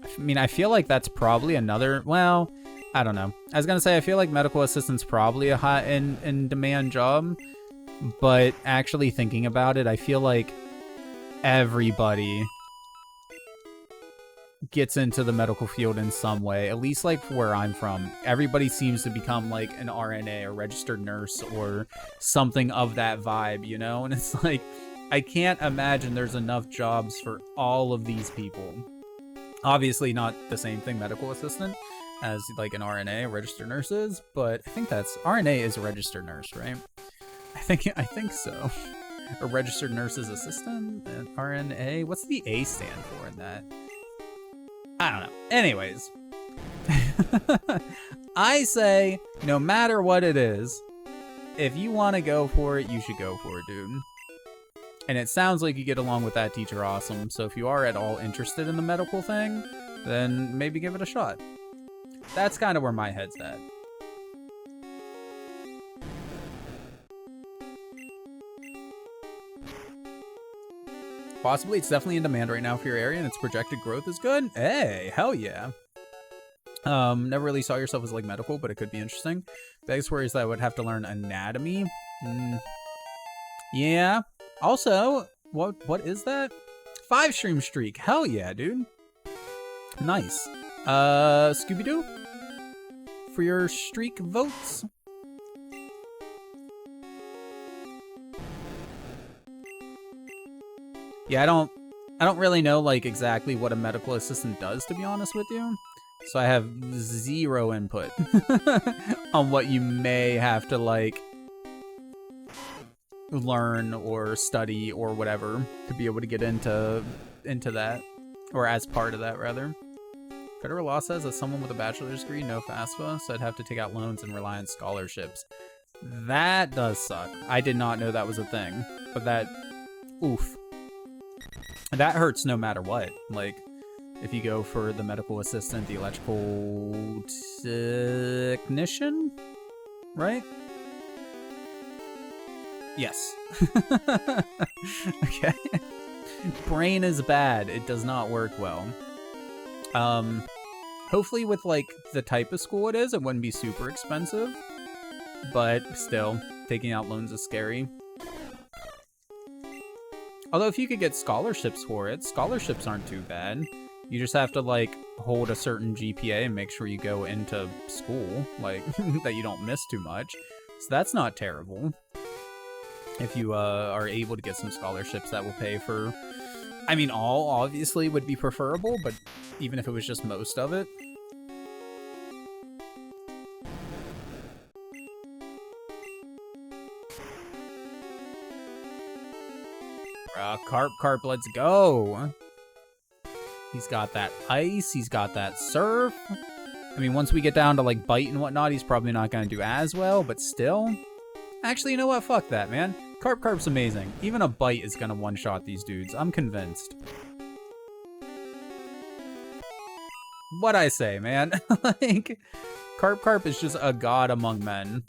I mean, I feel like that's probably another, well, I don't know. I was gonna say, I feel like medical assistant's probably a hot in demand job. But actually thinking about it, I feel like everybody gets into the medical field in some way, at least like where I'm from. Everybody seems to become like an RNA, a registered nurse, or something of that vibe, you know? And it's like, I can't imagine there's enough jobs for all of these people. Obviously not the same thing, medical assistant, as like an RNA, a registered nurse is, but I think that's, RNA is a registered nurse, right? I think so. A registered nurse's assistant? An RNA? What's the A stand for in that? I don't know. Anyways. I say, no matter what it is, if you want to go for it, you should go for it, dude. And it sounds like you get along with that teacher awesome, so if you are at all interested in the medical thing, then maybe give it a shot. That's kind of where my head's at. Possibly, it's definitely in demand right now for your area, and its projected growth is good. Hey, hell yeah. Never really saw yourself as like medical, but it could be interesting. Biggest worry is that I would have to learn anatomy. Yeah. Also, what is that? 5 stream streak. Hell yeah, dude. Nice. Scooby-Doo for your streak votes. Yeah, I don't really know like exactly what a medical assistant does, to be honest with you. So I have 0 input on what you may have to like learn or study or whatever to be able to get into that, or as part of that rather. Federal law says that someone with a bachelor's degree, no FAFSA, so I'd have to take out loans and rely on scholarships. That does suck. I did not know that was a thing, but that, oof. That hurts no matter what. Like, if you go for the medical assistant, the electrical technician, right? Yes. Okay. Brain is bad. It does not work well. Hopefully with like the type of school it is, it wouldn't be super expensive. But still, taking out loans is scary. Although if you could get scholarships for it, scholarships aren't too bad. You just have to like hold a certain GPA and make sure you go into school, like that you don't miss too much. So that's not terrible. If you are able to get some scholarships that will pay for, I mean, all obviously would be preferable, but even if it was just most of it. Carp, let's go. He's got that ice, he's got that surf. I mean, once we get down to, like, bite and whatnot, he's probably not going to do as well, but still. Actually, you know what? Fuck that, man. Carp's amazing. Even a bite is going to one-shot these dudes. I'm convinced. What'd I say, man? Like, Carp is just a god among men.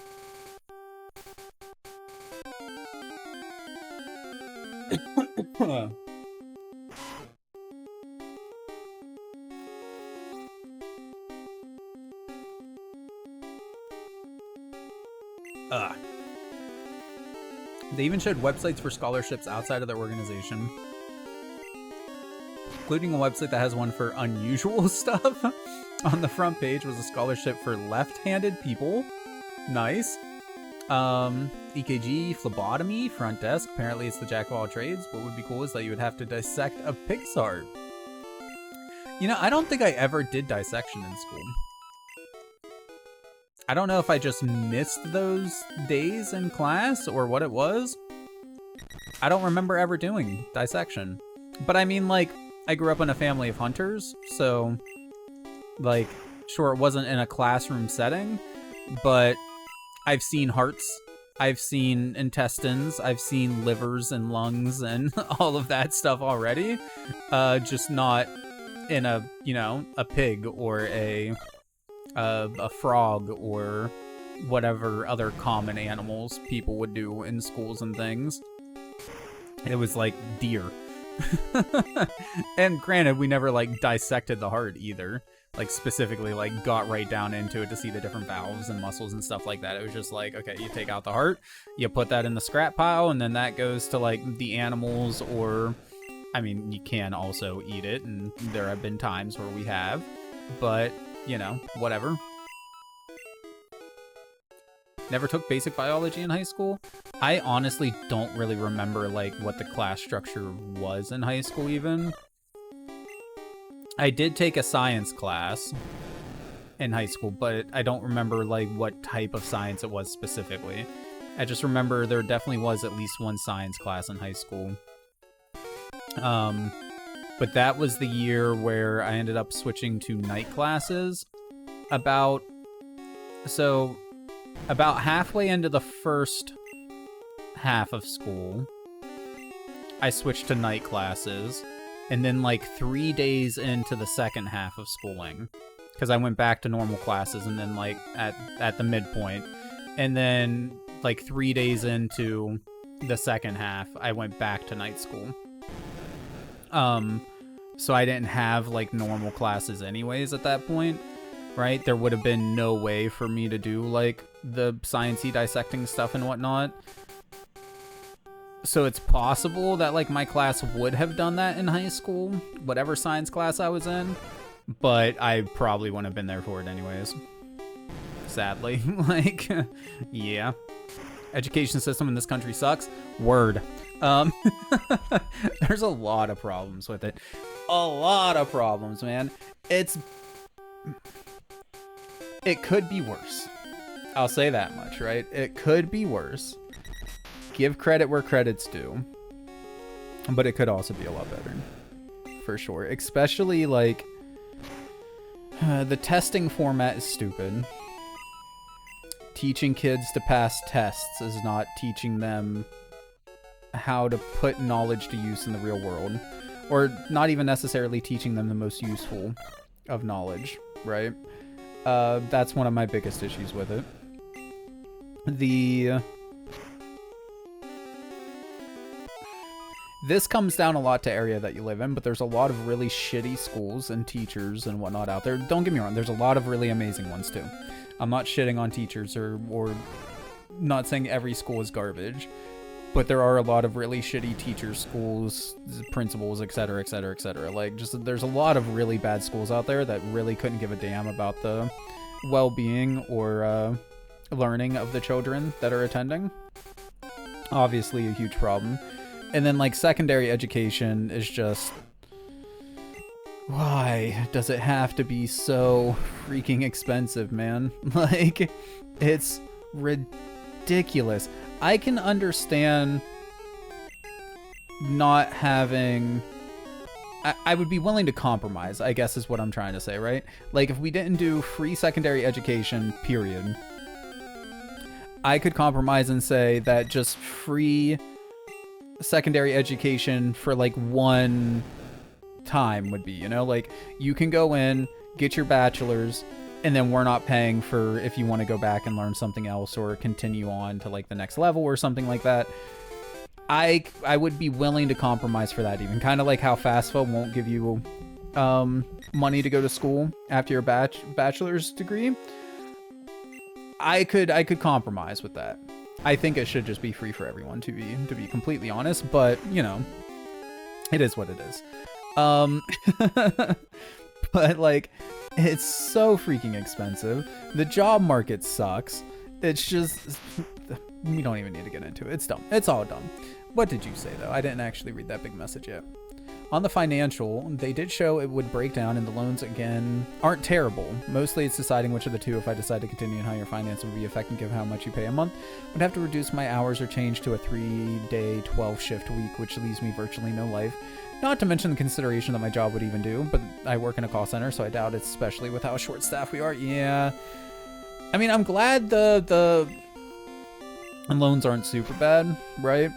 They even showed websites for scholarships outside of their organization, including a website that has one for unusual stuff. On the front page was a scholarship for left-handed people. Nice. EKG, phlebotomy, front desk. Apparently it's the jack of all trades. What would be cool is that you would have to dissect a pig's heart. You know, I don't think I ever did dissection in school. I don't know if I just missed those days in class or what it was. I don't remember ever doing dissection. But I mean, like, I grew up in a family of hunters, so, like, sure, it wasn't in a classroom setting, but I've seen hearts, I've seen intestines, I've seen livers and lungs and all of that stuff already. Just not in a, you know, a pig or a frog or whatever other common animals people would do in schools and things. It was like deer. And granted, we never like dissected the heart either. Like specifically like got right down into it to see the different valves and muscles and stuff like that. It was just like, okay, you take out the heart, you put that in the scrap pile, and then that goes to like the animals, or I mean, you can also eat it, and there have been times where we have, but you know, whatever. Never took basic biology in high school. I honestly don't really remember like what the class structure was in high school even. I did take a science class in high school, but I don't remember like what type of science it was specifically. I just remember there definitely was at least one science class in high school. But that was the year where I ended up switching to night classes. About halfway into the first half of school, I switched to night classes. And then like 3 days into the second half of schooling, because I went back to normal classes, and then like at the midpoint, and then like 3 days into the second half, I went back to night school. So I didn't have like normal classes anyways at that point, right? There would have been no way for me to do like the science-y dissecting stuff and whatnot. So it's possible that like my class would have done that in high school, whatever science class I was in, but I probably wouldn't have been there for it anyways. Sadly. Like, yeah. Education system in this country sucks. Word. There's a lot of problems with it. A lot of problems, man. It could be worse. I'll say that much, right? It could be worse. Give credit where credit's due. But it could also be a lot better. For sure. Especially, like, the testing format is stupid. Teaching kids to pass tests is not teaching them how to put knowledge to use in the real world. Or not even necessarily teaching them the most useful of knowledge, right? That's one of my biggest issues with it. This comes down a lot to area that you live in, but there's a lot of really shitty schools and teachers and whatnot out there. Don't get me wrong, there's a lot of really amazing ones too. I'm not shitting on teachers or not saying every school is garbage, but there are a lot of really shitty teachers, schools, principals, etc., etc., etc. Like, just there's a lot of really bad schools out there that really couldn't give a damn about the well-being or learning of the children that are attending. Obviously a huge problem. And then like secondary education is just, why does it have to be so freaking expensive, man? Like, it's ridiculous. I can understand not having... I would be willing to compromise, I guess is what I'm trying to say, right? Like, if we didn't do free secondary education, period, I could compromise and say that just free secondary education for, like, one time would be, you know? Like, you can go in, get your bachelor's, and then we're not paying for if you want to go back and learn something else or continue on to, like, the next level or something like that. I would be willing to compromise for that, even kind of like how FAFSA won't give you money to go to school after your bachelor's degree. I could compromise with that. I think it should just be free for everyone, to be completely honest, but you know, it is what it is. But like, it's so freaking expensive. The job market sucks. It's just, we don't even need to get into it. It's dumb. It's all dumb. What did you say, though? I didn't actually read that big message yet. On the financial, they did show it would break down, and the loans, again, aren't terrible. Mostly it's deciding which of the two, if I decide to continue and how your finance would be affected given how much you pay a month. Would have to reduce my hours or change to a 3-day, 12-shift week, which leaves me virtually no life. Not to mention the consideration that my job would even do, but I work in a call center, so I doubt it's, especially with how short staffed we are. Yeah. I mean, I'm glad the loans aren't super bad, right?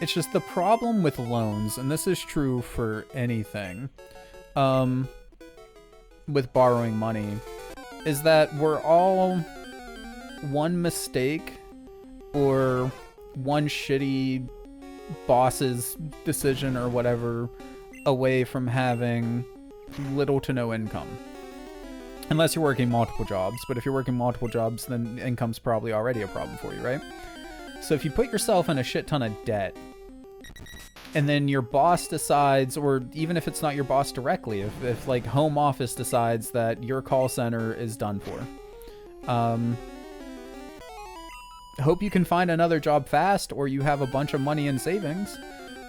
It's just the problem with loans, and this is true for anything, with borrowing money, is that we're all one mistake or one shitty boss's decision or whatever away from having little to no income. Unless you're working multiple jobs, but if you're working multiple jobs, then income's probably already a problem for you, right? So if you put yourself in a shit ton of debt, and then your boss decides, or even if it's not your boss directly, if like home office decides that your call center is done for, hope you can find another job fast, or you have a bunch of money in savings,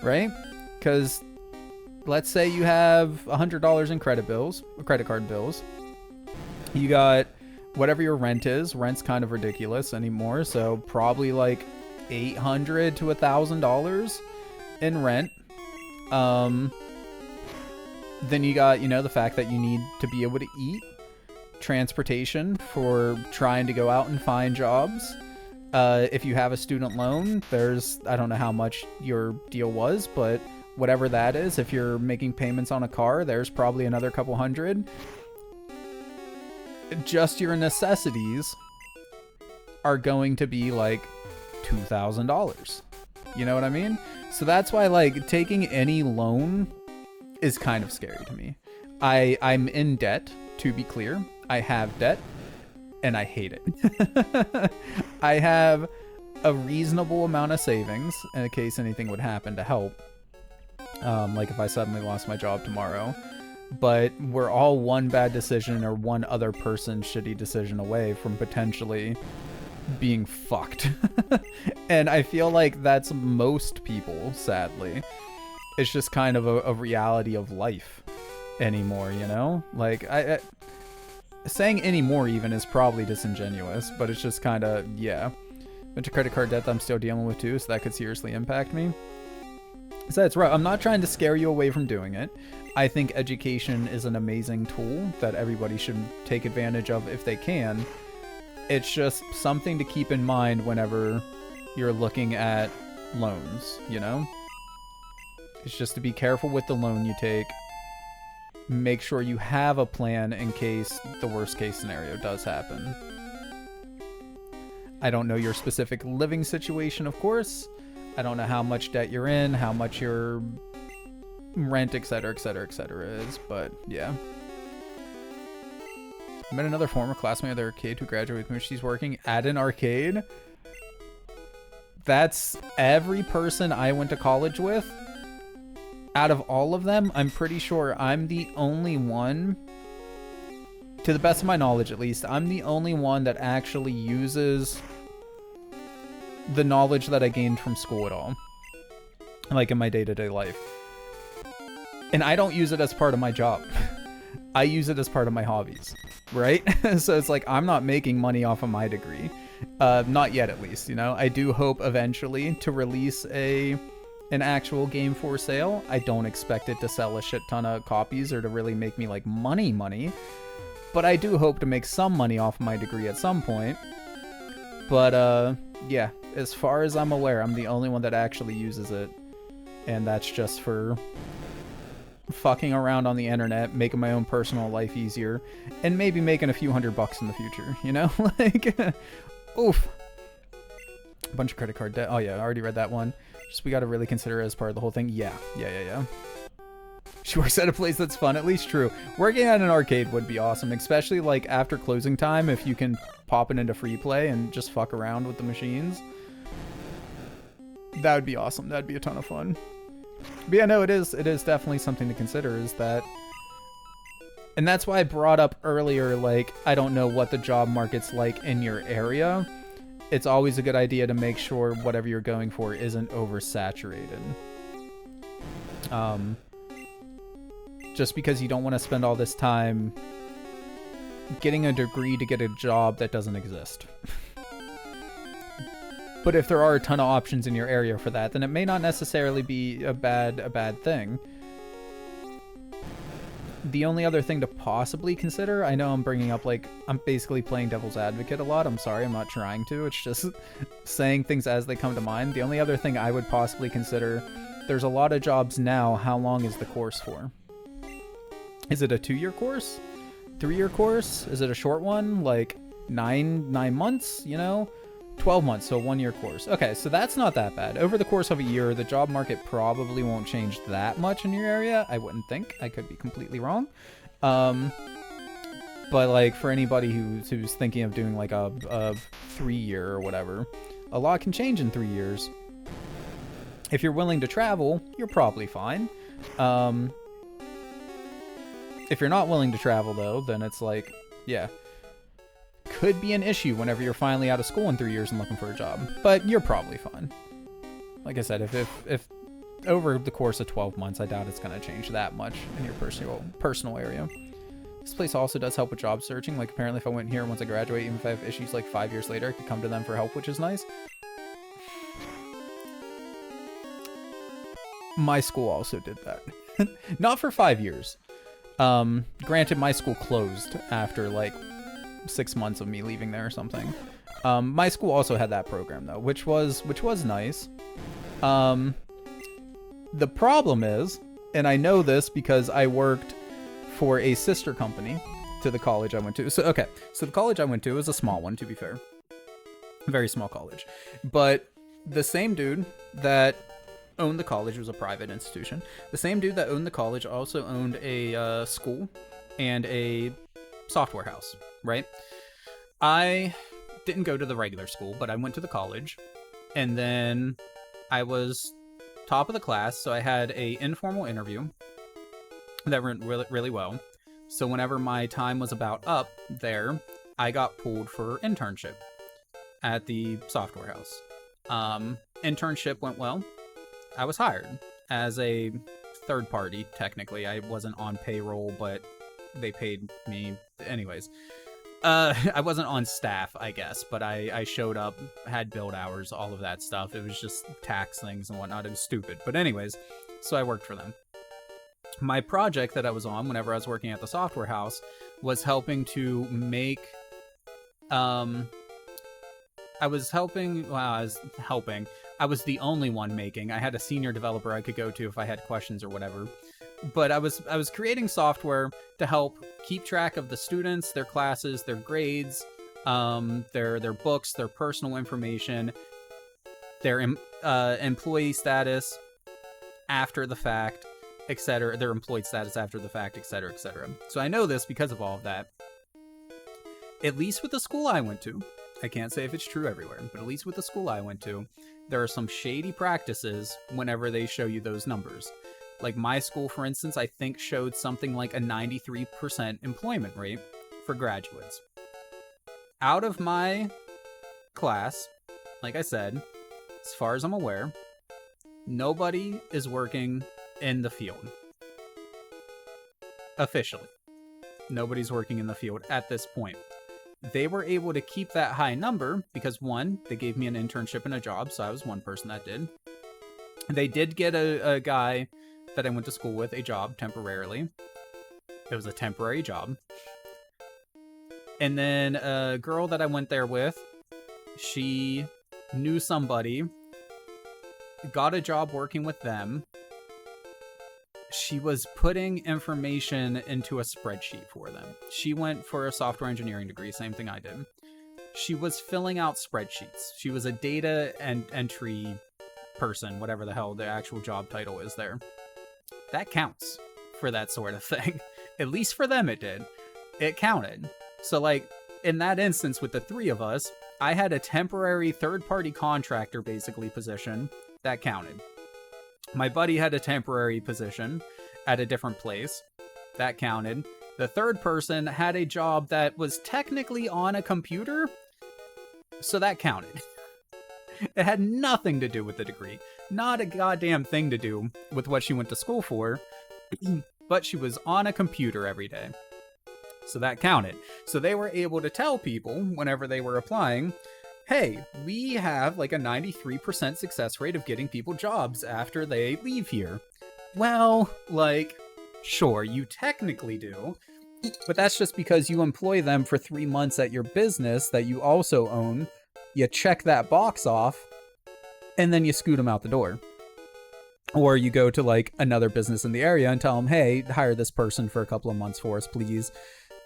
right? Because let's say you have $100 in credit card bills. You got whatever your rent is. Rent's kind of ridiculous anymore, so probably like $800 to $1,000 in rent. Then you got, you know, the fact that you need to be able to eat, transportation for trying to go out and find jobs. If you have a student loan, there's, I don't know how much your deal was, but whatever that is, if you're making payments on a car, there's probably another couple hundred. Just your necessities are going to be like $2,000. You know what I mean? So that's why, like, taking any loan is kind of scary to me. I'm in debt, to be clear. I have debt, and I hate it. I have a reasonable amount of savings in case anything would happen to help. Like if I suddenly lost my job tomorrow. But we're all one bad decision or one other person's shitty decision away from potentially being fucked. And I feel like that's most people, sadly. It's just kind of a reality of life anymore, you know? Like, I saying anymore even is probably disingenuous, but it's just kind of, yeah. Bunch of credit card debt that I'm still dealing with too, so that could seriously impact me. So that's right. I'm not trying to scare you away from doing it. I think education is an amazing tool that everybody should take advantage of if they can. It's just something to keep in mind whenever you're looking at loans, you know? It's just to be careful with the loan you take. Make sure you have a plan in case the worst case scenario does happen. I don't know your specific living situation, of course. I don't know how much debt you're in, how much your rent, etc., is, but yeah. I met another former classmate of the arcade who graduated with me. She's working at an arcade. That's every person I went to college with. Out of all of them, I'm pretty sure I'm the only one to the best of my knowledge at least, I'm the only one that actually uses the knowledge that I gained from school at all. Like in my day-to-day life. And I don't use it as part of my job. I use it as part of my hobbies, right? So it's like, I'm not making money off of my degree. Not yet, at least, you know? I do hope eventually to release an actual game for sale. I don't expect it to sell a shit ton of copies or to really make me like money. But I do hope to make some money off my degree at some point. But yeah, as far as I'm aware, I'm the only one that actually uses it. And that's just for fucking around on the internet, making my own personal life easier, and maybe making a few $100 in the future, you know? Like, oof. A bunch of credit card debt. Oh yeah, I already read that one. Just we gotta really consider it as part of the whole thing. Yeah. She works at a place that's fun, at least true. Working at an arcade would be awesome, especially like after closing time, if you can pop it into free play and just fuck around with the machines. That would be awesome. That'd be a ton of fun. But yeah, no, it is definitely something to consider, is that, and that's why I brought up earlier, like, I don't know what the job market's like in your area. It's always a good idea to make sure whatever you're going for isn't oversaturated. Just because you don't want to spend all this time getting a degree to get a job that doesn't exist. But if there are a ton of options in your area for that, then it may not necessarily be a bad thing. The only other thing to possibly consider, I know I'm bringing up, like, I'm basically playing devil's advocate a lot. I'm sorry, I'm not trying to. It's just saying things as they come to mind. The only other thing I would possibly consider, there's a lot of jobs now. How long is the course for? Is it a 2-year course? 3-year course? Is it a short one? Like 9 months, you know? 12 months, so a 1-year course. Okay, so that's not that bad. Over the course of a year, the job market probably won't change that much in your area. I wouldn't think. I could be completely wrong. But like for anybody who's thinking of doing like a 3-year or whatever, a lot can change in 3 years. If you're willing to travel, you're probably fine. If you're not willing to travel though, then it's like, yeah, could be an issue whenever you're finally out of school in 3 years and looking for a job, but you're probably fine. Like I said, if over the course of 12 months, I doubt it's going to change that much in your personal area. This place also does help with job searching. Like apparently if I went here once I graduate, even if I have issues like 5 years later, I could come to them for help, which is nice. My school also did that. Not for 5 years. Granted, my school closed after like 6 months of me leaving there or something. My school also had that program though, which was nice. The problem is, and I know this because I worked for a sister company to the college I went to. So the college I went to was a small one, to be fair. A very small college. But the same dude that owned the college, was a private institution. The same dude that owned the college also owned a school and a software house, right? I didn't go to the regular school, but I went to the college, and then I was top of the class, so I had a informal interview that went really, really well. So whenever my time was about up there, I got pulled for internship at the software house. Internship went well. I was hired as a third party, technically. I wasn't on payroll, but they paid me anyways. I wasn't on staff, I guess, but I showed up, had build hours, all of that stuff. It was just tax things and whatnot. It was stupid. But anyways, so I worked for them. My project that I was on whenever I was working at the software house was helping to make... I was the only one making. I had a senior developer I could go to if I had questions or whatever. But I was creating software to help keep track of the students, their classes, their grades, their books, their personal information, their employee status after the fact, etc. Their employed status after the fact, etc., etc. So I know this because of all of that. At least with the school I went to. I can't say if it's true everywhere, but at least with the school I went to, there are some shady practices whenever they show you those numbers. Like my school, for instance, I think showed something like a 93% employment rate for graduates. Out of my class, like I said, as far as I'm aware, nobody is working in the field. Officially. Nobody's working in the field at this point. They were able to keep that high number because, one, they gave me an internship and a job, so I was one person that did. They did get a guy that I went to school with a job temporarily. It was a temporary job. And then a girl that I went there with, she knew somebody, got a job working with them. She was putting information into a spreadsheet for them. She went for a software engineering degree, same thing I did. She was filling out spreadsheets. She was a data and entry person, whatever the hell the actual job title is there. That counts for that sort of thing. At least for them it did. It counted. So like, in that instance with the three of us, I had a temporary third-party contractor basically position that counted. My buddy had a temporary position at a different place. That counted. The third person had a job that was technically on a computer, so that counted. It had nothing to do with the degree. Not a goddamn thing to do with what she went to school for, but she was on a computer every day. So that counted. So they were able to tell people whenever they were applying, hey, we have like a 93% success rate of getting people jobs after they leave here. Well, like, sure, you technically do, but that's just because you employ them for 3 months at your business that you also own. You check that box off, and then you scoot them out the door. Or you go to like another business in the area and tell them, hey, hire this person for a couple of months for us, please.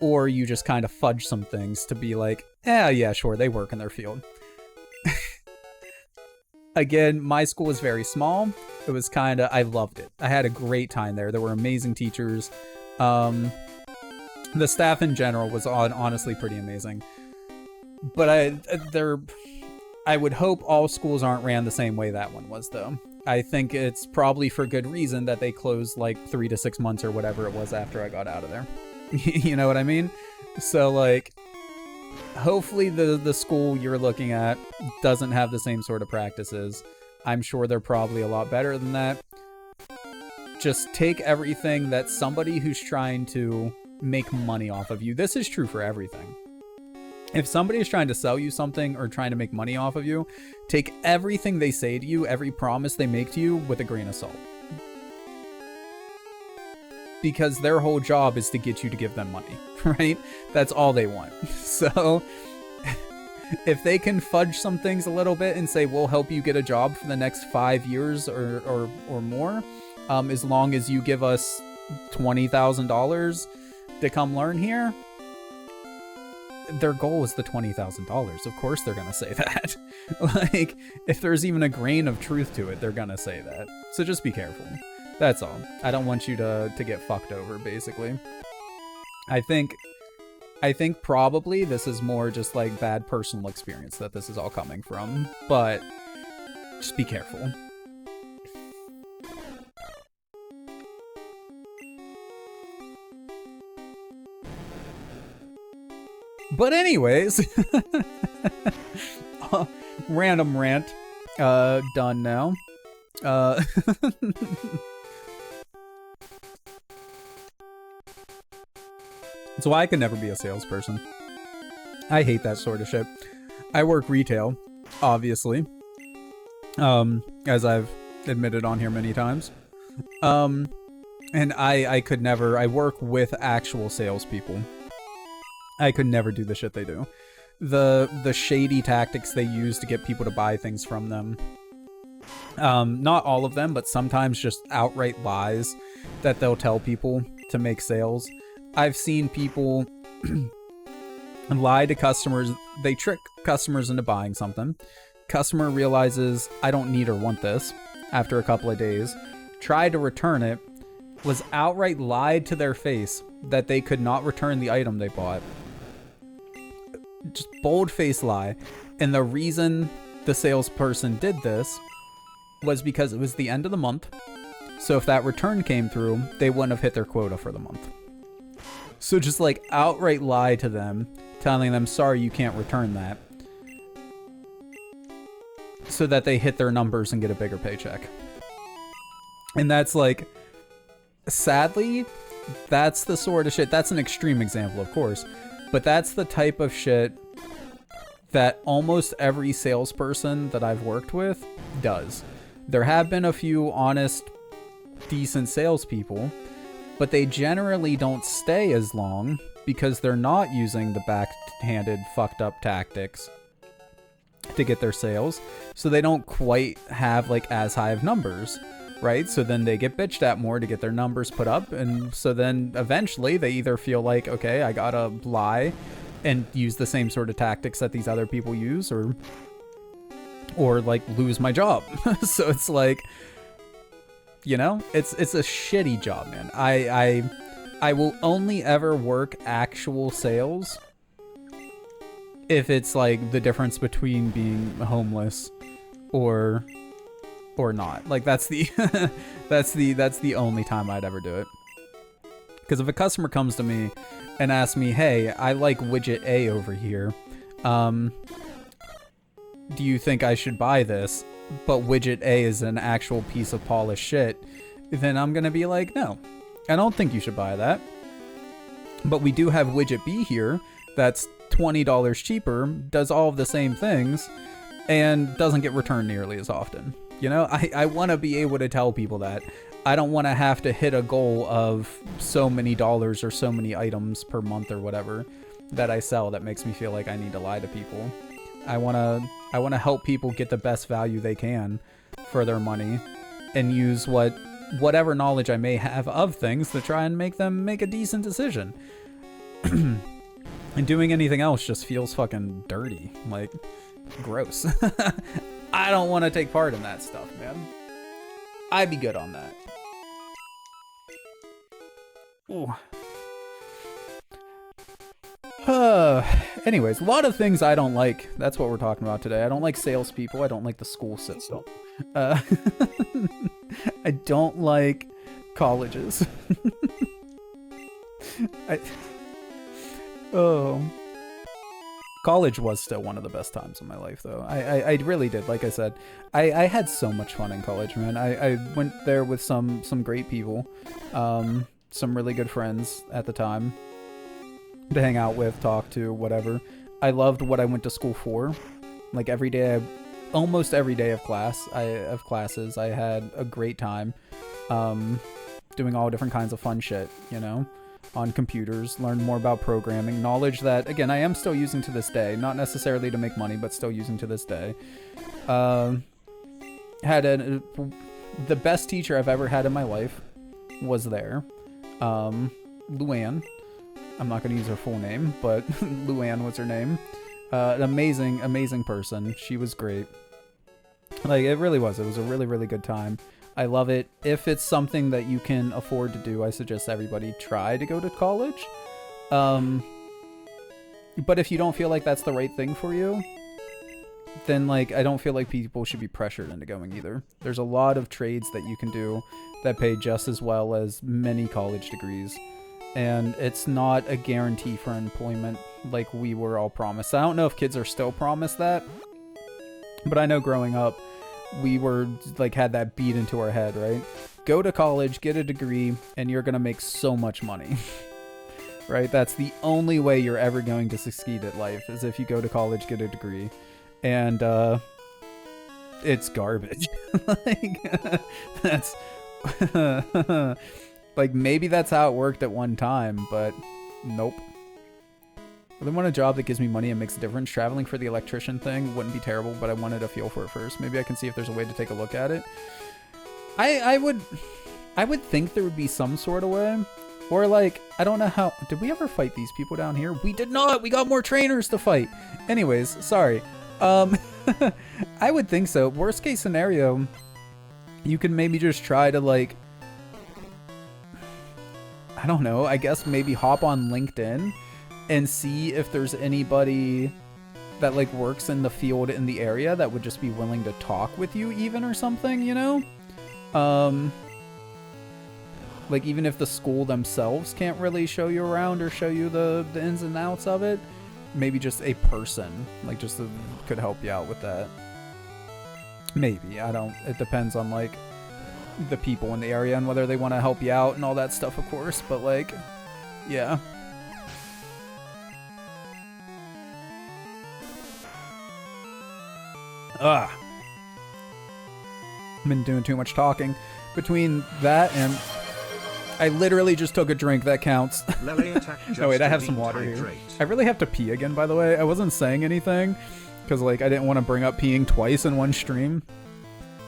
Or you just kind of fudge some things to be like, yeah, sure, they work in their field. Again, my school was very small. It was kind of, I loved it. I had a great time there. There were amazing teachers. The staff in general was honestly pretty amazing. But I would hope all schools aren't ran the same way that one was, though. I think it's probably for good reason that they closed like 3 to 6 months or whatever it was after I got out of there. You know what I mean? So, like, hopefully the school you're looking at doesn't have the same sort of practices. I'm sure they're probably a lot better than that. Just take everything that somebody who's trying to make money off of you. This is true for everything. If somebody is trying to sell you something or trying to make money off of you, take everything they say to you, every promise they make to you, with a grain of salt. Because their whole job is to get you to give them money, right? That's all they want. So if they can fudge some things a little bit and say, we'll help you get a job for the next 5 years or more, as long as you give us $20,000 to come learn here, their goal is the $20,000. Of course they're going to say that. Like, if there's even a grain of truth to it, they're going to say that. So just be careful. That's all. I don't want you to get fucked over, basically. I think probably this is more just like bad personal experience that this is all coming from, but just be careful. But anyways, random rant, done now. It's why I could never be a salesperson. I hate that sort of shit. I work retail, obviously, as I've admitted on here many times. And I could never, I work with actual salespeople. I could never do the shit they do. The shady tactics they use to get people to buy things from them. Not all of them, but sometimes just outright lies that they'll tell people to make sales. I've seen people lie to customers. They trick customers into buying something. Customer realizes, I don't need or want this, after a couple of days. Tried to return it. Was outright lied to their face that they could not return the item they bought. Just bold-faced lie. And the reason the salesperson did this was because it was the end of the month. So if that return came through, they wouldn't have hit their quota for the month. So just like outright lie to them, telling them, sorry, you can't return that, so that they hit their numbers and get a bigger paycheck. And that's like, sadly, that's the sort of shit, that's an extreme example, of course, but that's the type of shit that almost every salesperson that I've worked with does. There have been a few honest, decent salespeople, but they generally don't stay as long because they're not using the backhanded, fucked up tactics to get their sales. So they don't quite have like as high of numbers, right? So then they get bitched at more to get their numbers put up. And so then eventually they either feel like, okay, I gotta lie and use the same sort of tactics that these other people use, or like lose my job. So it's like, you know, it's a shitty job, man. I will only ever work actual sales if it's like the difference between being homeless or not. Like that's the that's the only time I'd ever do it. Because if a customer comes to me and asks me, hey, I like widget A over here, do you think I should buy this? But widget A is an actual piece of polished shit, then I'm gonna be like, no, I don't think you should buy that. But we do have widget B here that's $20 cheaper, does all of the same things, and doesn't get returned nearly as often. You know, I want to be able to tell people that. I don't want to have to hit a goal of so many dollars or so many items per month or whatever that I sell that makes me feel like I need to lie to people. I want to help people get the best value they can for their money and use whatever knowledge I may have of things to try and make them make a decent decision. And doing anything else just feels fucking dirty, like gross. I don't want to take part in that stuff, man. I'd be good on that. Ooh. Anyways, a lot of things I don't like. That's what we're talking about today. I don't like salespeople. I don't like the school system. I don't like colleges. College was still one of the best times of my life, though. I really did. Like I said, I had so much fun in college, man. I went there with some great people, some really good friends at the time to hang out with, talk to, whatever. I loved what I went to school for. Like every day, almost every day of classes, I had a great time, doing all different kinds of fun shit, you know, on computers, learned more about programming, knowledge that, again, I am still using to this day, not necessarily to make money, but still using to this day. The best teacher I've ever had in my life was there. Luann. I'm not going to use her full name, but Luann was her name. An amazing, amazing person. She was great. Like, it really was. It was a really, really good time. I love it. If it's something that you can afford to do, I suggest everybody try to go to college. But if you don't feel like that's the right thing for you, then, like, I don't feel like people should be pressured into going either. There's a lot of trades that you can do that pay just as well as many college degrees. And it's not a guarantee for employment like we were all promised. I don't know if kids are still promised that, but I know growing up, we were like had that beat into our head, right? Go to college, get a degree, and you're gonna make so much money. Right? That's the only way you're ever going to succeed at life, is if you go to college, get a degree. And it's garbage. Like, that's like, maybe that's how it worked at one time, but nope. I really want a job that gives me money and makes a difference. Traveling for the electrician thing wouldn't be terrible, but I wanted a feel for it first. Maybe I can see if there's a way to take a look at it. I would think there would be some sort of way. Or, like, I don't know how... Did we ever fight these people down here? We did not! We got more trainers to fight! Anyways, sorry. I would think so. Worst case scenario, you can maybe just try to, like... I don't know, I guess maybe hop on LinkedIn and see if there's anybody that, like, works in the field in the area that would just be willing to talk with you even or something, you know? Like, even if the school themselves can't really show you around or show you the ins and outs of it, maybe just a person, like, could help you out with that. Maybe. I don't... It depends on, like, the people in the area and whether they want to help you out and all that stuff, of course. But, like, yeah. Ugh. I've been doing too much talking. Between that and... I literally just took a drink. That counts. No, wait, I have some water here. I really have to pee again, by the way. I wasn't saying anything because, like, I didn't want to bring up peeing twice in one stream.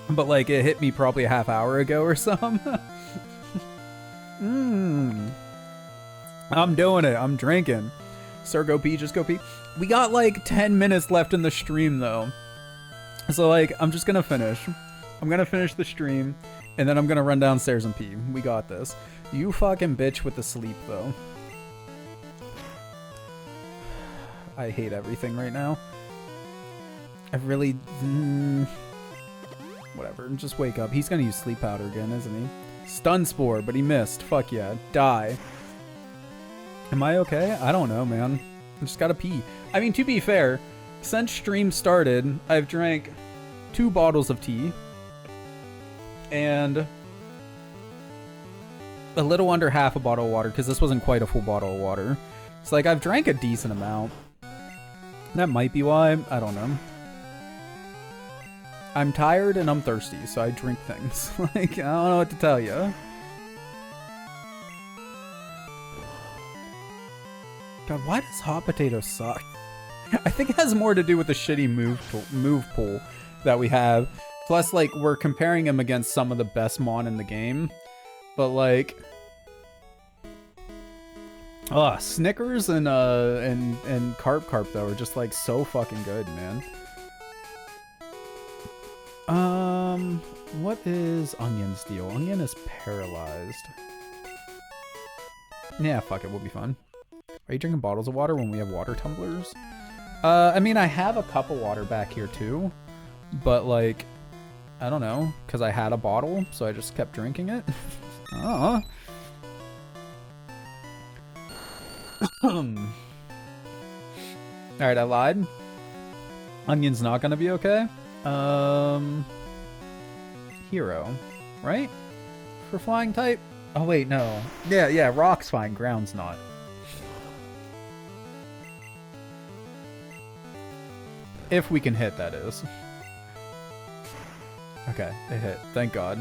But, like, it hit me probably a half hour ago or something. I'm doing it. I'm drinking. Sir, go pee. Just go pee. We got, like, 10 minutes left in the stream, though. So, like, I'm just going to finish. I'm going to finish the stream, and then I'm going to run downstairs and pee. We got this. You fucking bitch with the sleep, though. I hate everything right now. I really... whatever, just wake up. He's gonna use sleep powder again, isn't he? Stun Spore, but he missed. Fuck yeah. Die. Am I okay? I don't know, man. I just gotta pee. I mean, to be fair, since stream started, I've drank 2 bottles of tea. And... a little under half a bottle of water, because this wasn't quite a full bottle of water. It's like, I've drank a decent amount. That might be why. I don't know. I'm tired and I'm thirsty, so I drink things. Like, I don't know what to tell you. God, why does Hot Potato suck? I think it has more to do with the shitty move pool that we have. Plus, like, we're comparing him against some of the best Mon in the game. But, like... Snickers and Carp, though, are just, like, so fucking good, man. What is Onion's deal? Onion is paralyzed. Yeah, fuck it, we'll be fine. Are you drinking bottles of water when we have water tumblers? I mean, I have a cup of water back here, too. But, like, I don't know, because I had a bottle, so I just kept drinking it. Oh. Alright, I lied. Onion's not gonna be okay. Hero, right? For flying type? Oh wait, no. Yeah, rock's fine, ground's not. If we can hit, that is. Okay, it hit. Thank God.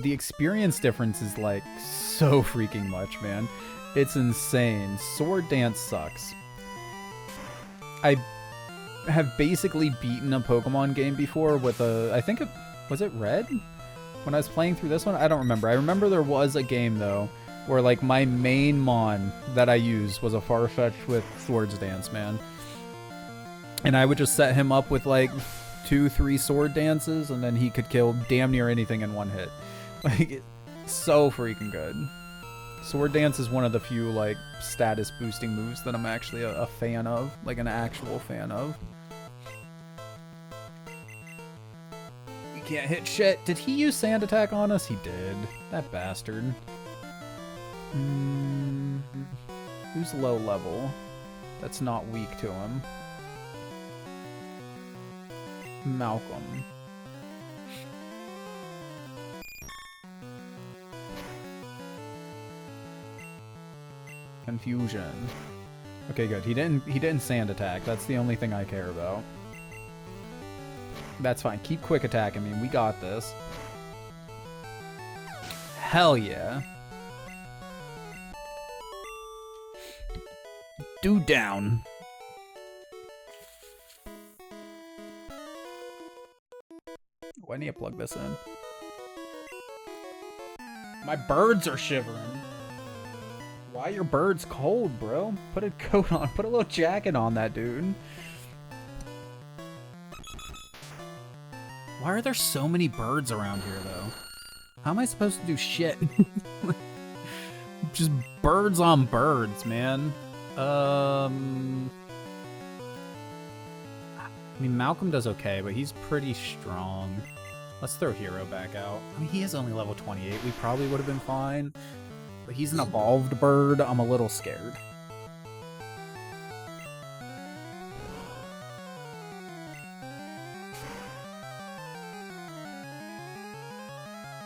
The experience difference is, like, so freaking much, man. It's insane. Sword Dance sucks. I have basically beaten a Pokemon game before with a... I think it... Was it Red? When I was playing through this one? I don't remember. I remember there was a game, though, where, like, my main Mon that I used was a Farfetch with Swords Dance, man. And I would just set him up with, like, 2-3 Sword Dances, and then he could kill damn near anything in one hit. Like, so freaking good. Sword Dance is one of the few, like, status boosting moves that I'm actually a fan of. Like, an actual fan of. You can't hit shit. Did he use Sand Attack on us? He did. That bastard. Who's low level? That's not weak to him. Malcolm. Confusion. Okay, good. He didn't Sand Attack. That's the only thing I care about. That's fine. Keep quick attacking me. We got this. Hell yeah. Dude down. Oh, I need to plug this in. My birds are shivering. Why are your birds cold, bro? Put a coat on. Put a little jacket on that, dude. Why are there so many birds around here, though? How am I supposed to do shit? Just birds on birds, man. I mean, Malcolm does okay, but he's pretty strong. Let's throw Hero back out. I mean, he is only level 28. We probably would have been fine. But he's an evolved bird. I'm a little scared.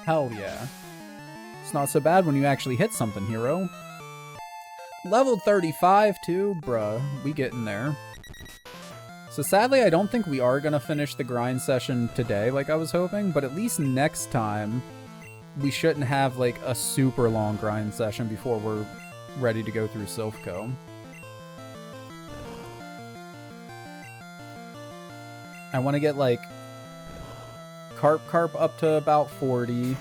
Hell yeah. It's not so bad when you actually hit something, Hero. Level 35 too? Bruh, we getting there. So sadly, I don't think we are going to finish the grind session today like I was hoping, but at least next time, we shouldn't have like a super long grind session before we're ready to go through Silphco. I want to get like Carp up to about 40.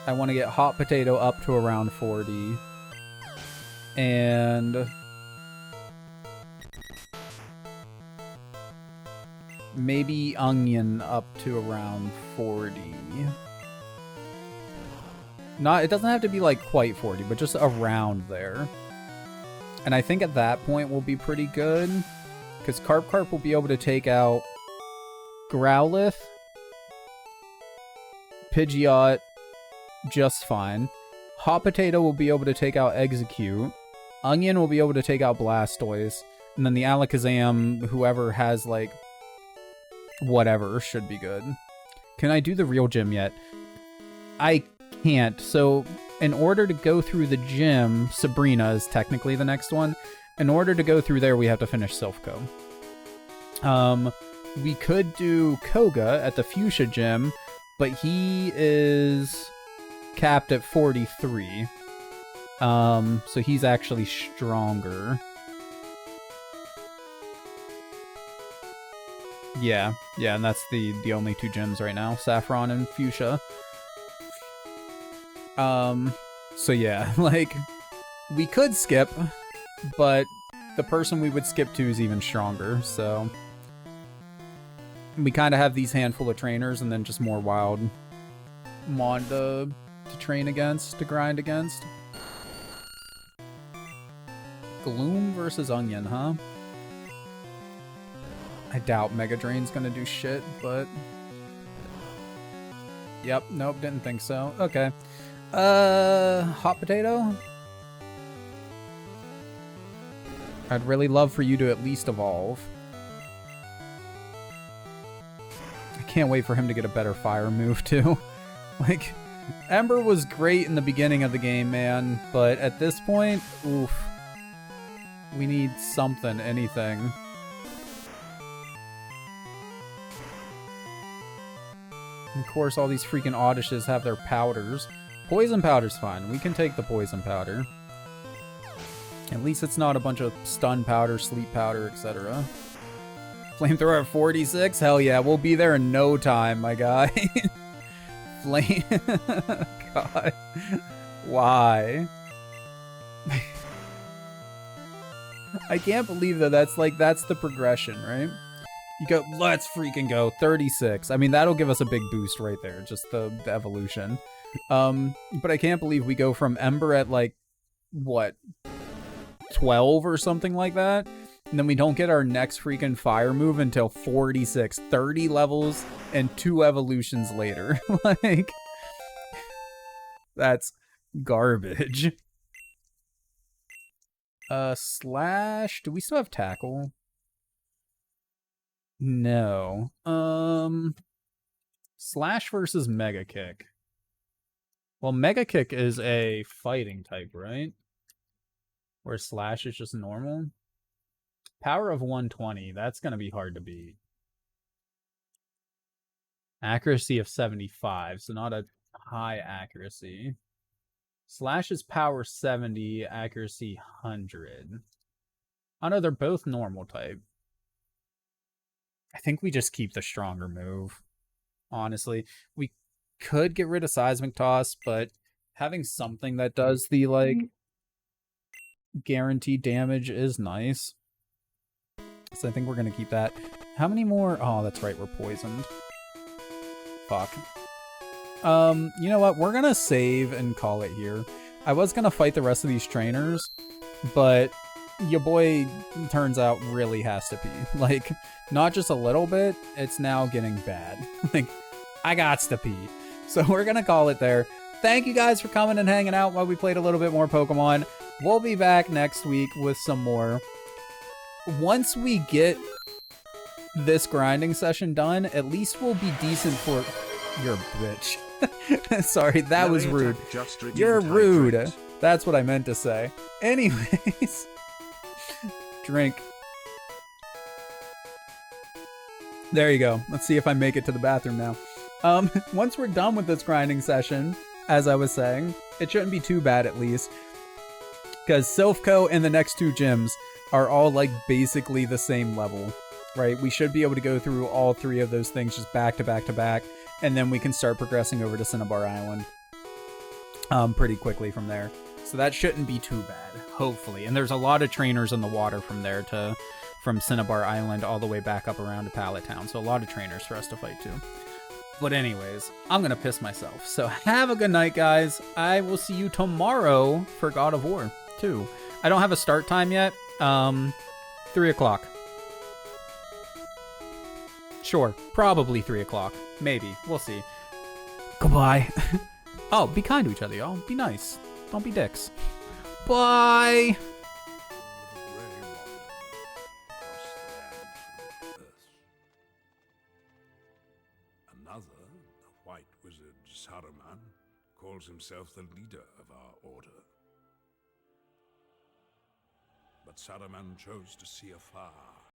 I want to get Hot Potato up to around 40. And maybe Onion up to around 40. Not, it doesn't have to be like quite 40, but just around there. And I think at that point we'll be pretty good, because Carp will be able to take out Growlithe, Pidgeot just fine. Hot Potato will be able to take out Execute. Onion will be able to take out Blastoise. And then the Alakazam, whoever has like whatever, should be good. Can I do the real gym yet? I can't. So in order to go through the gym, Sabrina is technically the next one. In order to go through there, we have to finish Silphco. We could do Koga at the Fuchsia gym, but he is capped at 43. So he's actually stronger. Yeah, and that's the only two gyms right now, Saffron and Fuchsia. So yeah, like, we could skip, but the person we would skip to is even stronger, so we kind of have these handful of trainers and then just more wild Mon to train against, to grind against. Gloom versus Onion, huh? I doubt Mega Drain's gonna do shit, but... Yep, nope, didn't think so. Okay. Hot Potato? I'd really love for you to at least evolve. I can't wait for him to get a better fire move, too. Like, Ember was great in the beginning of the game, man, but at this point, oof. We need something, anything. Of course, all these freaking Oddishes have their powders. Poison powder's fine. We can take the poison powder. At least it's not a bunch of stun powder, sleep powder, etc. Flamethrower at 46? Hell yeah, we'll be there in no time, my guy. Flame... God. Why? I can't believe that that's the progression, right? You go, let's freaking go, 36. I mean, that'll give us a big boost right there, just the evolution. But I can't believe we go from Ember at, like, what, 12 or something like that? And then we don't get our next freaking fire move until 46. 30 levels and 2 evolutions later. Like, that's garbage. Slash, do we still have Tackle? No. Slash versus Mega Kick. Well, Mega Kick is a fighting type, right? Where Slash is just normal. Power of 120. That's going to be hard to beat. Accuracy of 75, so not a high accuracy. Slash is power 70, accuracy 100. Oh no, they're both normal type. I think we just keep the stronger move. Honestly, we could get rid of Seismic Toss, but having something that does the, like, guaranteed damage is nice. So I think we're going to keep that. How many more? Oh, that's right, we're poisoned. Fuck. You know what? We're going to save and call it here. I was going to fight the rest of these trainers, but your boy turns out really has to pee. Like, not just a little bit, it's now getting bad. Like, I gots to pee. So we're gonna call it there. Thank you guys for coming and hanging out while we played a little bit more Pokemon. We'll be back next week with some more. Once we get this grinding session done, at least we'll be decent for... You're a bitch. Sorry, that was rude. You're rude. That's what I meant to say. Anyways. Drink. There you go. Let's see if I make it to the bathroom now. Once we're done with this grinding session, as I was saying, it shouldn't be too bad at least. Because Silphco and the next two gyms are all like basically the same level, right? We should be able to go through all three of those things just back to back to back, and then we can start progressing over to Cinnabar Island pretty quickly from there. So that shouldn't be too bad, hopefully. And there's a lot of trainers in the water from there from Cinnabar Island all the way back up around to Pallet Town. So a lot of trainers for us to fight too. But anyways, I'm going to piss myself. So have a good night, guys. I will see you tomorrow for God of War 2. I don't have a start time yet. 3 o'clock. Sure, probably 3 o'clock. Maybe. We'll see. Goodbye. Oh, be kind to each other, y'all. Be nice. Don't be dicks. Bye. Another, the white wizard Saruman, calls himself the leader of our order. But Saruman chose to see afar